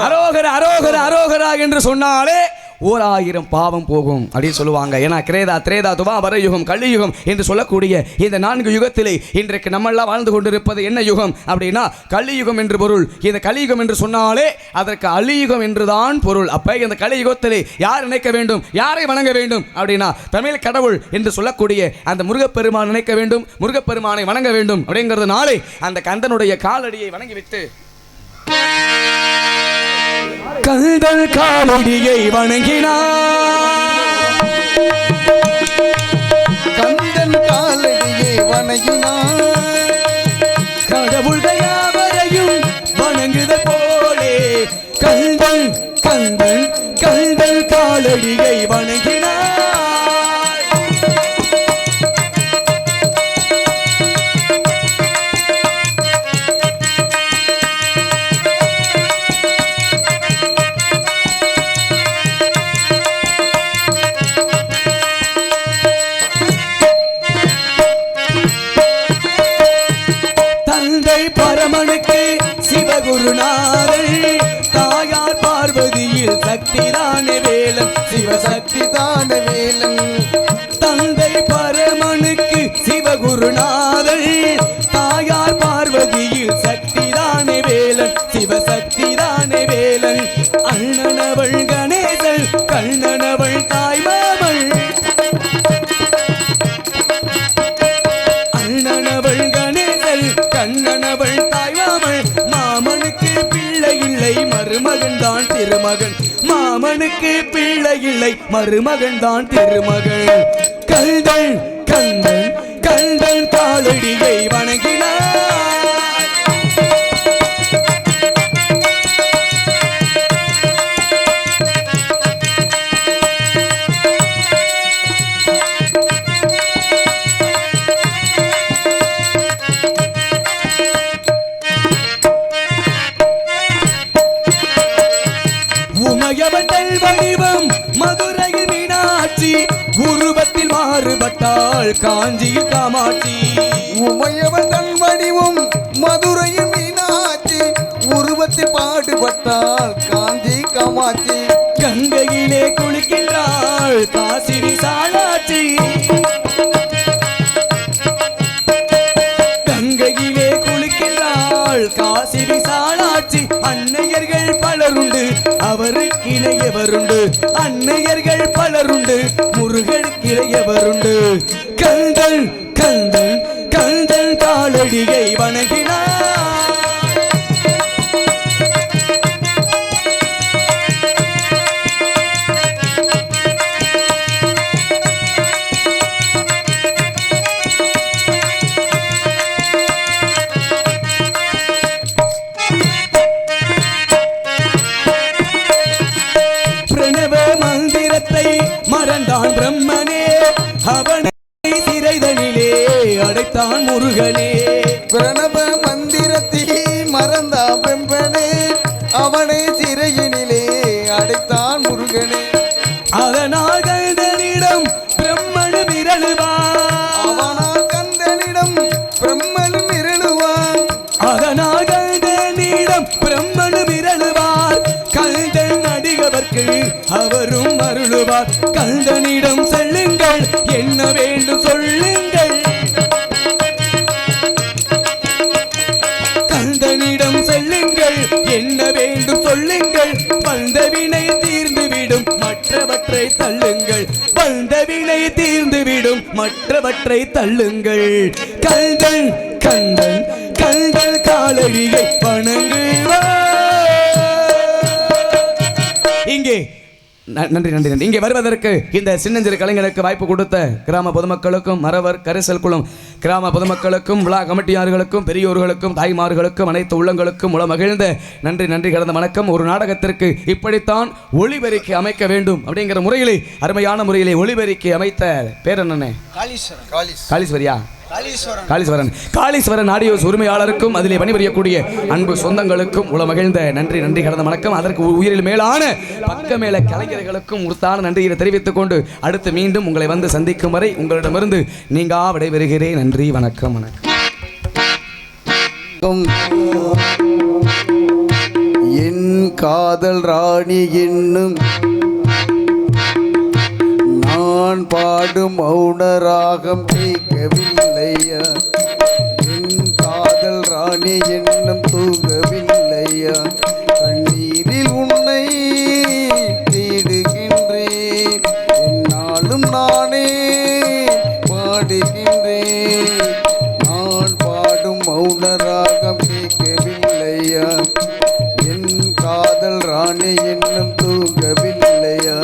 D: அரோகரா அரோகரா அரோகரா என்று சொன்னாலே 1000 பாவம் போகும் அப்படின்னு சொல்லுவாங்க. ஏன்னா கிரேதா, திரேதா, துவாபர யுகம், கலியுகம் என்று சொல்லக்கூடிய இந்த 4 யுகத்திலே இன்றைக்கு நம்மெல்லாம் வாழ்ந்து கொண்டிருப்பது என்ன யுகம் அப்படின்னா கலியுகம் என்று பொருள். இந்த கலியுகம் என்று சொன்னாலே அதற்கு அலியுகம் என்றுதான் பொருள். அப்ப இந்த கலியுகத்திலே யார் நினைக்க வேண்டும், யாரை வணங்க வேண்டும் அப்படின்னா தமிழ் கடவுள் என்று சொல்லக்கூடிய அந்த முருகப்பெருமான் நினைக்க வேண்டும், முருகப்பெருமானை வணங்க வேண்டும். அப்படிங்கிறதுனாலே அந்த கந்தனுடைய காலடியை வணங்கிவிட்டு கந்தன் காலடியை வணங்கினார்,
F: கந்தன் காலடியை வணங்கினார்,
D: கடவுள்கள் யாவரையும் வணங்குதல் போலே கந்தன் கந்தன் கந்தன் காலடியை வணங்கினார். பரமனுக்கு சிவகுருநாதன், தாயார் பார்வதியில் சக்திதான வேலன், சிவசக்திதான வேலன். தந்தை பரமனுக்கு சிவகுருநாதன், தாயார் பார்வதியில் சக்திதான வேலன், சிவசக்திதான வேலன். அண்ணனவள் கணேசன், கண்ணனவள் தாய்மாமள், அண்ணனவள் கணேசன், கண்ணனவள் தாய்மாமள். மாமனுக்கு பிள்ளை இல்லை, மருமகன் தான் திருமகன், மாமனுக்கு பிள்ளை இல்லை, மருமகன் தான் திருமகன். கந்தன் கந்தன் கந்தன் காலடியை வணங்கினார். உமையவட்டல் வடிவம் மதுரையில் மீனாட்சி, பாடுபட்டாள் காஞ்சியில் காமாட்சி.
F: உமையவள் தன் வடிவும் மதுரையும் மீனாட்சி உருவத்தில் பாடுபட்டாள் காஞ்சி காமாட்சி.
D: கங்கையிலே குளிக்கின்றாள் காசி விசாலாட்சி. கங்கையிலே குளிக்கின்றாள் காசி விசாலாட்சி. அன்னையர்கள் பலருண்டு அவருக்கு இணையவருண்டு. அன்னையர்கள் பலருண்டு முருகனுக்கு இணையவருண்டு. கந்தன் கந்தன் கந்தன் காலடியை வணங்கினார். மறந்தான் பிரம்மனே அவனை சிறைதனிலே அடைத்தான் முருகனே.
F: பிரணவ மந்திரத்தை மறந்தா பிரம்மனே அவனை சிறையினிலே அடைத்தான் முருகனே.
D: அதனால் கந்தனிடம் பிரம்மனு மிரளுவான்.
F: அவனால் கந்தனிடம் பிரம்மனு மிரளுவான்.
D: அதனால் கந்தனிடம் பிரம்மனு மிரளுவார். கந்தன் அடிகவர்க்கு அவரும் அருளுவார். கந்தனிடம் செல்லுங்கள் என்ன வேண்டும் சொல்லுங்கள். கந்தனிடம் செல்லுங்கள் என்ன வேண்டும் சொல்லுங்கள். வந்தவினை தீர்ந்துவிடும் மற்றவற்றை தள்ளுங்கள். வந்தவினை தீர்ந்துவிடும் மற்றவற்றை தள்ளுங்கள். கந்தன் கந்தன் கந்தன் காலடியை வணங்குவார். இங்கே நன்றி நன்றி நன்றி. இங்கே வருவதற்கு இந்த சின்னஞ்சிறு கலைஞருக்கு வாய்ப்பு கொடுத்த கிராம பொதுமக்களுக்கும் மறவர் கரிசல் குளம் கிராம பொதுமக்களுக்கும் விழா கமிட்டியார்களுக்கும் பெரியோர்களுக்கும் தாய்மார்களுக்கும் அனைத்து உள்ளங்களுக்கும் உள மகிழ்ந்த நன்றி நன்றி கடந்த வணக்கம். ஒரு நாடகத்திற்கு இப்படித்தான் ஒளிபெருக்கி அமைக்க வேண்டும் அப்படிங்கிற முறையிலே அருமையான முறையிலே ஒளிபெருக்கி அமைத்த பேர் என்னண்ணே? காளீஸ்வரியா? காளீஸ்வரன். காளீஸ்வரன் ஆடியோஸ் உரிமையாளருக்கும் அதிலே பணிபுரியக்கூடிய அன்பு சொந்தங்களுக்கும் உள மகிழ்ந்த நன்றி நன்றி கடந்த வணக்கம். அதற்கு உயிரில் மேலான பக்க மேல கலைஞர்களுக்கும் உறுத்தான நன்றியை தெரிவித்துக் கொண்டு அடுத்து மீண்டும் உங்களை வந்து சந்திக்கும் வரை உங்களிடமிருந்து நீங்கா விடைபெறுகிறேன். நன்றி வணக்கம் வணக்கம்.
F: என் காதல் ராணி என்னும் நான் பாடும் மௌன ராகம் கேட்கவில்லையா. என் காதல் ராணி என்னும் தூங்கவில்லையா. கண்ணீரில் உன்னை தேடுகின்றேன் என்னாலும் நானே பாடுகின்றேன். நான் பாடும் மௌன ராகம் கேட்கவில்லையா. என் காதல் ராணி என்னும் தூங்கவில்லையா.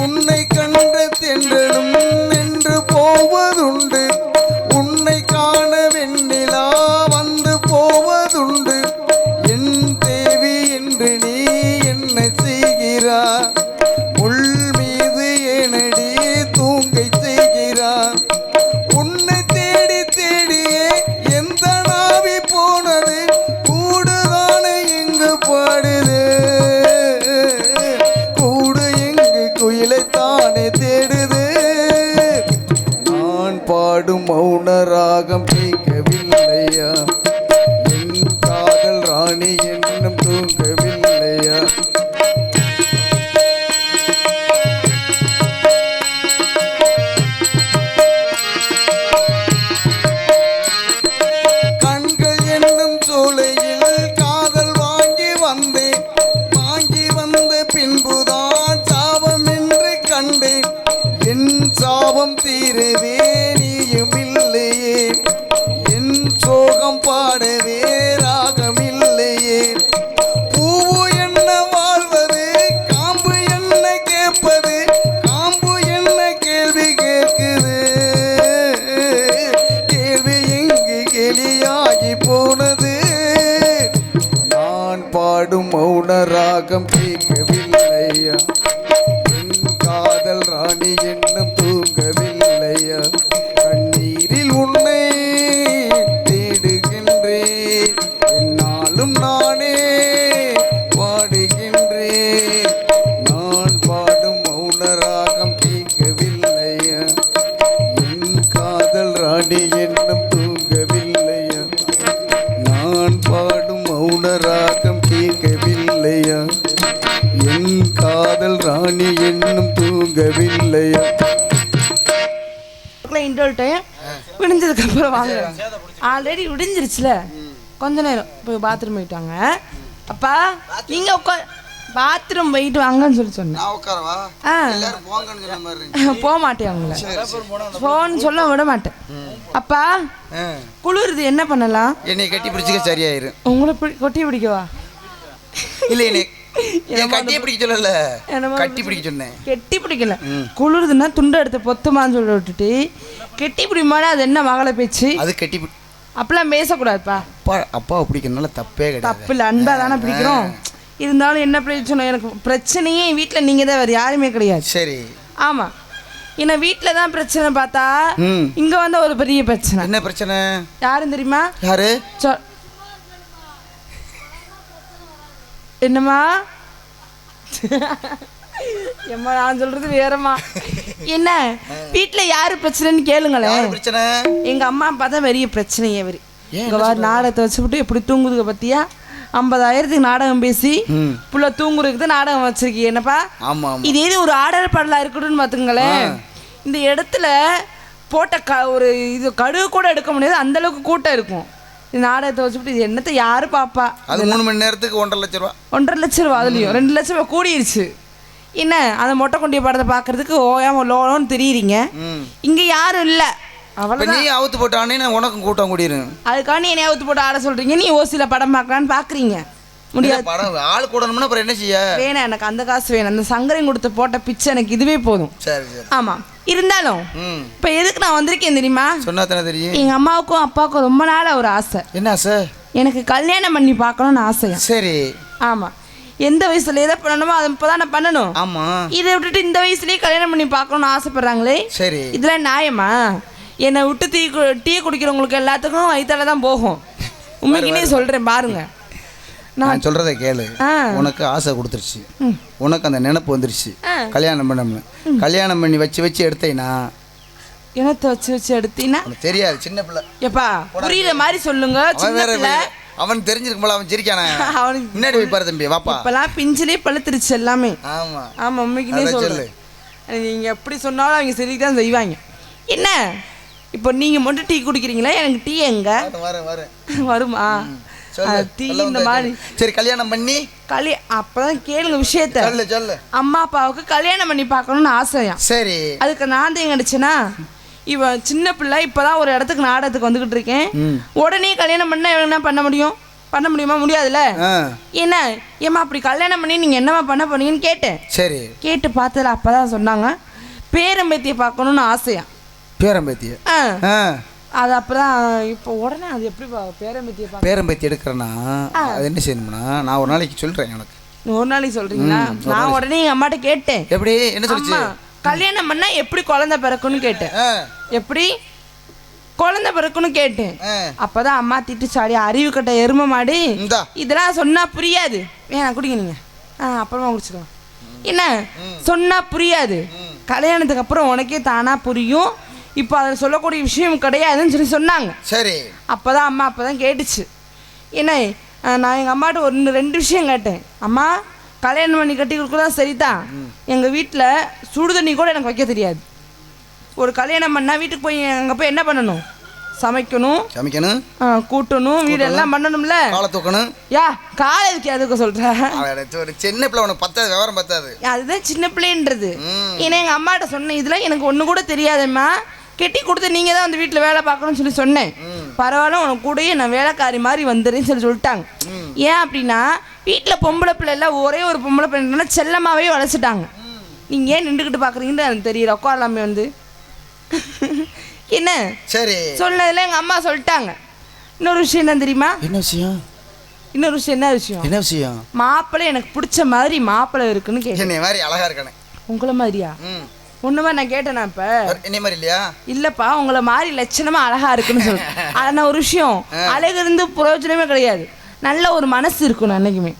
F: உன்னை கண்ட தென்றலும் நின்று போவதுண்டு. உன்னை காண வெண்ணிலா வந்து போவதுண்டு. என் தேவி என்று நீ என்ன செய்கிறாய். முள் மீது ஏனடி தூங்கை செய்கிறாய். உன்னை தேடி தேடியே எந்த நாவி போனது. கூடுதானே எங்கு பாடுது. கூடு எங்கு குயிலைத்தானே தேடுது. நான் பாடும் மௌன ராகம் கேட்கவில்லையா. என் காதல் ராணி என்னும் தூங்கவில்லையா. கண்கள் என்னும் சோலையில் காதல் வாங்கி வந்தேன். வாங்கி வந்த பின்புதான் சாபம் என்று கண்டேன். என் சாபம் தீரவே நீயும் இல்லையே. என் சோகம் பாடவே ராகம் இல்லையே. பூவு என்ன வாழ்வது காம்பு என்ன கேட்பது. காம்பு என்ன கேள்வி கேட்குது. கேள்வி எங்கு கேலியாகி போனது. நான் பாடும் மௌன ராகம் கேட்கவில்லையா. என் காதல் ராணி என்னும் தூங்கவில்லையா. கண்ணீரில் உன்னை தேடுகின்றேன் ராணி என்னும் தூங்கவில்லையா நான் பாடும் மௌன ராகம் கேட்கவில்லையா என் காதல் ராணி என்னும் தூங்கவில்லையா
G: இன்டர்வல் டைம் விடிஞ்சதுக்கு அப்புறம் வாங்க ஆல்ரெடி விடிஞ்சிருச்சுல கொஞ்ச நேரம் போய் பாத்ரூம் போயிட்டு வாங்க அப்பா நீங்க பாத்ரூம் போயிட்டு வாங்கன்னு சொல்லி சொன்னேன் போக மாட்டேன் அவங்கள போன்னு சொல்ல விட மாட்டேன் அப்பா குளிருது என்ன பண்ணலாம்
F: என்னை கட்டி பிடிச்சிக்க சரியாயிரு
G: உங்களை கொட்டி பிடிக்கவா
F: இல்ல என்னை கட்டி பிடிக்க சொல்லல கட்டி பிடிக்க சொன்னேன்
G: கெட்டி பிடிக்கல குளிருதுன்னா துண்டை எடுத்து பொத்துமான்னு சொல்லி விட்டுட்டு கெட்டி பிடிமானே அது என்ன மகளை பேச்சு
F: அது கட்டி
G: அப்பெல்லாம் பேசக்கூடாதுப்பா
F: அப்பாவை பிடிக்கிறதுனால தப்பே கிடையாது
G: தப்பு இல்லை அன்பா தானே பிடிக்கிறோம் இருந்தாலும் என்ன பிரச்சனை எனக்கு பிரச்சனையே என் வீட்டில் நீங்கள் தான் வேறு யாருமே கிடையாது
F: சரி
G: ஆமாம் ஏன்னா வீட்டில் தான் பிரச்சனை பார்த்தா இங்கே வந்து ஒரு பெரிய பிரச்சனை
F: என்ன பிரச்சனை
G: யாரும் தெரியுமா
F: யாரு
G: என்னம்மா எம்மா நான் சொல்றது வேறம்மா என்ன வீட்டில் யாரு பிரச்சனைன்னு கேளுங்களேன்
F: பிரச்சனை
G: எங்க அம்மா அப்பா தான் பெரிய பிரச்சனையே வரு இங்கே வர நாடகத்தை வச்சுவிட்டு எப்படி தூங்குதுங்க பத்தியா 50,000 நாடகம் பேசி புள்ள தூங்குறதுக்கு தான் நாடகம் வச்சிருக்கீங்க என்னப்பா இது எது ஒரு ஆடல் பாடலா இருக்கட்டும்னு பார்த்துங்களேன் இந்த இடத்துல போட்ட ஒரு இது கடுகு கூட எடுக்க முடியாது அந்த அளவுக்கு கூட்டம் இருக்கும் இந்த நாடகத்தை வச்சுட்டு இது என்னத்தை யாரு பாப்பா
F: அது 3 மணி நேரத்துக்கு 1.5 லட்ச ரூபா
G: 1.5 லட்ச ரூபா அதுலயும் 2 லட்ச ரூபா கூடிருச்சு என்ன அந்த மொட்டை கொண்டிய படத்தை பார்க்கறதுக்கு ஓயாம லோன்னு தெரியுறீங்க இங்க யாரும் இல்லை
F: அவ்வளவு நீ அவுத்து போட்டானே நான் உனக்கும் கூட்டம் கூடிரும்
G: அதுக்காக நீ என்ன அவுத்து போட்டு ஆட சொல்றீங்க நீ ஓசில படம் பார்க்கலான்னு பாக்குறீங்க முடியாது
F: படம் ஆள் கூடணும்னா அப்புறம் என்ன செய்ய
G: வேணாம் எனக்கு அந்த காசு வேணும் அந்த சங்கரையும் கொடுத்து போட்ட பிச்சை எனக்கு இதுவே போதும்
F: சரி சரி
G: ஆமா இருந்தாலும் இப்ப எதுக்கு நான் வந்திருக்கேன் தெரியுமா
F: சொன்னா தானே தெரியும்
G: எங்க அம்மாவுக்கும் அப்பாவுக்கும் ரொம்ப நாளா ஒரு ஆசை
F: என்ன ஆசை
G: எனக்கு கல்யாணம் பண்ணி பார்க்கணும்னு ஆசையா
F: சரி
G: ஆமா எந்த வயசுல எதை பண்ணணுமோ அதை இப்பதான் நான் பண்ணணும்
F: ஆமா
G: இதை விட்டுட்டு இந்த வயசுலயே கல்யாணம் பண்ணி பார்க்கணும்னு ஆசைப்படுறாங்களே
F: சரி
G: இதெல்லாம் நியாயமா என்னை விட்டு டீ குடிக்கிறவங்களுக்கு எல்லாத்துக்கும் வயிற்றால தான் போகும் உண்மைக்குன்னே சொல்கிறேன் பாருங்க
F: நான் சொல்கிறத கேளு உனக்கு ஆசை கொடுத்துருச்சு உனக்கு அந்த நினப்பு வந்துருச்சு கல்யாணம் பண்ண கல்யாணம் பண்ணி வச்சு எடுத்தேன்னா
G: இனத்தை வச்சு எடுத்தீங்கன்னா
F: தெரியாது சின்ன பிள்ளை
G: எப்பா புரியுற மாதிரி சொல்லுங்க சின்ன பிள்ளை
F: அவன் தெரிஞ்சிருக்கும்போது அவன் சிரிக்கானே அவனுக்கு முன்னாடி போய் பாரு தம்பி வாப்பா
G: இப்பெல்லாம் பிஞ்சிலே பழுத்துருச்சு எல்லாமே
F: ஆமா
G: ஆமா உண்மைக்குன்னே சொல்றேன் நீங்கள் எப்படி சொன்னாலும் அவங்க சரி தான் செய்வாங்க என்ன இப்போ நீங்கள் மட்டும் டீ குடிக்கிறீங்களா எனக்கு டீ எங்க வருமா டீ இந்த மாதிரி
F: சரி கல்யாணம் பண்ணி
G: அப்பதான் கேளுங்க விஷயத்த
F: சொல்லு
G: அம்மா அப்பாவுக்கு கல்யாணம் பண்ணி பார்க்கணும்னு ஆசையா
F: சரி
G: அதுக்கு நான் தான் எங்கடிச்சுன்னா இவன் சின்ன பிள்ளை இப்பதான் ஒரு இடத்துக்கு நாடகத்துக்கு வந்துகிட்டு இருக்கேன் உடனே கல்யாணம் பண்ண என்ன பண்ண முடியுமா முடியாதுல்ல என்ன ஏமா அப்படி கல்யாணம் பண்ணி நீங்க என்னமா பண்ண போனீங்கன்னு கேட்டேன்
F: சரி கேட்டு
G: பார்த்ததுல அப்பதான் சொன்னாங்க பேரம்பேத்தியை பார்க்கணும்னு ஆசையா
F: பேரம்பேத்திய
G: அது அப்பதான் இப்போ உடனே அது எப்படி
F: பேரம்பேத்தி எடுக்கிறேன்னா அது என்ன செய்யணும்னா நான் ஒரு நாளைக்கு சொல்றேன் எனக்கு
G: ஒரு நாளைக்கு சொல்றீங்களா நான் உடனே எங்க அம்மாட்ட கேட்டேன்
F: எப்படி என்ன சொல்லுச்சு
G: கல்யாணம் பண்ணா எப்படி குழந்தை பிறக்குன்னு கேட்டேன் எப்படி குழந்தை பிறக்குன்னு கேட்டேன் அப்பதான் அம்மா திட்டுச்சாடி அறிவு கட்ட எருமை மாடி இதெல்லாம் சொன்னா புரியாது வேணாம் குடிங்க நீங்க அப்புறமா குடிச்சுக்கலாம் என்ன சொன்னா புரியாது கல்யாணத்துக்கு அப்புறம் உனக்கே தானா புரியும் இப்போ அதில் சொல்லக்கூடிய விஷயம் கிடையாதுன்னு சொன்னாங்க
F: சரி
G: அப்போதான் அம்மா அப்போதான் கேட்டுச்சு என்ன நான் எங்கள் அம்மாட்ட 2 விஷயம் கேட்டேன் அம்மா கல்யாணம் பண்ணி கட்டி கொடுக்குறதா சரிதான் எங்கள் வீட்டில் சுடு தண்ணி கூட எனக்கு வைக்க தெரியாது ஒரு கல்யாணம் பண்ணால் வீட்டுக்கு போய் அங்கே போய் என்ன பண்ணணும் சமைக்கணும் கூட்டணும் வீடு எல்லாம் பண்ணணும்ல
F: காலை தூக்கணும்
G: காலை எதுக்கு அதுக்கு சொல்கிறேன்
F: ஒரு சின்ன பிள்ளை உனக்கு பத்தாது விவரம் பத்தாது
G: அதுதான் சின்ன பிள்ளைன்றது ஏன்னா எங்கள் அம்மாட்ட சொன்னேன் இதெல்லாம் எனக்கு ஒன்று கூட தெரியாதம்மா கெட்டி கொடுத்து நீங்கள் தான் அந்த வீட்டில் வேலை பார்க்கணும்னு சொன்னேன் பரவாயில்ல உனக்கு கூடயே நான் வேலைக்காரி மாதிரி வந்துடுறேன்னு சொல்லிட்டாங்க ஏன் அப்படின்னா வீட்டில் பொம்பளை பிள்ளை எல்லாம் ஒரே ஒரு பொம்பளை பிள்ளைன்னா செல்லமாகவே வளர்த்துட்டாங்க நீங்கள் ஏன் நின்றுக்கிட்டு பார்க்குறீங்கன்னு எனக்கு தெரியல உட்காரலாமே வந்து என்ன சரி சொன்னதில் எங்கள் அம்மா சொல்லிட்டாங்க இன்னொரு விஷயம் என்ன தெரியுமா இன்னொரு விஷயம் என்ன விஷயம் மாப்பிள்ளை எனக்கு பிடிச்ச மாதிரி மாப்பிள்ளை இருக்குன்னு கேட்டேன்
F: மாதிரி அழகா இருக்கானே
G: உங்களை மாதிரியா ஒண்ணுமா நான் கேட்டேனா இப்ப
F: என்ன மாதிரி இல்லையா
G: இல்லப்பா உங்களை மாதிரி லட்சணமா அழகா இருக்குன்னு சொல்றேன் ஆனா ஒரு விஷயம் அழகு இருந்து பிரயோஜனமே கிடையாது நல்ல ஒரு மனசு இருக்கும் அன்னைக்குமே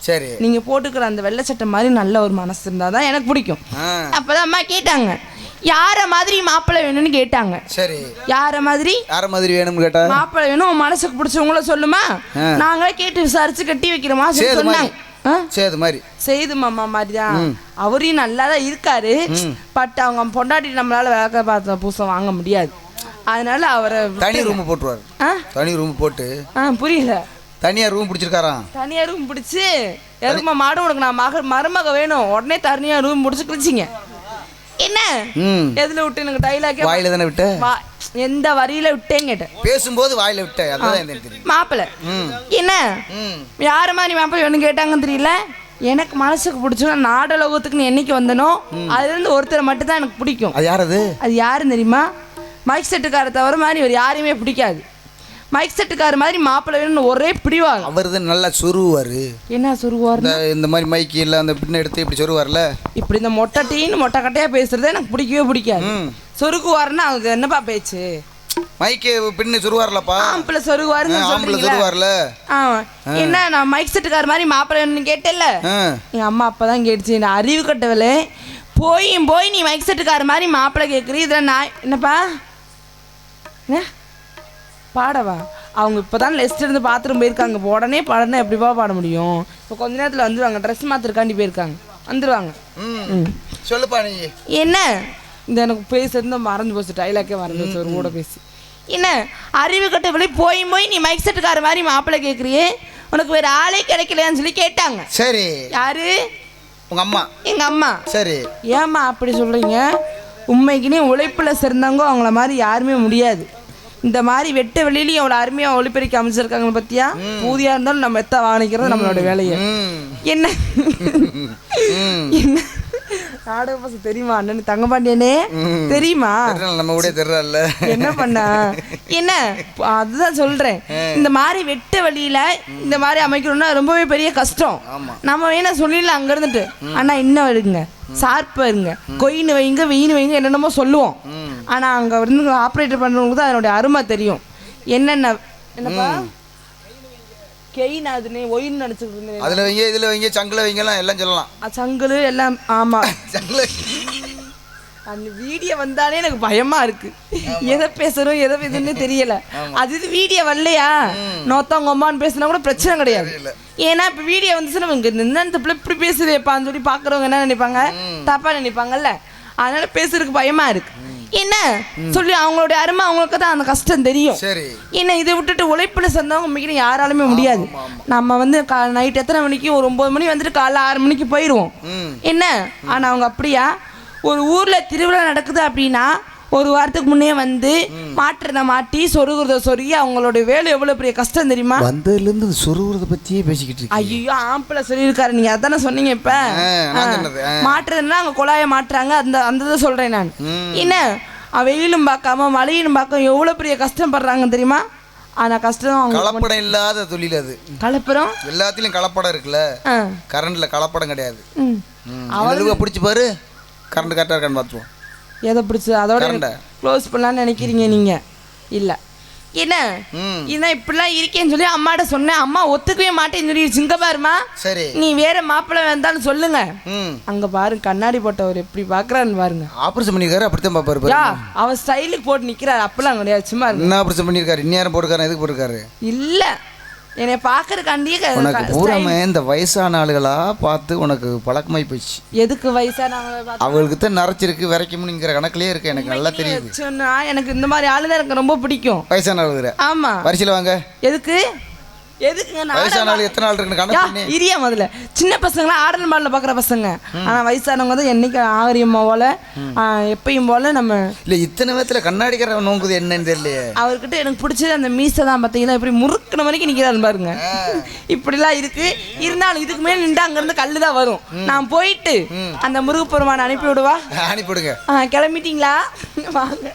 F: சரி
G: நீங்க போட்டுக்கிற அந்த வெள்ளை சட்டை மாதிரி நல்ல ஒரு மனசு இருந்தாதான் எனக்கு பிடிக்கும் அப்பதான் அம்மா கேட்டாங்க யார மாதிரி மாப்பிள்ளை வேணும்னு கேட்டாங்க.
F: சரி,
G: யார மாதிரி
F: வேணும்னு கேட்டா
G: மாப்பிள்ளை வேணும் உன் மனசுக்கு பிடிச்சவங்கள சொல்லுமா, நாங்களே கேட்டு விசாரிச்சு கட்டி வைக்கிறோமா சொன்னாங்க. செய்து மாமா மாதிரிதான் அவரையும் நல்லா தான் இருக்காரு. பட் அவங்க பொண்டாட்டி நம்மளால வேலை பார்த்த பூசம் வாங்க முடியாது. அதனால அவரை
F: தனி ரூம் போட்டுருவாரு. தனி ரூம் போட்டு
G: புரியல,
F: தனியா ரூம் பிடிச்சிருக்காராம்.
G: தனியா ரூம் பிடிச்சி எருமா மாடு உனக்கு நான் மருமக வேணும் உடனே தனியா ரூம் பிடிச்சி கிழிச்சிங்க. என்ன எதுல விட்டு எனக்கு டைலாக்
F: வாயில தானே விட்ட,
G: எந்த வரியில விட்டேன்னு கேட்டேன்.
F: பேசும்போது வாயில விட்ட. அதான்
G: மாப்பிள்ள என்ன யார மாதிரி மாப்பிள்ள வேணும் கேட்டாங்கன்னு தெரியல. எனக்கு மனசுக்கு பிடிச்சோன்னா நாடலோகத்துக்கு நீ என்னைக்கு வந்தனோ அதுல இருந்து ஒருத்தரை மட்டும் தான் எனக்கு பிடிக்கும்.
F: அது யாரது? அது
G: யாருன்னு தெரியுமா? மைக் செட்டுக்கார தவிர மாதிரி ஒரு யாரையுமே பிடிக்காது. மைக் செட்டுக்கார மாதிரி மாப்பிள்ளை வேணும்னு ஒரே பிடிவாங்க.
F: அவர் தான் நல்லா சொருவாரு.
G: என்ன சொருவார்?
F: இந்த மாதிரி மைக்கு இல்லை அந்த பின்ன எடுத்து இப்படி சொருவார்ல.
G: இப்படி இந்த மொட்டை டீன்னு மொட்டை கட்டையா பேசுறது எனக்கு பிடிக்கவே பிடிக்காது. சொருக்குவாருன்னா அவங்க என்னப்பா பேச்சு?
F: மைக்கு பின்னு சொருவார்லப்பா.
G: ஆம்பளை சொருவாருன்னு
F: ஆம்பளை சொருவார்ல.
G: என்ன நான் மைக் செட்டுக்கார மாதிரி மாப்பிள்ளை வேணும்னு கேட்டேல்ல, எங்க அம்மா அப்பதான் கேட்டுச்சு. என்ன அறிவு கட்டவளே, போய் நீ மைக் செட்டுக்கார மாதிரி மாப்பிள்ளை கேட்குறீ, இதில் நான் என்னப்பா பாடவா? அவங்க இப்போதான் லெஸ்ட் இருந்து பாத்ரூம் போயிருக்காங்க. இப்போ உடனே பாடனா எப்படிப்பா பாட முடியும்? இப்போ கொஞ்ச நேரத்தில் வந்துடுவாங்க. ட்ரெஸ் மாத்திரக்காண்டி போயிருக்காங்க, வந்துடுவாங்க.
F: சொல்லுப்பா நீ.
G: என்ன இந்த எனக்கு பேசுறது மறந்து போச்சு, டைலாக்கே மறந்து போச்சு ஒரு கூட பேசி. என்ன அறிவு கட்டவளை, போய் நீ மைக் செட்டுக்கார மாதிரி மாப்பிள்ளை கேட்குறியே, உனக்கு வேற ஆளே கிடைக்கலையான்னு சொல்லி கேட்டாங்க.
F: சரி,
G: யாரு?
F: உங்க அம்மா.
G: எங்க அம்மா.
F: சரி,
G: ஏம்மா அப்படி சொல்றீங்க? உண்மைக்குனே உழைப்புல சிறந்தவங்க அவங்கள மாதிரி யாருமே முடியாது. இந்த மாதிரி வெட்ட வெளியிலையும் அவ்வளோ அருமையாக ஒளிப்பெருக்கி அமைச்சிருக்காங்க பத்தியா. பூதியா இருந்தாலும் நம்ம எத்த வாங்கிக்கிறது நம்மளோட வேலையை. என்ன என்ன நாடக பசங்க தெரியுமா? அண்ணன் தங்கபாண்டியனே தெரியுமா?
F: நம்ம கூட தெரியல.
G: என்ன பண்ண என்ன அதுதான் சொல்றேன். இந்த மாதிரி வெட்ட வழியில இந்த மாதிரி அமைக்கணும்னா ரொம்பவே பெரிய கஷ்டம். நம்ம வேணா சொல்லிடலாம் அங்க இருந்துட்டு, ஆனா இன்னும் இருங்க சார்பா இருங்க, கொயின்னு வைங்க வெயின்னு வைங்க என்னென்னமோ சொல்லுவோம். ஆனா அங்க இருந்து ஆப்ரேட்டர் பண்றவங்களுக்கு தான் அதனுடைய அருமை தெரியும். என்னென்ன என்னப்பா கெயின் அதுன்னு ஒயின்னு நினைச்சிட்டு இருந்தேன்.
F: அதுல வைங்க இதுல வைங்க சங்குல வைங்கலாம் எல்லாம் சொல்லலாம்.
G: சங்குல எல்லாம் ஆமா. அந்த வீடியோ வந்தாலே எனக்கு பயமா இருக்கு. எதை பேசணும் எதை பேசணும்னு தெரியல. அது இது வீடியோ வரலையா நோத்தவங்க அம்மான்னு பேசினா கூட பிரச்சனை கிடையாது. ஏன்னா இப்போ வீடியோ வந்துச்சுன்னா இங்கே இந்த பிள்ளை இப்படி பேசுதேப்பான்னு சொல்லி பார்க்குறவங்க என்ன நினைப்பாங்க, தப்பா நினைப்பாங்கல்ல. அதனால பேசுறதுக்கு பயமா இருக்கு. என்ன சொல்லி அவங்களுடைய அருமை அவங்களுக்கு தான் அந்த கஷ்டம் தெரியும். என்ன இதை விட்டுட்டு உழைப்புல சேர்ந்தவங்க மிக யாராலுமே முடியாது. நம்ம வந்து நைட் எத்தனை மணிக்கு ஒரு 9 மணி வந்துட்டு காலைல 6 மணிக்கு போயிடுவோம். என்ன ஆனா அவங்க அப்படியா? ஒரு ஊர்ல திருவிழா நடக்குது அப்படின்னா ஒரு வாரத்துக்கு முன்னே வந்து மாட்டுறதை மாட்டி சொருகுறத சொருகி அவங்களுடைய வேலை எவ்வளவு பெரிய கஷ்டம் தெரியுமா?
F: வந்ததுல இருந்து சொருகுறத பத்தியே பேசிக்கிட்டு இருக்கு.
G: ஐயோ ஆம்பளை சொல்லியிருக்காரு, நீங்க அதானே சொன்னீங்க. இப்ப மாட்டுறதுன்னா அவங்க குழாய மாட்டுறாங்க, அந்த சொல்றேன் நான். என்ன வெயிலும் பார்க்காம மழையிலும் பார்க்காம எவ்வளவு பெரிய கஷ்டப்படுறாங்க தெரியுமா? ஆனா கஷ்டம்
F: கலப்படம் இல்லாத தொழில் அது.
G: கலப்படம்
F: எல்லாத்திலும் கலப்படம் இருக்குல்ல, கரண்ட்ல கலப்படம் கிடையாது. அவளுக்கு பிடிச்சி பாரு, கரண்ட் கரெக்டாக இருக்கான்னு பார்த்துவோம்.
G: எதை பிடிச்சி அதோட க்ளோஸ் பண்ணலான்னு நினைக்கிறீங்க நீங்க? இல்லை என்ன என்ன இப்படிலாம் இருக்கேன்னு சொல்லி அம்மாட்ட சொன்னேன். அம்மா ஒத்துக்கவே மாட்டேன்னு சொல்லி சிங்க பாருமா,
F: சரி
G: நீ வேற மாப்பிள்ளை வேண்டான்னு சொல்லுங்க. அங்க பாருங்க கண்ணாடி போட்டவர் எப்படி பாக்குறான்னு பாருங்க.
F: ஆபரேஷன் பண்ணிருக்காரு, அப்படித்தான் பாப்பாரு.
G: அவர் ஸ்டைலுக்கு போட்டு நிக்கிறாரு, அப்பெல்லாம் கிடையாது. சும்மா
F: என்ன ஆபரேஷன் பண்ணிருக்காரு? இந்நேரம் போட்டுக்காரு, எதுக்கு போட்டுருக்காரு?
G: இல்ல என்னை பாக்குறதுக்காண்டியே
F: உனக்கு பூராம இந்த வயசான ஆளுகளா பார்த்து உனக்கு பழக்கமாய் போயிடுச்சு.
G: எதுக்கு வயசான
F: அவங்களுக்கு தான் நரைச்சிருக்கு விரைக்கும்ங்கிற கணக்குலயே இருக்கு. எனக்கு நல்லா தெரியுது.
G: சொன்னா எனக்கு இந்த மாதிரி ஆளுதான் எனக்கு ரொம்ப பிடிக்கும்.
F: வயசான ஆளுகிற
G: ஆமா
F: வரிசையில் வாங்க.
G: எதுக்குங்க
F: வயசான ஆளு எத்தனை ஆள் இருக்குன்னு கணக்கு
G: இரியா. முதல்ல சின்ன பசங்களாம் ஆடல் மாடல பாக்குற பசங்க, ஆனா வயசானவங்க தான் என்னைக்கு ஆகரியமா போல எப்பயும் போல நம்ம
F: இல்ல. இத்தனை நேரத்துல கண்ணாடிக்கிற நோங்குது என்னன்னு தெரியலையே. அவர்கிட்ட
G: எனக்கு பிடிச்சது அந்த மீசை தான். பாத்தீங்கன்னா இப்படி முறுக்கின வரைக்கும் நிக்கிறாரு பாருங்க. இப்படிலாம் இருக்கு. இருந்தாலும் இதுக்கு மேல நின்று அங்க இருந்து கல்லு தான் வரும். நான் போயிட்டு அந்த முருகப்பெருமானை அனுப்பி விடுவா.
F: அனுப்பிவிடுங்க.
G: கிளம்பிட்டீங்களா? வாங்க.